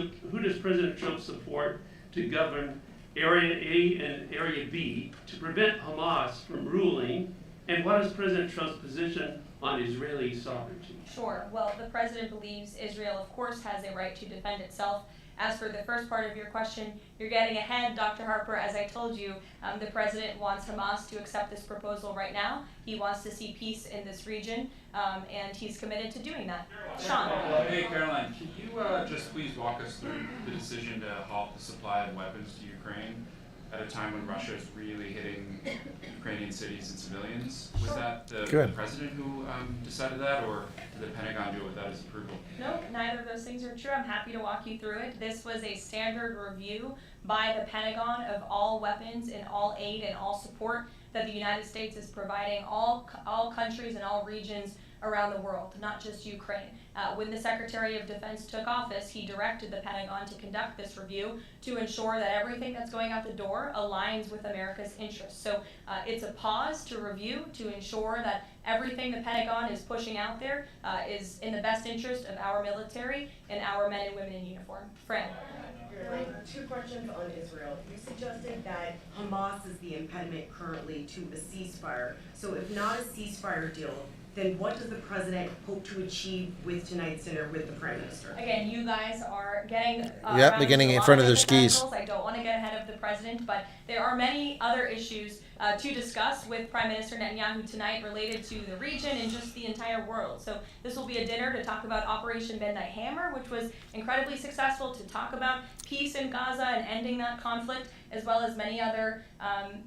President Trump support to govern Area A and Area B to prevent Hamas from ruling? And what is President Trump's position on Israeli sovereignty? Sure. Well, the president believes Israel, of course, has a right to defend itself. As for the first part of your question, you're getting ahead, Dr. Harper. As I told you, the president wants Hamas to accept this proposal right now. He wants to see peace in this region, and he's committed to doing that. Sean. Hey, Caroline, can you just please walk us through the decision to halt the supply of weapons to Ukraine at a time when Russia is really hitting Ukrainian cities and civilians? Was that the president who decided that, or did the Pentagon do it without his approval? No, neither of those things are true. I'm happy to walk you through it. This was a standard review by the Pentagon of all weapons and all aid and all support that the United States is providing all countries and all regions around the world, not just Ukraine. When the Secretary of Defense took office, he directed the Pentagon to conduct this review to ensure that everything that's going out the door aligns with America's interests. So it's a pause to review to ensure that everything the Pentagon is pushing out there is in the best interest of our military and our men and women in uniform. Fran. Two questions on Israel. You suggested that Hamas is the impediment currently to a ceasefire. So if not a ceasefire deal, then what does the president hope to achieve with tonight's dinner with the prime minister? Again, you guys are getting they're getting in front of their skis. I don't want to get ahead of the president, but there are many other issues to discuss with Prime Minister Netanyahu tonight related to the region and just the entire world. So this will be a dinner to talk about Operation Midnight Hammer, which was incredibly successful, to talk about peace in Gaza and ending that conflict, as well as many other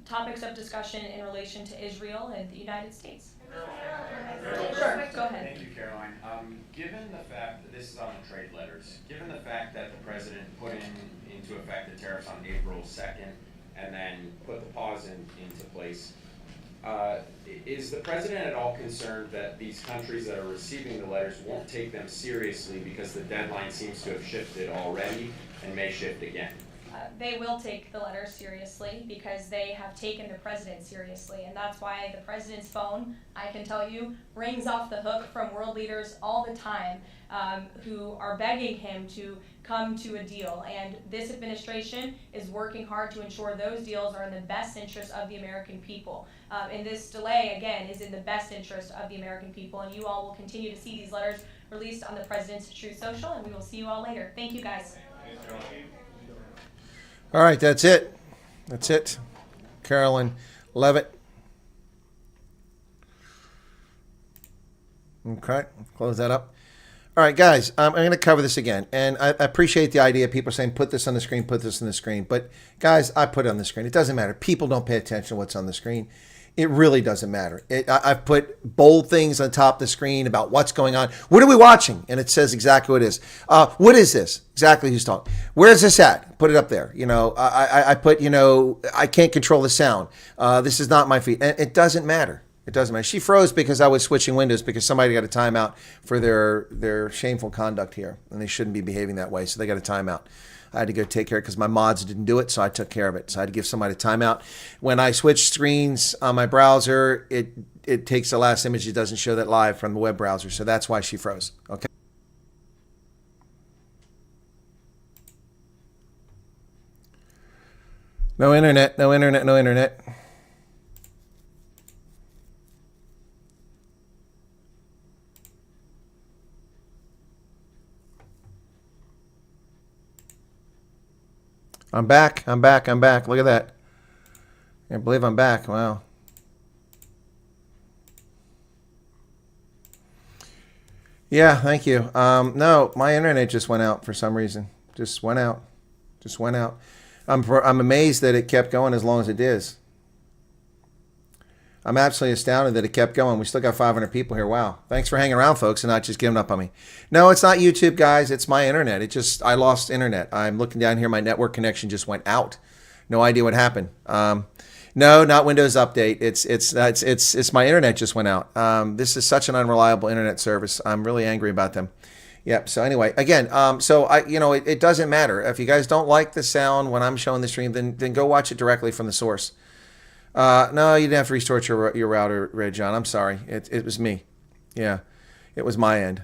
topics of discussion in relation to Israel and the United States. Sure, go ahead. Thank you, Caroline. Given the fact that this is on the trade letters, given the fact that the president put into effect the tariffs on April 2nd and then put the pause into place, is the president at all concerned that these countries that are receiving the letters won't take them seriously because the deadline seems to have shifted already and may shift again? They will take the letters seriously because they have taken the president seriously, and that's why the president's phone, I can tell you, rings off the hook from world leaders all the time who are begging him to come to a deal. And this administration is working hard to ensure those deals are in the best interest of the American people. And this delay, again, is in the best interest of the American people, and you all will continue to see these letters released on the president's Truth Social, and we will see you all later. Thank you, guys. All right, that's it. That's it. Carolyn Levitt. Okay, close that up. All right, guys, I'm going to cover this again. And I appreciate the idea of people saying, put this on the screen, put this on the screen. But, guys, I put it on the screen. It doesn't matter. People don't pay attention to what's on the screen. It really doesn't matter. I've put bold things on top of the screen about what's going on. What are we watching? And it says exactly what it is. What is this? Exactly who's talking. Where's this at? Put it up there. You know, I put, you know, I can't control the sound. This is not my feed. And it doesn't matter. It doesn't matter. She froze because I was switching windows because somebody got a timeout for their shameful conduct here. And they shouldn't be behaving that way. So they got a timeout. I had to go take care of it because my mods didn't do it, so I took care of it. So I had to give somebody a timeout. When I switch screens on my browser, it takes the last image. It doesn't show that live from the web browser, so that's why she froze. Okay. No internet, no internet, no internet. I'm back. Look at that. I can't believe I'm back. Wow. Yeah, thank you. No, my internet just went out for some reason. Just went out. I'm amazed that it kept going as long as it is. I'm absolutely astounded that it kept going. We still got 500 people here. Wow. Thanks for hanging around, folks, and not just giving up on me. No, it's not YouTube, guys. It's my internet. I lost internet. I'm looking down here. My network connection just went out. No idea what happened. No, not Windows Update. It's my internet just went out. This is such an unreliable internet service. I'm really angry about them. Yep. So anyway, again, it doesn't matter. If you guys don't like the sound when I'm showing the stream, then go watch it directly from the source. No, you didn't have to restore your router, Red John. I'm sorry. It was me. Yeah, it was my end.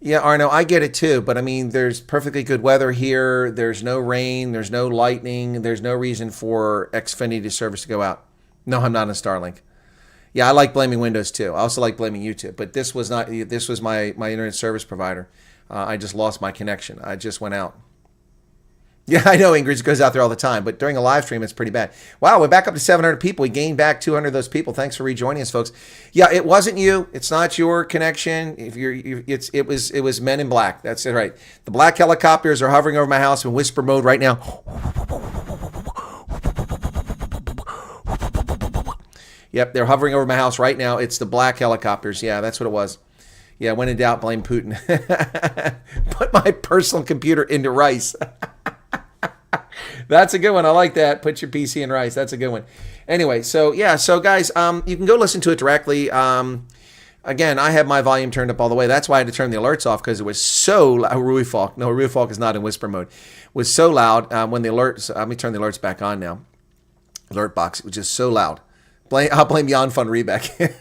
Yeah, Arno, I get it too. But I mean, there's perfectly good weather here. There's no rain. There's no lightning. There's no reason for Xfinity service to go out. No, I'm not on Starlink. Yeah, I like blaming Windows too. I also like blaming YouTube. But this was not. This was my internet service provider. I just lost my connection. I just went out. Yeah, I know Ingrid goes out there all the time, but during a live stream, it's pretty bad. Wow, we're back up to 700 people. We gained back 200 of those people. Thanks for rejoining us, folks. Yeah, it wasn't you. It's not your connection. It was Men in Black. That's it, right? The black helicopters are hovering over my house in whisper mode right now. Yep, they're hovering over my house right now. It's the black helicopters. Yeah, that's what it was. Yeah, when in doubt, blame Putin. Put my personal computer into rice. That's a good one. I like that. Put your PC in rice. That's a good one. Anyway, so yeah, so guys, you can go listen to it directly. Again, I have my volume turned up all the way. That's why I had to turn the alerts off because it was so loud. Rui Falk. No, Rui Falk is not in whisper mode. It was so loud when the alerts. Let me turn the alerts back on now. Alert box. It was just so loud. I'll blame Jan van Riebeck.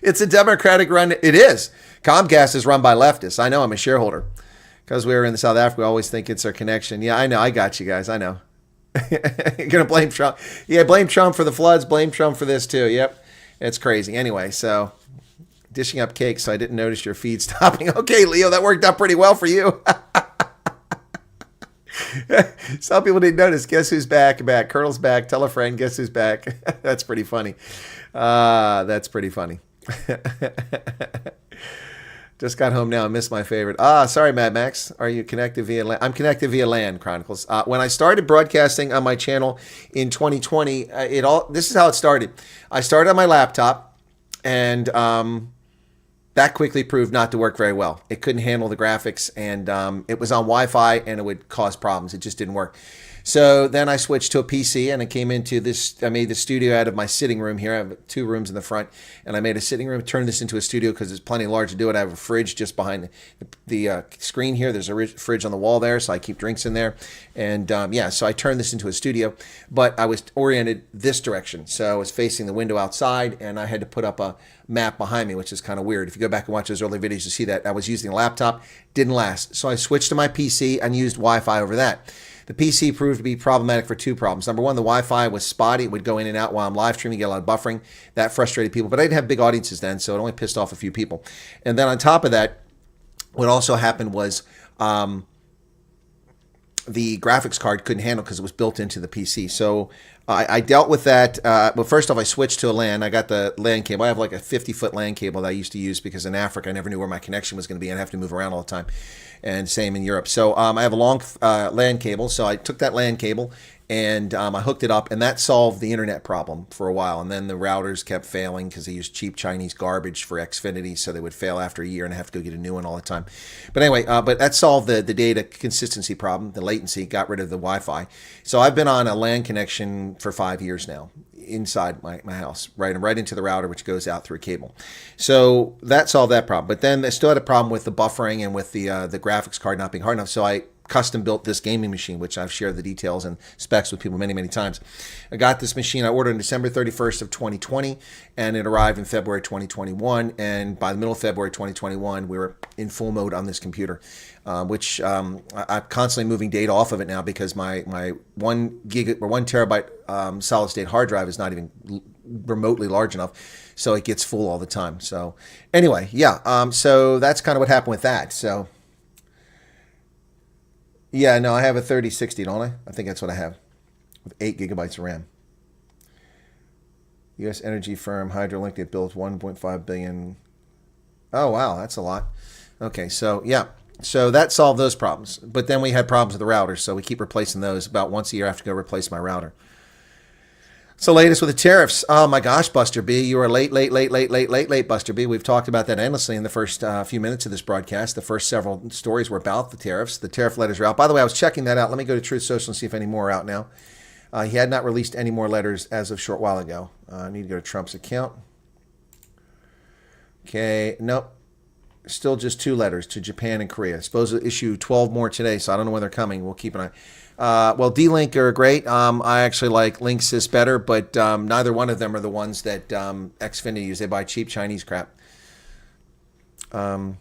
It's a Democratic run. It is. Comcast is run by leftists. I know. I'm a shareholder. Because we were in South Africa, we always think it's our connection. Yeah, I know. I got you guys. I know. You're going to blame Trump. Yeah, blame Trump for the floods. Blame Trump for this, too. Yep. It's crazy. Anyway, so dishing up cake, so I didn't notice your feed stopping. Okay, Leo, that worked out pretty well for you. Some people didn't notice. Guess who's back? Colonel's back. Tell a friend. Guess who's back? That's pretty funny. That's pretty funny. Just got home now. I missed my favorite. Sorry, Mad Max. Are you connected via LAN? I'm connected via LAN, Chronicles. When I started broadcasting on my channel in 2020, this is how it started. I started on my laptop, and that quickly proved not to work very well. It couldn't handle the graphics, and it was on Wi-Fi, and it would cause problems. It just didn't work. So then I switched to a PC, and I came into this. I made the studio out of my sitting room here. I have 2 rooms in the front, and I made a sitting room, turned this into a studio because it's plenty large to do it. I have a fridge just behind the screen here. There's a fridge on the wall there, so I keep drinks in there. And so I turned this into a studio, but I was oriented this direction. So I was facing the window outside, and I had to put up a map behind me, which is kind of weird. If you go back and watch those early videos, you see that I was using a laptop. Didn't last. So I switched to my PC and used Wi-Fi over that. The PC proved to be problematic for 2 problems. Number one, the Wi-Fi was spotty. It would go in and out while I'm live streaming, get a lot of buffering. That frustrated people. But I didn't have big audiences then, so it only pissed off a few people. And then on top of that, what also happened was the graphics card couldn't handle because it was built into the PC. So I dealt with that. Well, first off, I switched to a LAN. I got the LAN cable. I have like a 50-foot LAN cable that I used to use because in Africa, I never knew where my connection was going to be. I'd have to move around all the time. And same in Europe. So I have a long LAN cable. So I took that LAN cable and I hooked it up, and that solved the internet problem for a while. And then the routers kept failing because they used cheap Chinese garbage for Xfinity, so they would fail after a year and I have to go get a new one all the time. But anyway, but that solved the data consistency problem, the latency, got rid of the Wi-Fi. So I've been on a LAN connection for 5 years now inside my house, right into the router, which goes out through a cable. So that solved that problem. But then they still had a problem with the buffering and with the graphics card not being hard enough. So I custom built this gaming machine, which I've shared the details and specs with people many, many times. I got this machine. I ordered on December 31st of 2020, and it arrived in February 2021. And by the middle of February 2021, we were in full mode on this computer, which I'm constantly moving data off of it now because my 1 terabyte solid state hard drive is not even remotely large enough, so it gets full all the time. So anyway, yeah. So that's kind of what happened with that. So. Yeah, no, I have a 3060, don't I? I think that's what I have, with 8 gigabytes of RAM. U.S. energy firm Hydrolink, that built 1.5 billion. Oh, wow, that's a lot. Okay, so yeah, so that solved those problems. But then we had problems with the routers, so we keep replacing those. About once a year I have to go replace my router. So latest with the tariffs. Oh my gosh, Buster B, you are late, Buster B. We've talked about that endlessly in the first few minutes of this broadcast. The first several stories were about the tariffs. The tariff letters are out. By the way, I was checking that out. Let me go to Truth Social and see if any more are out now. He had not released any more letters as of a short while ago. I need to go to Trump's account. Okay, nope. Still just 2 letters to Japan and Korea. Supposed to issue 12 more today, so I don't know when they're coming. We'll keep an eye. Well, D-Link are great. I actually like Linksys better, but neither one of them are the ones that Xfinity use. They buy cheap Chinese crap. I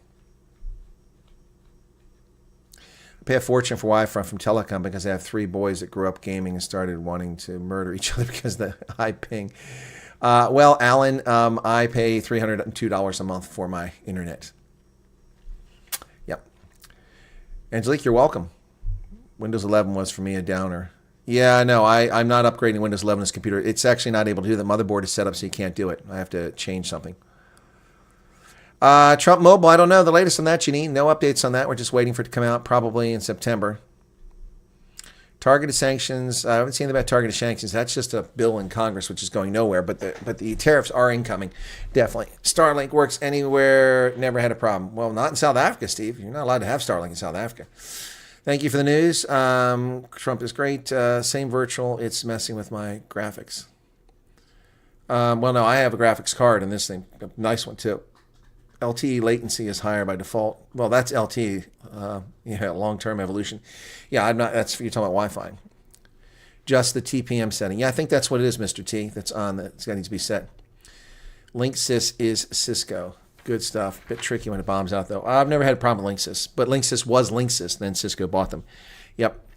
pay a fortune for Wi-Fi from Telecom because I have 3 boys that grew up gaming and started wanting to murder each other because of the high ping. Well, Alan, I pay $302 a month for my internet. Yep. Angelique, you're welcome. Windows 11 was for me a downer. Yeah, no, I'm not upgrading Windows 11 this computer. It's actually not able to do that. Motherboard is set up so you can't do it. I have to change something. Trump Mobile, I don't know the latest on that, Janine. No updates on that. We're just waiting for it to come out probably in September. Targeted sanctions. I haven't seen anything about targeted sanctions. That's just a bill in Congress, which is going nowhere. But the tariffs are incoming, definitely. Starlink works anywhere. Never had a problem. Well, not in South Africa, Steve. You're not allowed to have Starlink in South Africa. Thank you for the news. Trump is great. Same virtual. It's messing with my graphics. Well, no, I have a graphics card in this thing. A nice one, too. LTE latency is higher by default. Well, that's LTE, long-term evolution. Yeah, I'm not. That's you're talking about Wi-Fi. Just the TPM setting. Yeah, I think that's what it is, Mr. T. That's on. That's got to be set. Linksys is Cisco. Good stuff. Bit tricky when it bombs out, though. I've never had a problem with Linksys, but Linksys was Linksys. Then Cisco bought them. Yep.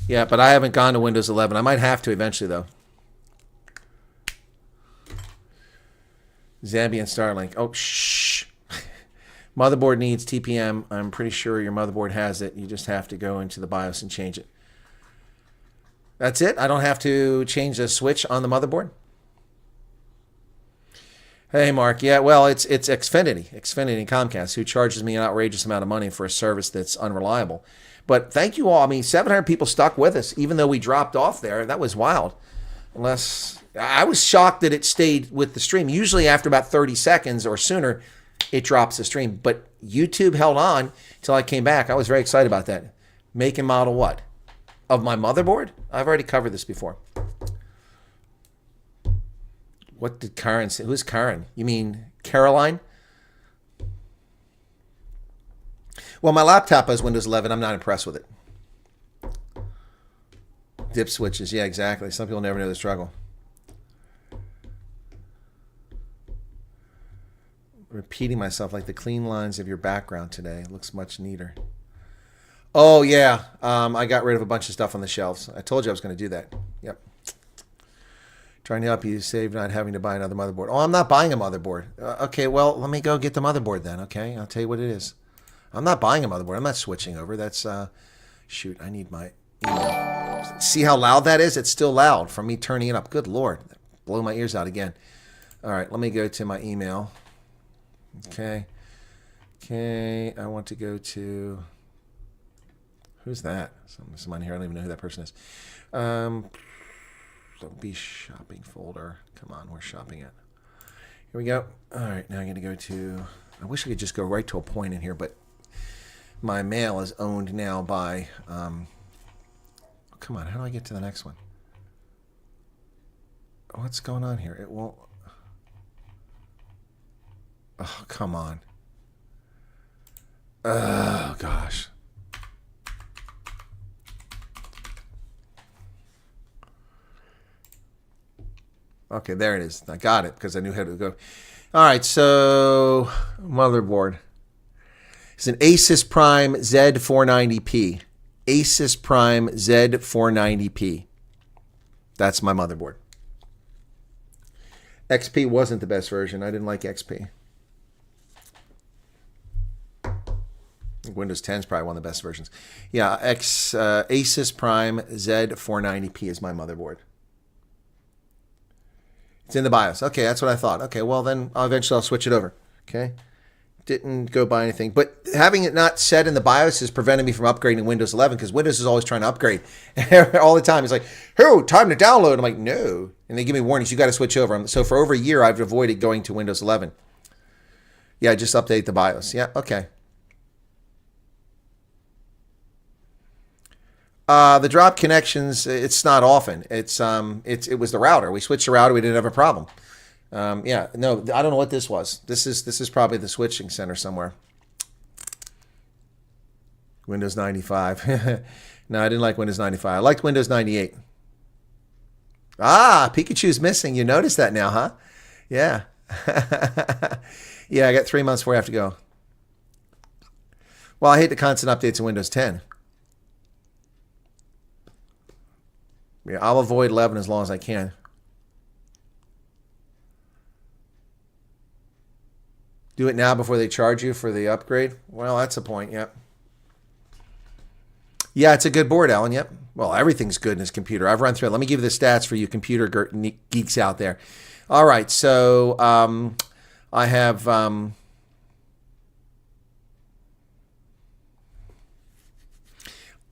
Yeah, but I haven't gone to Windows 11. I might have to eventually, though. Zambian Starlink. Oh, shh. Motherboard needs TPM. I'm pretty sure your motherboard has it. You just have to go into the BIOS and change it. That's it? I don't have to change the switch on the motherboard? Hey, Mark. Yeah, well, it's Xfinity and Comcast, who charges me an outrageous amount of money for a service that's unreliable. But thank you all. I mean, 700 people stuck with us, even though we dropped off there. That was wild. Unless I was shocked that it stayed with the stream. Usually after about 30 seconds or sooner, it drops the stream. But YouTube held on until I came back. I was very excited about that. Make and model what? Of my motherboard? I've already covered this before. What did Karen say? Who's Karen? You mean Caroline? Well, my laptop has Windows 11. I'm not impressed with it. Dip switches. Yeah, exactly. Some people never know the struggle. Repeating myself like the clean lines of your background today. It looks much neater. Oh, yeah. I got rid of a bunch of stuff on the shelves. I told you I was going to do that. Yep. Trying to help you save not having to buy another motherboard. Oh, I'm not buying a motherboard. Okay, well, let me go get the motherboard then, okay? I'll tell you what it is. I'm not buying a motherboard. I'm not switching over. That's, shoot, I need my email. See how loud that is? It's still loud from me turning it up. Good Lord. Blow my ears out again. All right, let me go to my email. Okay. Okay, I want to go to... Who's that? Someone here. I don't even know who that person is. Don't be shopping folder. Come on, where's shopping at? Here we go. All right, now I'm going to go to... I wish I could just go right to a point in here, but my mail is owned now by, come on, how do I get to the next one? What's going on here? It won't, oh, come on. Oh, gosh. Okay, there it is. I got it because I knew how to go. All right, so motherboard. It's an Asus Prime Z490p. Asus Prime Z490p. That's my motherboard. XP wasn't the best version. I didn't like XP. Windows 10 is probably one of the best versions. Yeah, Asus Prime Z490p is my motherboard. It's in the BIOS. Okay, that's what I thought. Okay, well then eventually I'll switch it over. Okay, didn't go buy anything, but having it not set in the BIOS is preventing me from upgrading Windows 11 because Windows is always trying to upgrade all the time. It's like, oh, time to download. I'm like, no, and they give me warnings. You got to switch over. So for over a year, I've avoided going to Windows 11. Yeah, just update the BIOS. Yeah, okay. The drop connections, it's not often. It was the router. We switched the router. We didn't have a problem. Yeah, no, I don't know what this was. This is probably the switching center somewhere. Windows 95. No, I didn't like Windows 95. I liked Windows 98. Ah, Pikachu's missing. You noticed that now, huh? Yeah. Yeah, I got 3 months before I have to go. Well, I hate the constant updates in Windows 10. Yeah, I'll avoid 11 as long as I can. Do it now before they charge you for the upgrade? Well, that's a point, yep. Yeah, it's a good board, Alan, yep. Well, everything's good in this computer. I've run through it. Let me give you the stats for you computer geeks out there. All right, so I have...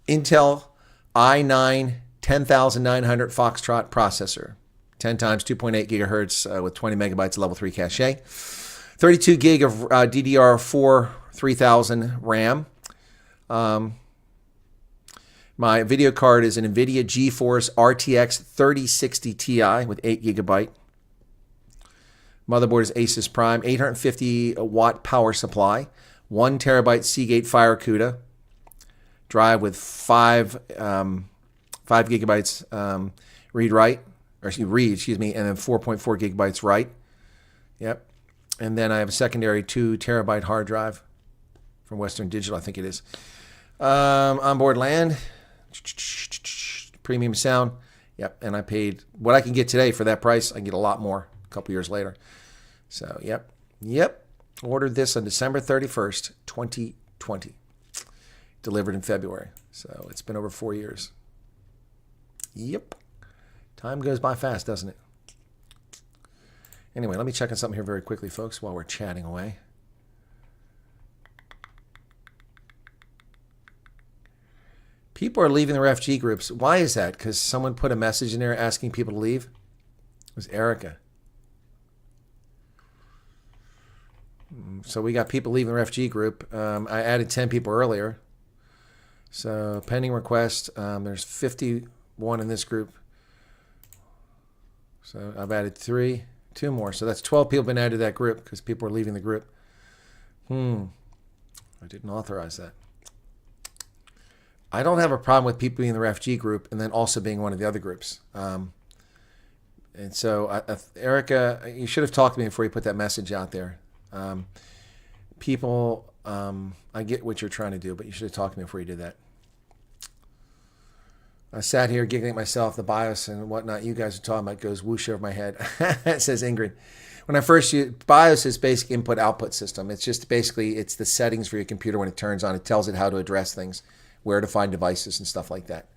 Intel i9 10900 Foxtrot processor, 10 times 2.8 gigahertz with 20 megabytes of level 3 cache, 32 gig of DDR4 3000 RAM. My video card is an NVIDIA GeForce RTX 3060 Ti with 8 gigabyte. Motherboard is Asus Prime, 850 watt power supply, 1 terabyte Seagate FireCuda drive with 5 gigabytes read, excuse me, and then 4.4 gigabytes write. Yep. And then I have a secondary 2 terabyte hard drive from Western Digital, I think it is. Onboard LAN, premium sound. Yep. And I paid what I can get today for that price. I can get a lot more a couple years later. So, yep. Ordered this on December 31st, 2020. Delivered in February. So it's been over 4 years. Yep. Time goes by fast, doesn't it? Anyway, let me check on something here very quickly, folks, while we're chatting away. People are leaving the refugee groups. Why is that? Because someone put a message in there asking people to leave? It was Erica. So we got people leaving the refugee group. I added 10 people earlier. So pending request, there's 51 in this group. So I've added 2 more. So that's 12 people been added to that group because people are leaving the group. I didn't authorize that. I don't have a problem with people being in the refugee group and then also being one of the other groups. And so, Erica, you should have talked to me before you put that message out there. People, I get what you're trying to do, but you should have talked to me before you did that. I sat here giggling at myself, the BIOS and whatnot you guys are talking about goes whoosh over my head. Says Ingrid. When I first used BIOS is basic input-output system. It's just basically, it's the settings for your computer when it turns on. It tells it how to address things, where to find devices and stuff like that.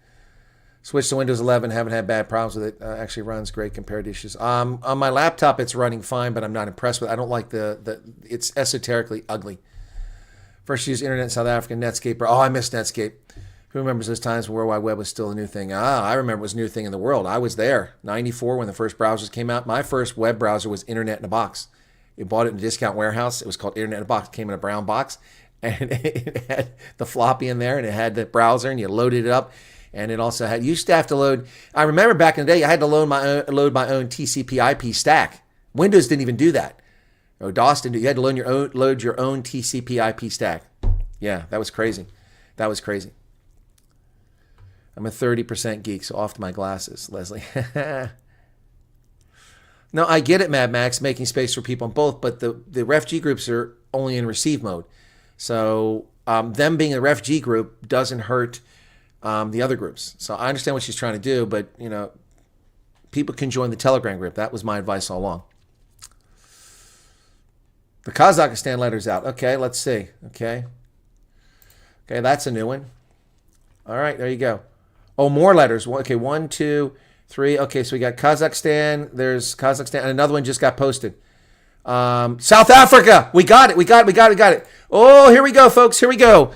Switched to Windows 11, haven't had bad problems with it. Actually runs great compared to issues. On my laptop, it's running fine, but I'm not impressed with it. I don't like it's esoterically ugly. First used internet in South Africa, Netscape. Oh, I miss Netscape. Who remembers those times when World Wide Web was still a new thing? I remember it was a new thing in the world. I was there. 94 when the first browsers came out. My first web browser was Internet in a Box. You bought it in a discount warehouse. It was called Internet in a Box. It came in a brown box. And it had the floppy in there, and it had the browser, and you loaded it up. And it also had, you used to have to load, I remember back in the day, I had to load my own TCP IP stack. Windows didn't even do that. Or DOS didn't do, you had to load your own TCP IP stack. Yeah, that was crazy. That was crazy. I'm a 30% geek, so off to my glasses, Leslie. No, I get it, Mad Max, making space for people on both, but the refugee groups are only in receive mode. So them being a refugee group doesn't hurt the other groups. So I understand what she's trying to do, but, you know, people can join the Telegram group. That was my advice all along. The Kazakhstan letter's out. Okay, let's see. Okay, that's a new one. All right, there you go. Oh, more letters. Okay, 1, 2, 3. Okay, so we got Kazakhstan. There's Kazakhstan. And another one just got posted. South Africa. We got it. Oh, here we go, folks. Here we go.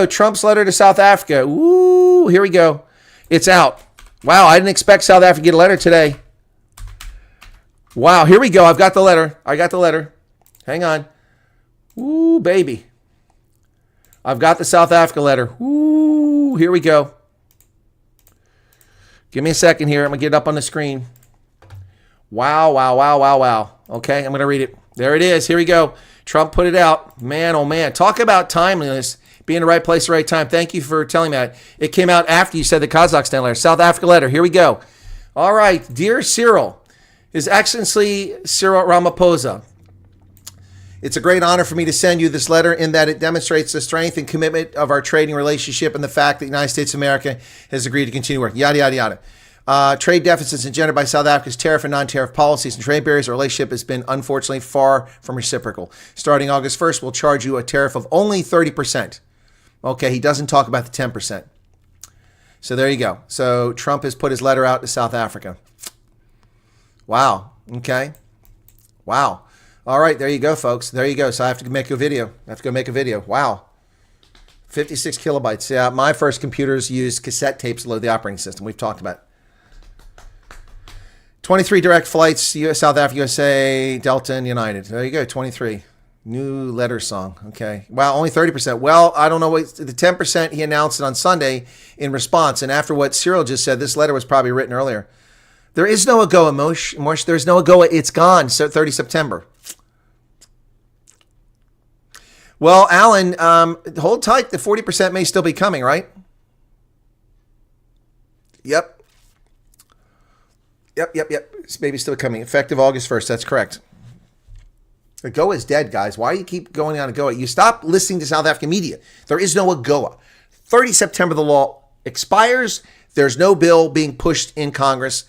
Trump's letter to South Africa. Ooh, here we go. It's out. Wow, I didn't expect South Africa to get a letter today. Wow, here we go. I've got the letter. Hang on. Ooh, baby. I've got the South Africa letter. Ooh, here we go. Give me a second here. I'm going to get it up on the screen. Wow. Okay, I'm going to read it. There it is. Here we go. Trump put it out. Man, oh man. Talk about timeliness. Be in the right place, the right time. Thank you for telling me that. It came out after you said the Kazakhstan letter. South Africa letter. Here we go. All right. Dear Cyril, His Excellency Cyril Ramaphosa, it's a great honor for me to send you this letter in that it demonstrates the strength and commitment of our trading relationship and the fact that the United States of America has agreed to continue working. Yada, yada, yada. Trade deficits engendered by South Africa's tariff and non-tariff policies and trade barriers. Our relationship has been, unfortunately, far from reciprocal. Starting August 1st, we'll charge you a tariff of only 30%. Okay, he doesn't talk about the 10%. So there you go. So Trump has put his letter out to South Africa. Wow. Okay. Wow. All right, there you go, folks. There you go. So I have to make a video. I have to go make a video. Wow. 56 kilobytes. Yeah, my first computers used cassette tapes to load the operating system. We've talked about it. 23 direct flights, US, South Africa, USA, Delta, and United. There you go, 23. New letter song. Okay. Wow, only 30%. Well, I don't know what the 10% he announced it on Sunday in response. And after what Cyril just said, this letter was probably written earlier. There is no AGOA, Mosh. There's no AGOA. It's gone. So 30 September. Well, Alan, hold tight. The 40% may still be coming, right? Yep. It's maybe still coming. Effective August 1st. That's correct. AGOA is dead, guys. Why do you keep going on AGOA? You stop listening to South African media. There is no AGOA. 30 September, the law expires. There's no bill being pushed in Congress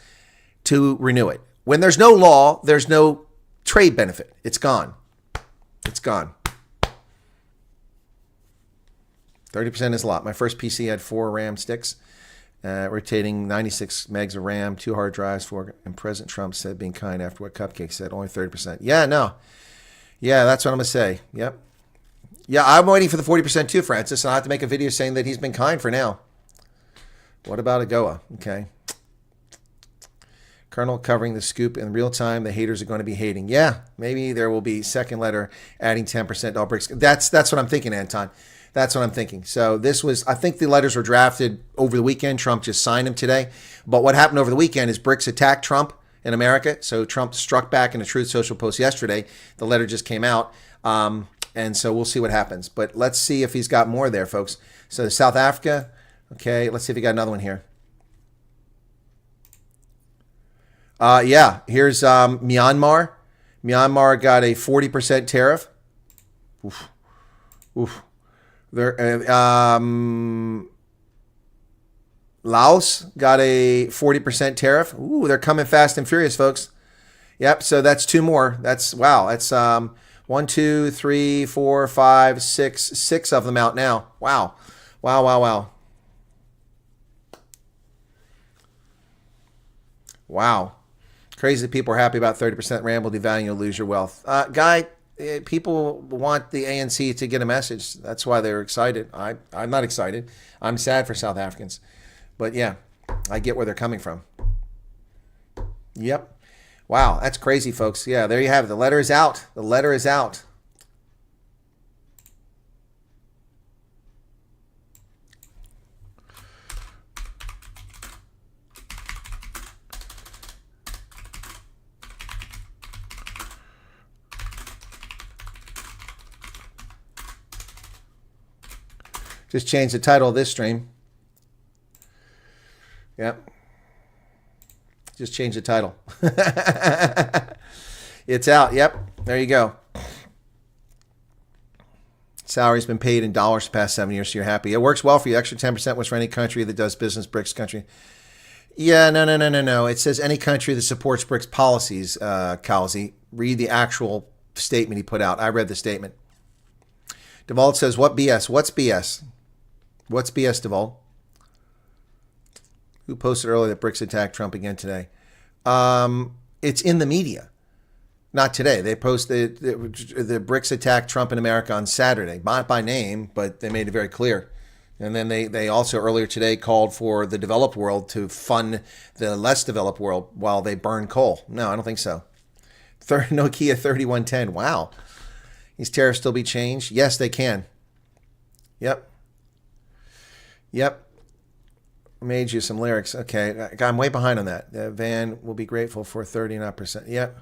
to renew it. When there's no law, there's no trade benefit. It's gone. It's gone. 30% is a lot. My first PC had 4 RAM sticks, rotating 96 megs of RAM, 2 hard drives, 4. And President Trump said, being kind after what Cupcake said, only 30%. Yeah, no. Yeah, that's what I'm going to say. Yep. Yeah, I'm waiting for the 40% too, Francis. And I'll have to make a video saying that he's been kind for now. What about AGOA? Okay. Colonel covering the scoop in real time. The haters are going to be hating. Yeah, maybe there will be second letter adding 10% to all BRICS. That's what I'm thinking, Anton. That's what I'm thinking. So this was, I think the letters were drafted over the weekend. Trump just signed them today. But what happened over the weekend is BRICS attacked Trump in America. So Trump struck back in a Truth Social post yesterday. The letter just came out. And so we'll see what happens. But let's see if he's got more there, folks. So South Africa. Okay, let's see if he got another one here. Yeah, here's Myanmar. Myanmar got a 40% tariff. Oof. Oof. There, Laos got a 40% tariff. Ooh, they're coming fast and furious, folks. Yep, so that's 2 more. That's, wow, that's 1, 2, 3, 4, 5, 6 of them out now. Wow. Wow. Wow. Crazy that people are happy about 30% RAM will devalue, you'll lose your wealth. Guy, people want the ANC to get a message. That's why they're excited. I'm not excited. I'm sad for South Africans. But yeah, I get where they're coming from. Yep. Wow, that's crazy, folks. Yeah, there you have it. The letter is out. The letter is out. Just change the title of this stream. Yep. Just change the title. It's out. Yep. There you go. Salary's been paid in dollars the past 7 years, so you're happy. It works well for you. Extra 10% was for any country that does business, BRICS country. Yeah, no. It says any country that supports BRICS policies, Kalzi. Read the actual statement he put out. I read the statement. Devald says, what BS? What's BS? What's BS, Devald? Who posted earlier that BRICS attacked Trump again today? It's in the media. Not today. They posted the BRICS attacked Trump in America on Saturday. Not by name, but they made it very clear. And then they also earlier today called for the developed world to fund the less developed world while they burn coal. No, I don't think so. Nokia 3110. Wow. These tariffs still be changed? Yes, they can. Yep. Made you some lyrics. Okay, I'm way behind on that. Van will be grateful for 39%. Yep.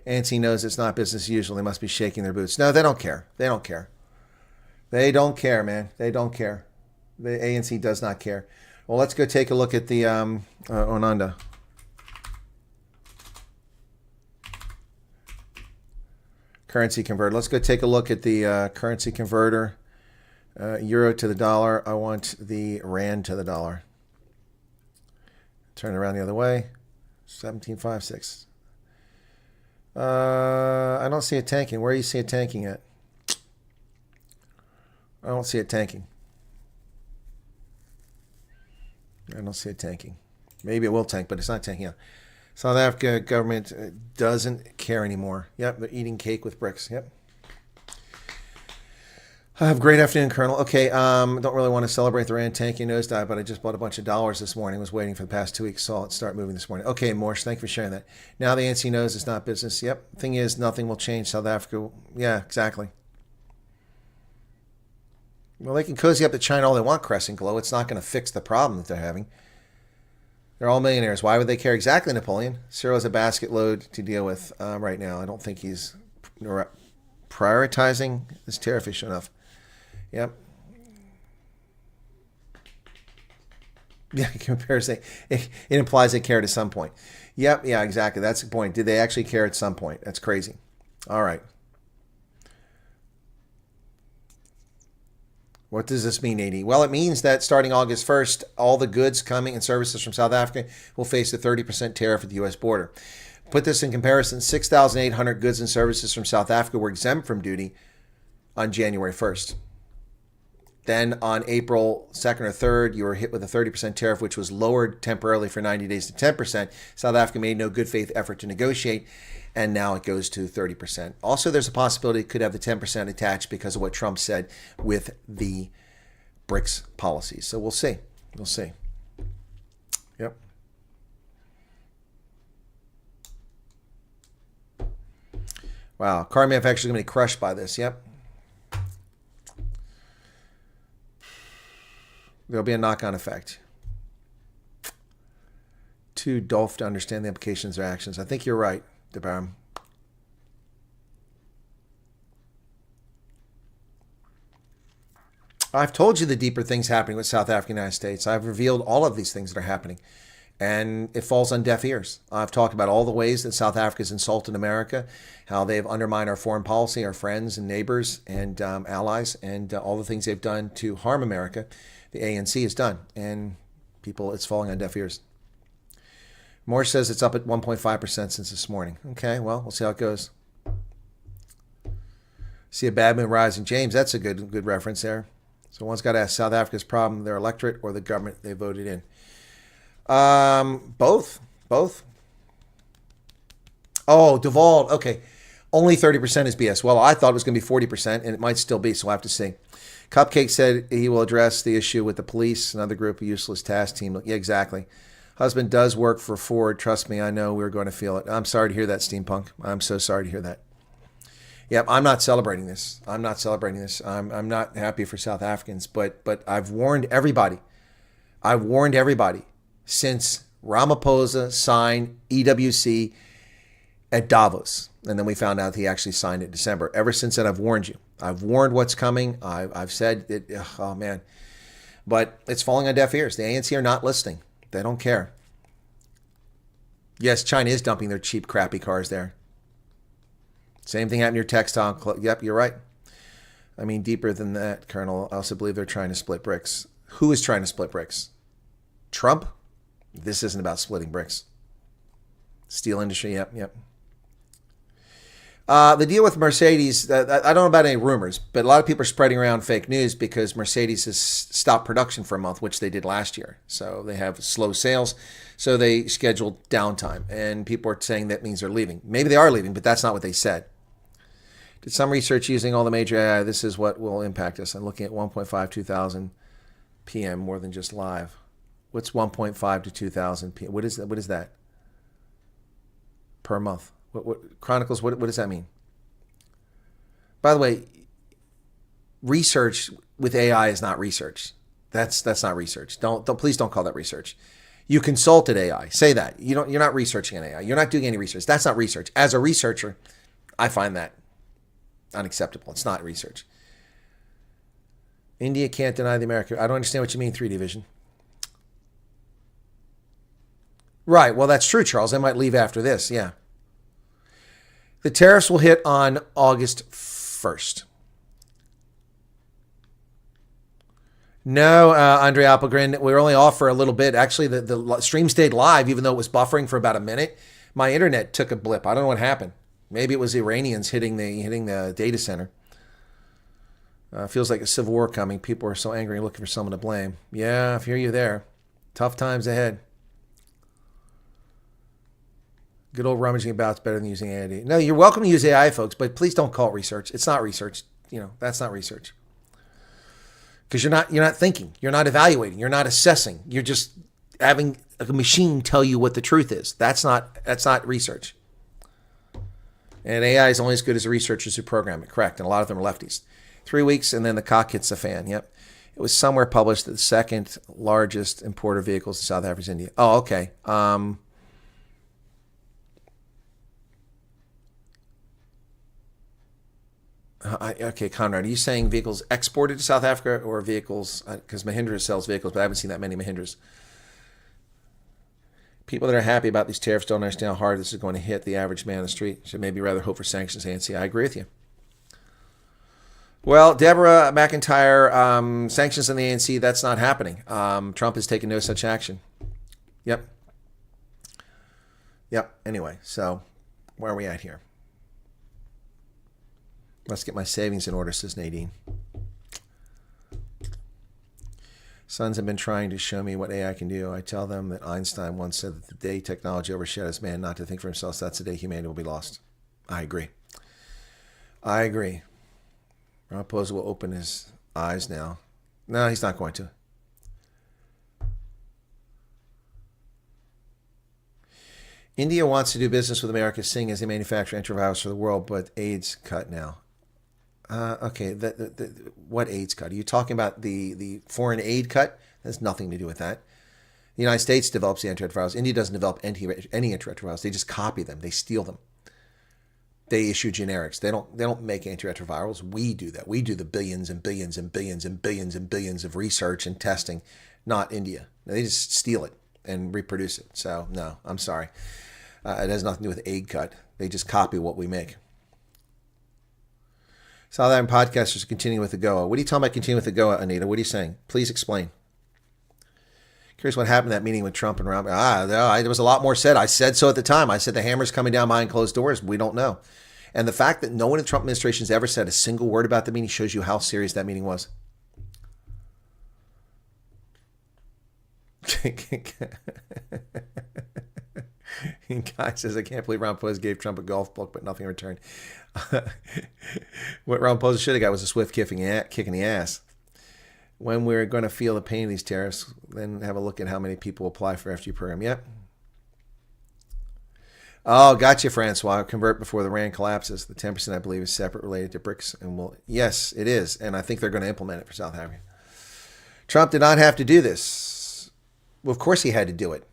ANC knows it's not business as usual. They must be shaking their boots. No, they don't care. They don't care. They don't care, man. They don't care. The ANC does not care. Well, let's go take a look at the Onanda. Currency converter. Let's go take a look at the currency converter. Euro to the dollar. I want the rand to the dollar. Turn it around the other way. 17.56. I don't see it tanking. Where do you see it tanking at? I don't see it tanking. I don't see it tanking. Maybe it will tank, but it's not tanking out. South Africa government doesn't care anymore. Yep, they're eating cake with BRICS. Yep. Have a great afternoon, Colonel. Okay, don't really want to celebrate the rand tanking nosedive, but I just bought a bunch of dollars this morning. Was waiting for the past 2 weeks, saw it start moving this morning. Okay, Morse, thank you for sharing that. Now the ANC knows it's not business. Yep. Thing is, nothing will change. South Africa. Yeah, exactly. Well, they can cozy up to China all they want, Crescent Glow. It's not going to fix the problem that they're having. They're all millionaires. Why would they care? Exactly, Napoleon. Cyril has a basket load to deal with right now. I don't think he's prioritizing this tariff issue enough. Yep. Yeah, comparison. It implies they cared at some point. Yep, yeah, exactly. That's the point. Did they actually care at some point? That's crazy. All right. What does this mean, AD? Well, it means that starting August 1st, all the goods coming and services from South Africa will face a 30% tariff at the U.S. border. Put this in comparison, 6,800 goods and services from South Africa were exempt from duty on January 1st. Then on April 2nd or 3rd, you were hit with a 30% tariff, which was lowered temporarily for 90 days to 10%. South Africa made no good faith effort to negotiate, and now it goes to 30%. Also, there's a possibility it could have the 10% attached because of what Trump said with the BRICS policies. So we'll see. We'll see. Yep. Wow. Car manufacturers are going to be crushed by this. Yep. There'll be a knock-on effect. Too doff to understand the implications of their actions. I think you're right, DeBarum. I've told you the deeper things happening with South Africa and the United States. I've revealed all of these things that are happening. And it falls on deaf ears. I've talked about all the ways that South Africa has insulted America, how they've undermined our foreign policy, our friends and neighbors and allies, and all the things they've done to harm America. The ANC has done. And people, it's falling on deaf ears. Moore says it's up at 1.5% since this morning. Okay, well, we'll see how it goes. See a bad moon rising. James, that's a good reference there. So one's got to ask South Africa's problem, their electorate or the government they voted in. Both. Oh, Duvall. Okay. Only 30% is BS. Well, I thought it was going to be 40%, and it might still be, so we'll have to see. Cupcake said he will address the issue with the police, another group of useless task team. Yeah, exactly. Husband does work for Ford. Trust me, I know we're going to feel it. I'm sorry to hear that, Steampunk. I'm so sorry to hear that. Yep, I'm not celebrating this. I'm not happy for South Africans, but I've warned everybody. Since Ramaphosa signed EWC at Davos, and then we found out he actually signed it in December. Ever since then, I've warned you. I've warned what's coming. I've said it. Oh man, but it's falling on deaf ears. The ANC are not listening. They don't care. Yes, China is dumping their cheap, crappy cars there. Same thing happened to your textile. Yep, you're right. I mean, deeper than that, Colonel. I also believe they're trying to split BRICS. Who is trying to split BRICS? Trump? This isn't about splitting BRICS. Steel industry, yep. The deal with Mercedes, I don't know about any rumors, but a lot of people are spreading around fake news because Mercedes has stopped production for a month, which they did last year. So they have slow sales, so they scheduled downtime. And people are saying that means they're leaving. Maybe they are leaving, but that's not what they said. Did some research using all the major AI, this is what will impact us. I'm looking at 1.5, 2,000 PM more than just live. What's 1.5 to 2,000 PM? What is that? Per month. What Chronicles, what does that mean? By the way, research with AI is not research. That's not research. Please don't call that research. You consulted AI. Say that. You're not researching an AI. You're not doing any research. That's not research. As a researcher, I find that unacceptable. It's not research. India can't deny the America. I don't understand what you mean, 3D vision. Right. Well, that's true, Charles. They might leave after this. Yeah. The tariffs will hit on August 1st. No, Andre Applegren, we were only off for a little bit. Actually, the stream stayed live, even though it was buffering for about a minute. My internet took a blip. I don't know what happened. Maybe it was Iranians hitting the data center. Feels like a civil war coming. People are so angry and looking for someone to blame. Yeah, I hear you there. Tough times ahead. Good old rummaging about's better than using AI. No, you're welcome to use AI, folks, but please don't call it research. It's not research. That's not research. Because you're not thinking, you're not evaluating, you're not assessing. You're just having a machine tell you what the truth is. That's not research. And AI is only as good as the researchers who program it. Correct. And a lot of them are lefties. 3 weeks and then the cock hits the fan. Yep. It was somewhere published that the second largest importer of vehicles in South Africa is India. Oh, okay. Okay, Conrad, are you saying vehicles exported to South Africa or vehicles, because Mahindra sells vehicles, but I haven't seen that many Mahindras. People that are happy about these tariffs don't understand how hard this is going to hit the average man on the street. Should maybe rather hope for sanctions, ANC. I agree with you. Well, Deborah McIntyre, sanctions in the ANC, that's not happening. Trump has taken no such action. Yep. Anyway, so where are we at here? Let's get my savings in order, says Nadine. Sons have been trying to show me what AI can do. I tell them that Einstein once said that the day technology overshadows man not to think for himself, that's the day humanity will be lost. I agree. Ramaphosa will open his eyes now. No, he's not going to. India wants to do business with America, seeing as they manufacture antivirus for the world, but AIDS cut now. Okay, what AIDS cut? Are you talking about the foreign aid cut? That has nothing to do with that. The United States develops the antiretrovirals. India doesn't develop any antiretrovirals. They just copy them. They steal them. They issue generics. They don't make antiretrovirals. We do that. We do the billions and billions and billions and billions and billions of research and testing, not India. They just steal it and reproduce it. So no, I'm sorry. It has nothing to do with aid cut. They just copy what we make. South African podcasters continue with the Goa. What are you talking about continuing with the Goa, Anita? What are you saying? Please explain. Curious what happened at that meeting with Trump and Ramaphosa. There was a lot more said. I said so at the time. I said the hammer's coming down behind closed doors. We don't know. And the fact that no one in the Trump administration has ever said a single word about the meeting shows you how serious that meeting was. Guy says, I can't believe Ramaphosa gave Trump a golf book, but nothing in return. What Ramaphosa should have got was a swift kick in the ass. When we're going to feel the pain of these tariffs, then have a look at how many people apply for FG program. Yep. Oh, gotcha, Francois. Convert before the RAND collapses. The 10%, I believe, is separate related to BRICS. And yes, it is. And I think they're going to implement it for South Africa. Trump did not have to do this. Well, of course he had to do it.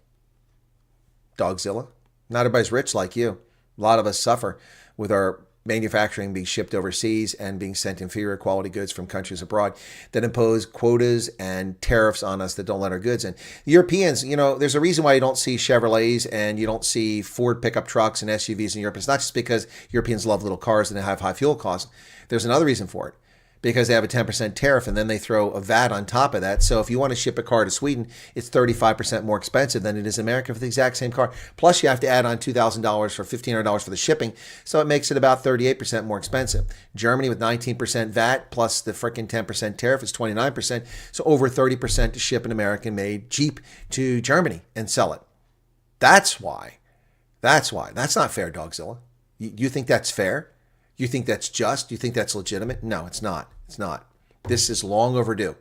Dogzilla. Not everybody's rich like you. A lot of us suffer with our manufacturing being shipped overseas and being sent inferior quality goods from countries abroad that impose quotas and tariffs on us that don't let our goods in. The Europeans, there's a reason why you don't see Chevrolets and you don't see Ford pickup trucks and SUVs in Europe. It's not just because Europeans love little cars and they have high fuel costs. There's another reason for it. Because they have a 10% tariff and then they throw a VAT on top of that. So if you want to ship a car to Sweden, it's 35% more expensive than it is in America for the exact same car. Plus you have to add on $2,000 for $1,500 for the shipping. So it makes it about 38% more expensive. Germany with 19% VAT plus the freaking 10% tariff is 29%. So over 30% to ship an American-made Jeep to Germany and sell it. That's why. That's not fair, Dogzilla. You think that's fair? You think that's just? You think that's legitimate? No, it's not. It's not. This is long overdue.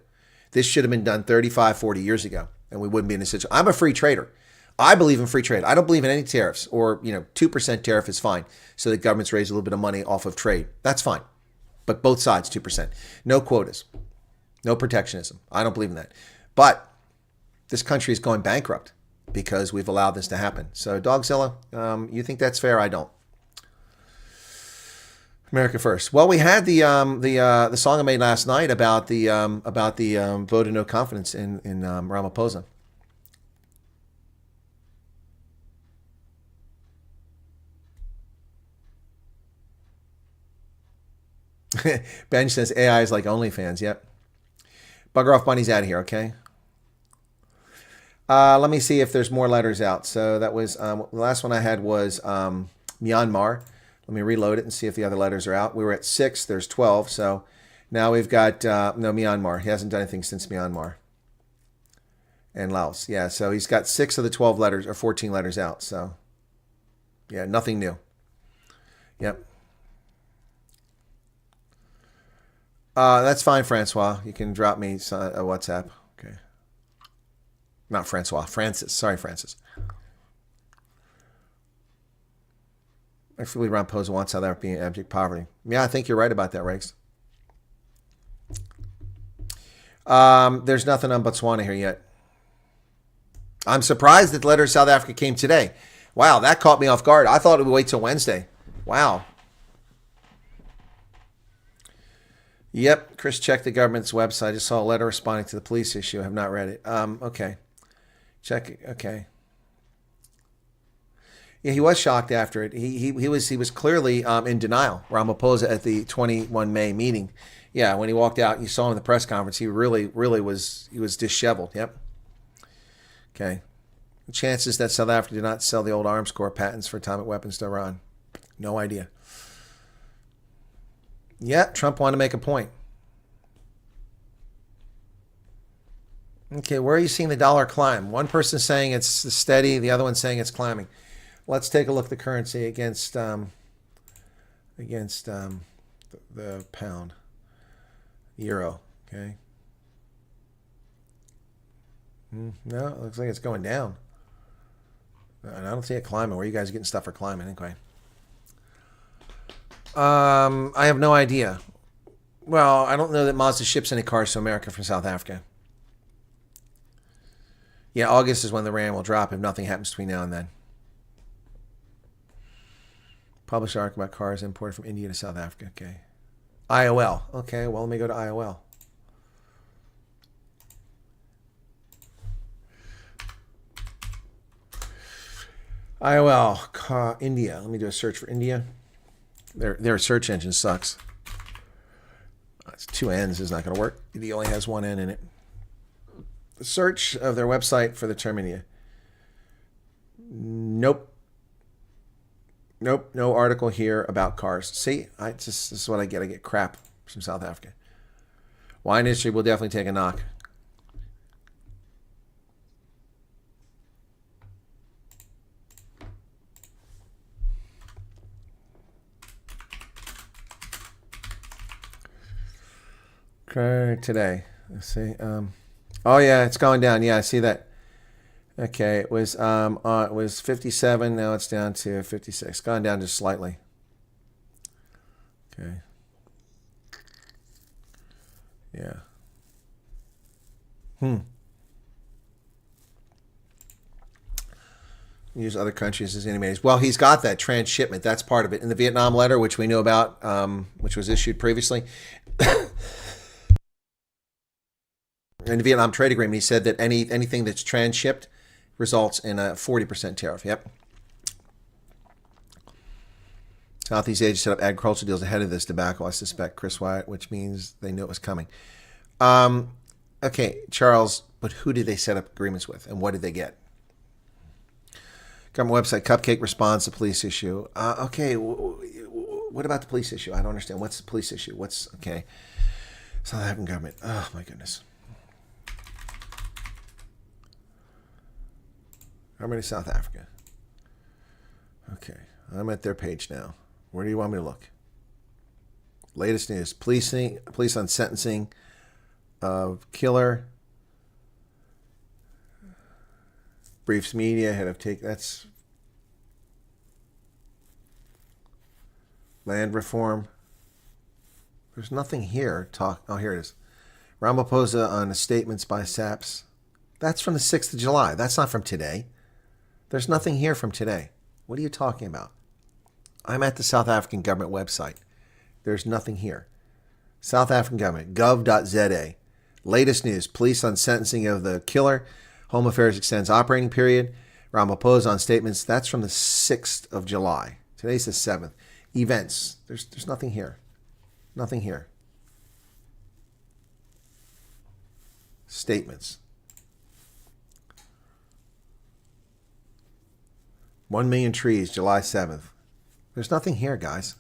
This should have been done 35, 40 years ago, and we wouldn't be in this situation. I'm a free trader. I believe in free trade. I don't believe in any tariffs or, 2% tariff is fine. So the government's raised a little bit of money off of trade. That's fine. But both sides, 2%. No quotas. No protectionism. I don't believe in that. But this country is going bankrupt because we've allowed this to happen. So Dogzilla, you think that's fair? I don't. America first. Well, we had the song I made last night about the vote of no confidence in Ramaphosa. Ben says AI is like OnlyFans. Yep. Bugger off bunnies out of here. Okay. Let me see if there's more letters out. So that was the last one I had was Myanmar. Let me reload it and see if the other letters are out. We were at 6. There's 12. So now we've got, Myanmar. He hasn't done anything since Myanmar. And Laos. Yeah, so he's got 6 of the 12 letters, or 14 letters out. So, yeah, nothing new. Yep. That's fine, Francois. You can drop me a WhatsApp. Okay. Not Francois. Francis. Sorry, Francis. I fully Ramaphosa wants South Africa being abject poverty. Yeah, I think you're right about that, Riggs. There's nothing on Botswana here yet. I'm surprised that the letter to South Africa came today. Wow, that caught me off guard. I thought it would wait till Wednesday. Wow. Yep, Chris checked the government's website. I just saw a letter responding to the police issue. I have not read it. Okay. Check it. Okay. Yeah, he was shocked after it. He was clearly in denial. Ramaphosa at the 21 May meeting. Yeah, when he walked out, you saw him in the press conference. He really was disheveled. Yep. Okay. The chances that South Africa did not sell the old arms corps patents for atomic weapons to Iran. No idea. Yeah, Trump wanted to make a point. Okay, where are you seeing the dollar climb? One person saying it's steady, the other one saying it's climbing. Let's take a look at the currency against the pound, euro. Okay. No, it looks like it's going down. And I don't see it climbing. Where are you guys getting stuff for climbing anyway? I have no idea. Well, I don't know that Mazda ships any cars to America from South Africa. Yeah, August is when the rand will drop if nothing happens between now and then. Published article about cars imported from India to South Africa. Okay. IOL. Okay, well, let me go to IOL. IOL, India. Let me do a search for India. Their search engine sucks. It's 2 N's is not going to work. It only has 1 N in it. The search of their website for the term India. Nope. Nope. No article here about cars. See, this is what I get. I get crap from South Africa. Wine industry will definitely take a knock. Okay, today. Let's see. Oh yeah, it's going down. Yeah, I see that. Okay, it was 57. Now it's down to 56. Gone down just slightly. Okay. Yeah. Use other countries as intermediaries. Well, he's got that transshipment. That's part of it. In the Vietnam letter, which we knew about, which was issued previously, in the Vietnam trade agreement, he said that anything that's transshipped results in a 40% tariff. Yep. Southeast Asia set up agricultural deals ahead of this debacle, I suspect, Chris Wyatt, which means they knew it was coming. Okay, Charles, but who did they set up agreements with, and what did they get? Government website, Cupcake responds to police issue. Okay, what about the police issue? I don't understand. What's the police issue? Okay. South African government. Oh, my goodness. Government of South Africa. Okay, I'm at their page now. Where do you want me to look? Latest news. Police on sentencing of killer. Briefs media, head of take. That's land reform. There's nothing here. Oh, here it is. Ramaphosa on the statements by SAPS. That's from the 6th of July. That's not from today. There's nothing here from today. What are you talking about? I'm at the South African government website. There's nothing here. South African government, gov.za. Latest news. Police on sentencing of the killer. Home Affairs extends operating period. Ramaphosa on statements. That's from the 6th of July. Today's the 7th. Events. There's nothing here. Nothing here. Statements. 1 million trees, July 7th. There's nothing here, guys.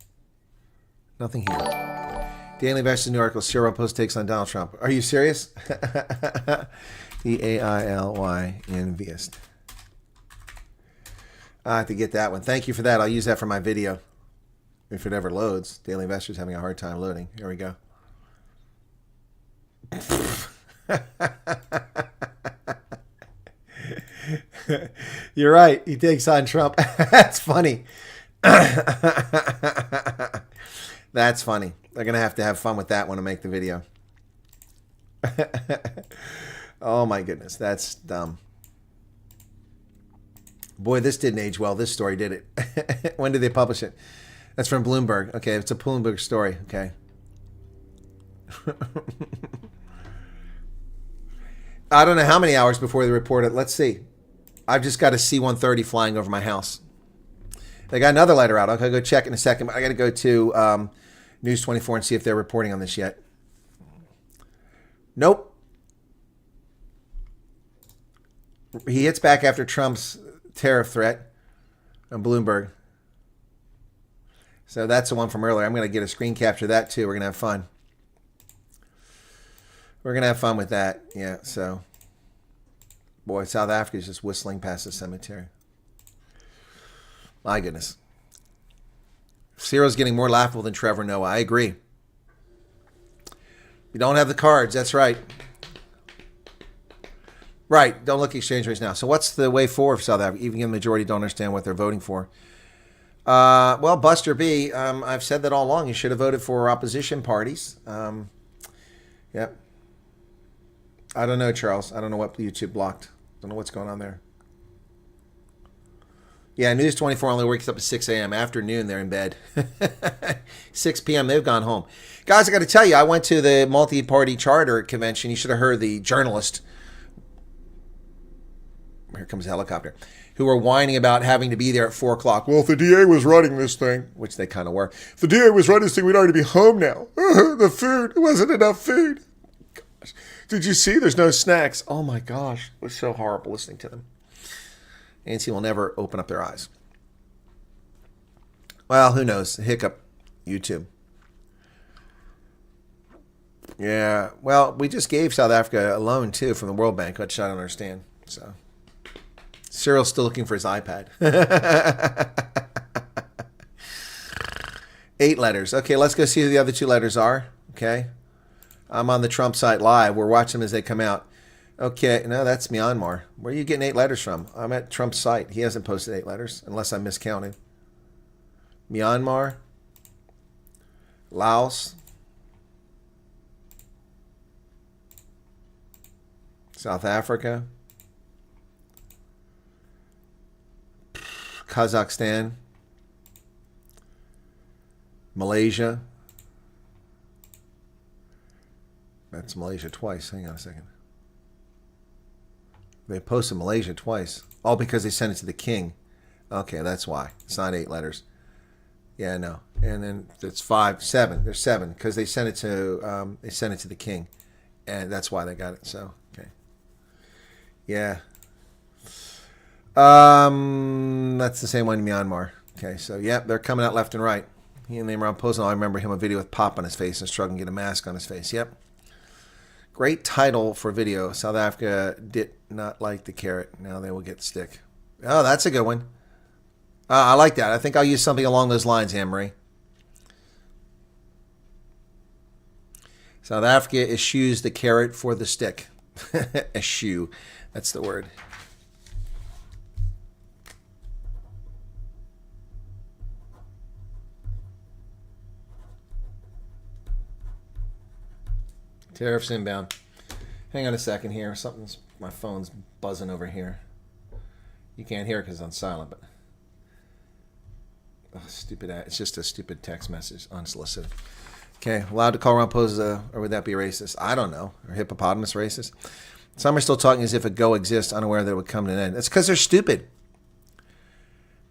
Nothing here. Daily Investor New article, Cyril Post takes on Donald Trump. Are you serious? DAILYNVist. I have to get that one. Thank you for that. I'll use that for my video. If it ever loads. Daily Investor's having a hard time loading. Here we go. You're right. He takes on Trump. That's funny. That's funny. They're going to have fun with that when I make the video. Oh my goodness. That's dumb. Boy, this didn't age well. This story did it. When did they publish it? That's from Bloomberg. Okay, it's a Bloomberg story. Okay. I don't know how many hours before they report it. Let's see. I've just got a C-130 flying over my house. They got another letter out. I'll go check in a second. But I got to go to News 24 and see if they're reporting on this yet. Nope. He hits back after Trump's tariff threat on Bloomberg. So that's the one from earlier. I'm going to get a screen capture of that too. We're going to have fun. We're going to have fun with that. Yeah, so. Boy, South Africa is just whistling past the cemetery. My goodness. Cyril's getting more laughable than Trevor Noah. I agree. You don't have the cards. That's right. Right. Don't look at exchange rates now. So what's the way forward for South Africa? Even the majority don't understand what they're voting for. Well, Buster B., I've said that all along. You should have voted for opposition parties. Yep. I don't know, Charles. I don't know what YouTube blocked. Don't know what's going on there. Yeah, News 24 only wakes up at 6 a.m. Afternoon, they're in bed. 6 p.m., they've gone home. Guys, I got to tell you, I went to the multi-party charter convention. You should have heard the journalist. Here comes a helicopter. Who were whining about having to be there at 4 o'clock. Well, if the DA was running this thing, which they kind of were. If the DA was running this thing, we'd already be home now. The food. It wasn't enough food. Gosh. Did you see? There's no snacks. Oh, my gosh. It was so horrible listening to them. ANC will never open up their eyes. Well, who knows? Hiccup. YouTube. Yeah. Well, we just gave South Africa a loan, too, from the World Bank, which I don't understand. So, Cyril's still looking for his iPad. 8 letters. Okay, let's go see who the other 2 letters are. Okay. I'm on the Trump site live. We're watching them as they come out. Okay, no, that's Myanmar. Where are you getting 8 letters from? I'm at Trump's site. He hasn't posted 8 letters, unless I'm miscounting. Myanmar. Laos. South Africa. Kazakhstan, Malaysia. That's Malaysia twice. Hang on a second. They posted Malaysia twice. All because they sent it to the king. Okay, that's why. It's not 8 letters. Yeah, no. And then it's 7. There's 7 because they sent it to the king, and that's why they got it. So okay. Yeah. That's the same one in Myanmar. Okay, so yeah, they're coming out left and right. He and Ramaphosa. I remember him a video with pop on his face and struggling to get a mask on his face. Yep. Great title for video. South Africa did not like the carrot. Now they will get stick. Oh, that's a good one. I like that. I think I'll use something along those lines, Anne-Marie. South Africa eschews the carrot for the stick. Eschew. That's the word. Tariffs inbound. Hang on a second here. My phone's buzzing over here. You can't hear it because it's on silent, but stupid. It's just a stupid text message, unsolicited. Okay, allowed to call Ramaphosa, or would that be racist? I don't know. Or hippopotamus racist? Some are still talking as if a go exists, unaware that it would come to an end. It's because they're stupid.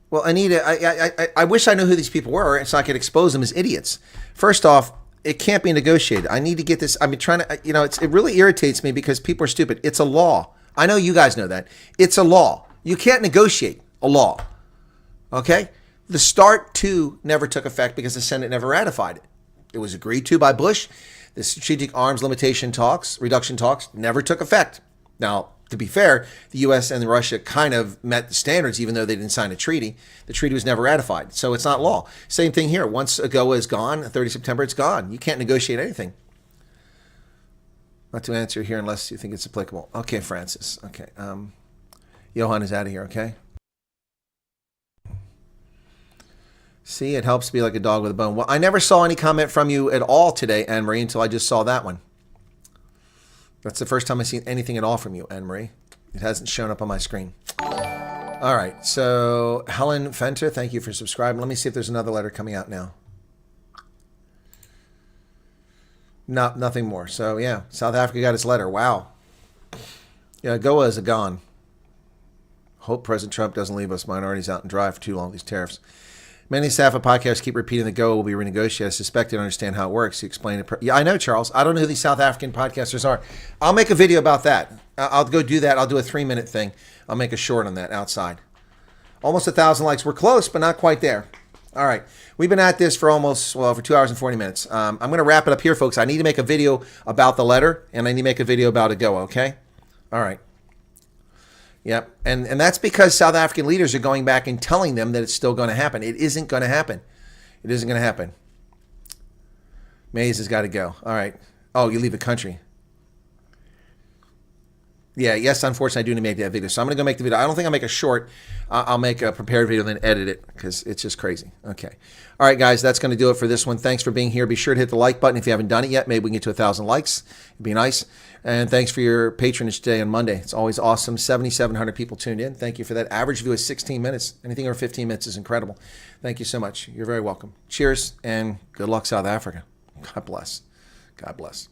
Well, Anita, I wish I knew who these people were so I could expose them as idiots. First off, it can't be negotiated. I need to get this. I've been trying to, it really irritates me because people are stupid. It's a law. I know you guys know that. It's a law. You can't negotiate a law. Okay? The START 2 never took effect because the Senate never ratified it. It was agreed to by Bush. The strategic arms reduction talks never took effect. Now, to be fair, the U.S. and Russia kind of met the standards even though they didn't sign a treaty. The treaty was never ratified, so it's not law. Same thing here. Once AGOA is gone, 30 September, it's gone. You can't negotiate anything. Not to answer here unless you think it's applicable. Okay, Francis. Okay. Johan is out of here, okay? See, it helps to be like a dog with a bone. Well, I never saw any comment from you at all today, Anne-Marie, until I just saw that one. That's the first time I've seen anything at all from you, Anne-Marie. It hasn't shown up on my screen. All right, so Helen Fenter, thank you for subscribing. Let me see if there's another letter coming out now. No, nothing more. So, yeah, South Africa got its letter. Wow. Yeah, AGOA is gone. Hope President Trump doesn't leave us minorities out and dry for too long, these tariffs. Many staff of podcasts keep repeating the AGOA will be renegotiated. I suspect they don't understand how it works. You explain it. Yeah, I know, Charles. I don't know who these South African podcasters are. I'll make a video about that. I'll go do that. I'll do a 3-minute thing. I'll make a short on that outside. Almost 1,000 likes. We're close, but not quite there. All right. We've been at this for for 2 hours and 40 minutes. I'm going to wrap it up here, folks. I need to make a video about the letter, and I need to make a video about AGOA, okay? All right. Yep, and that's because South African leaders are going back and telling them that it's still going to happen. It isn't going to happen. It isn't going to happen. Mays has got to go. All right. Oh, you leave the country. Yeah, yes, unfortunately, I do need to make that video. So I'm going to go make the video. I don't think I'll make a short. I'll make a prepared video and then edit it because it's just crazy. Okay. All right, guys, that's going to do it for this one. Thanks for being here. Be sure to hit the like button if you haven't done it yet. Maybe we can get to 1,000 likes. It'd be nice. And thanks for your patronage today on Monday. It's always awesome. 7,700 people tuned in. Thank you for that. Average view is 16 minutes. Anything over 15 minutes is incredible. Thank you so much. You're very welcome. Cheers and good luck, South Africa. God bless. God bless.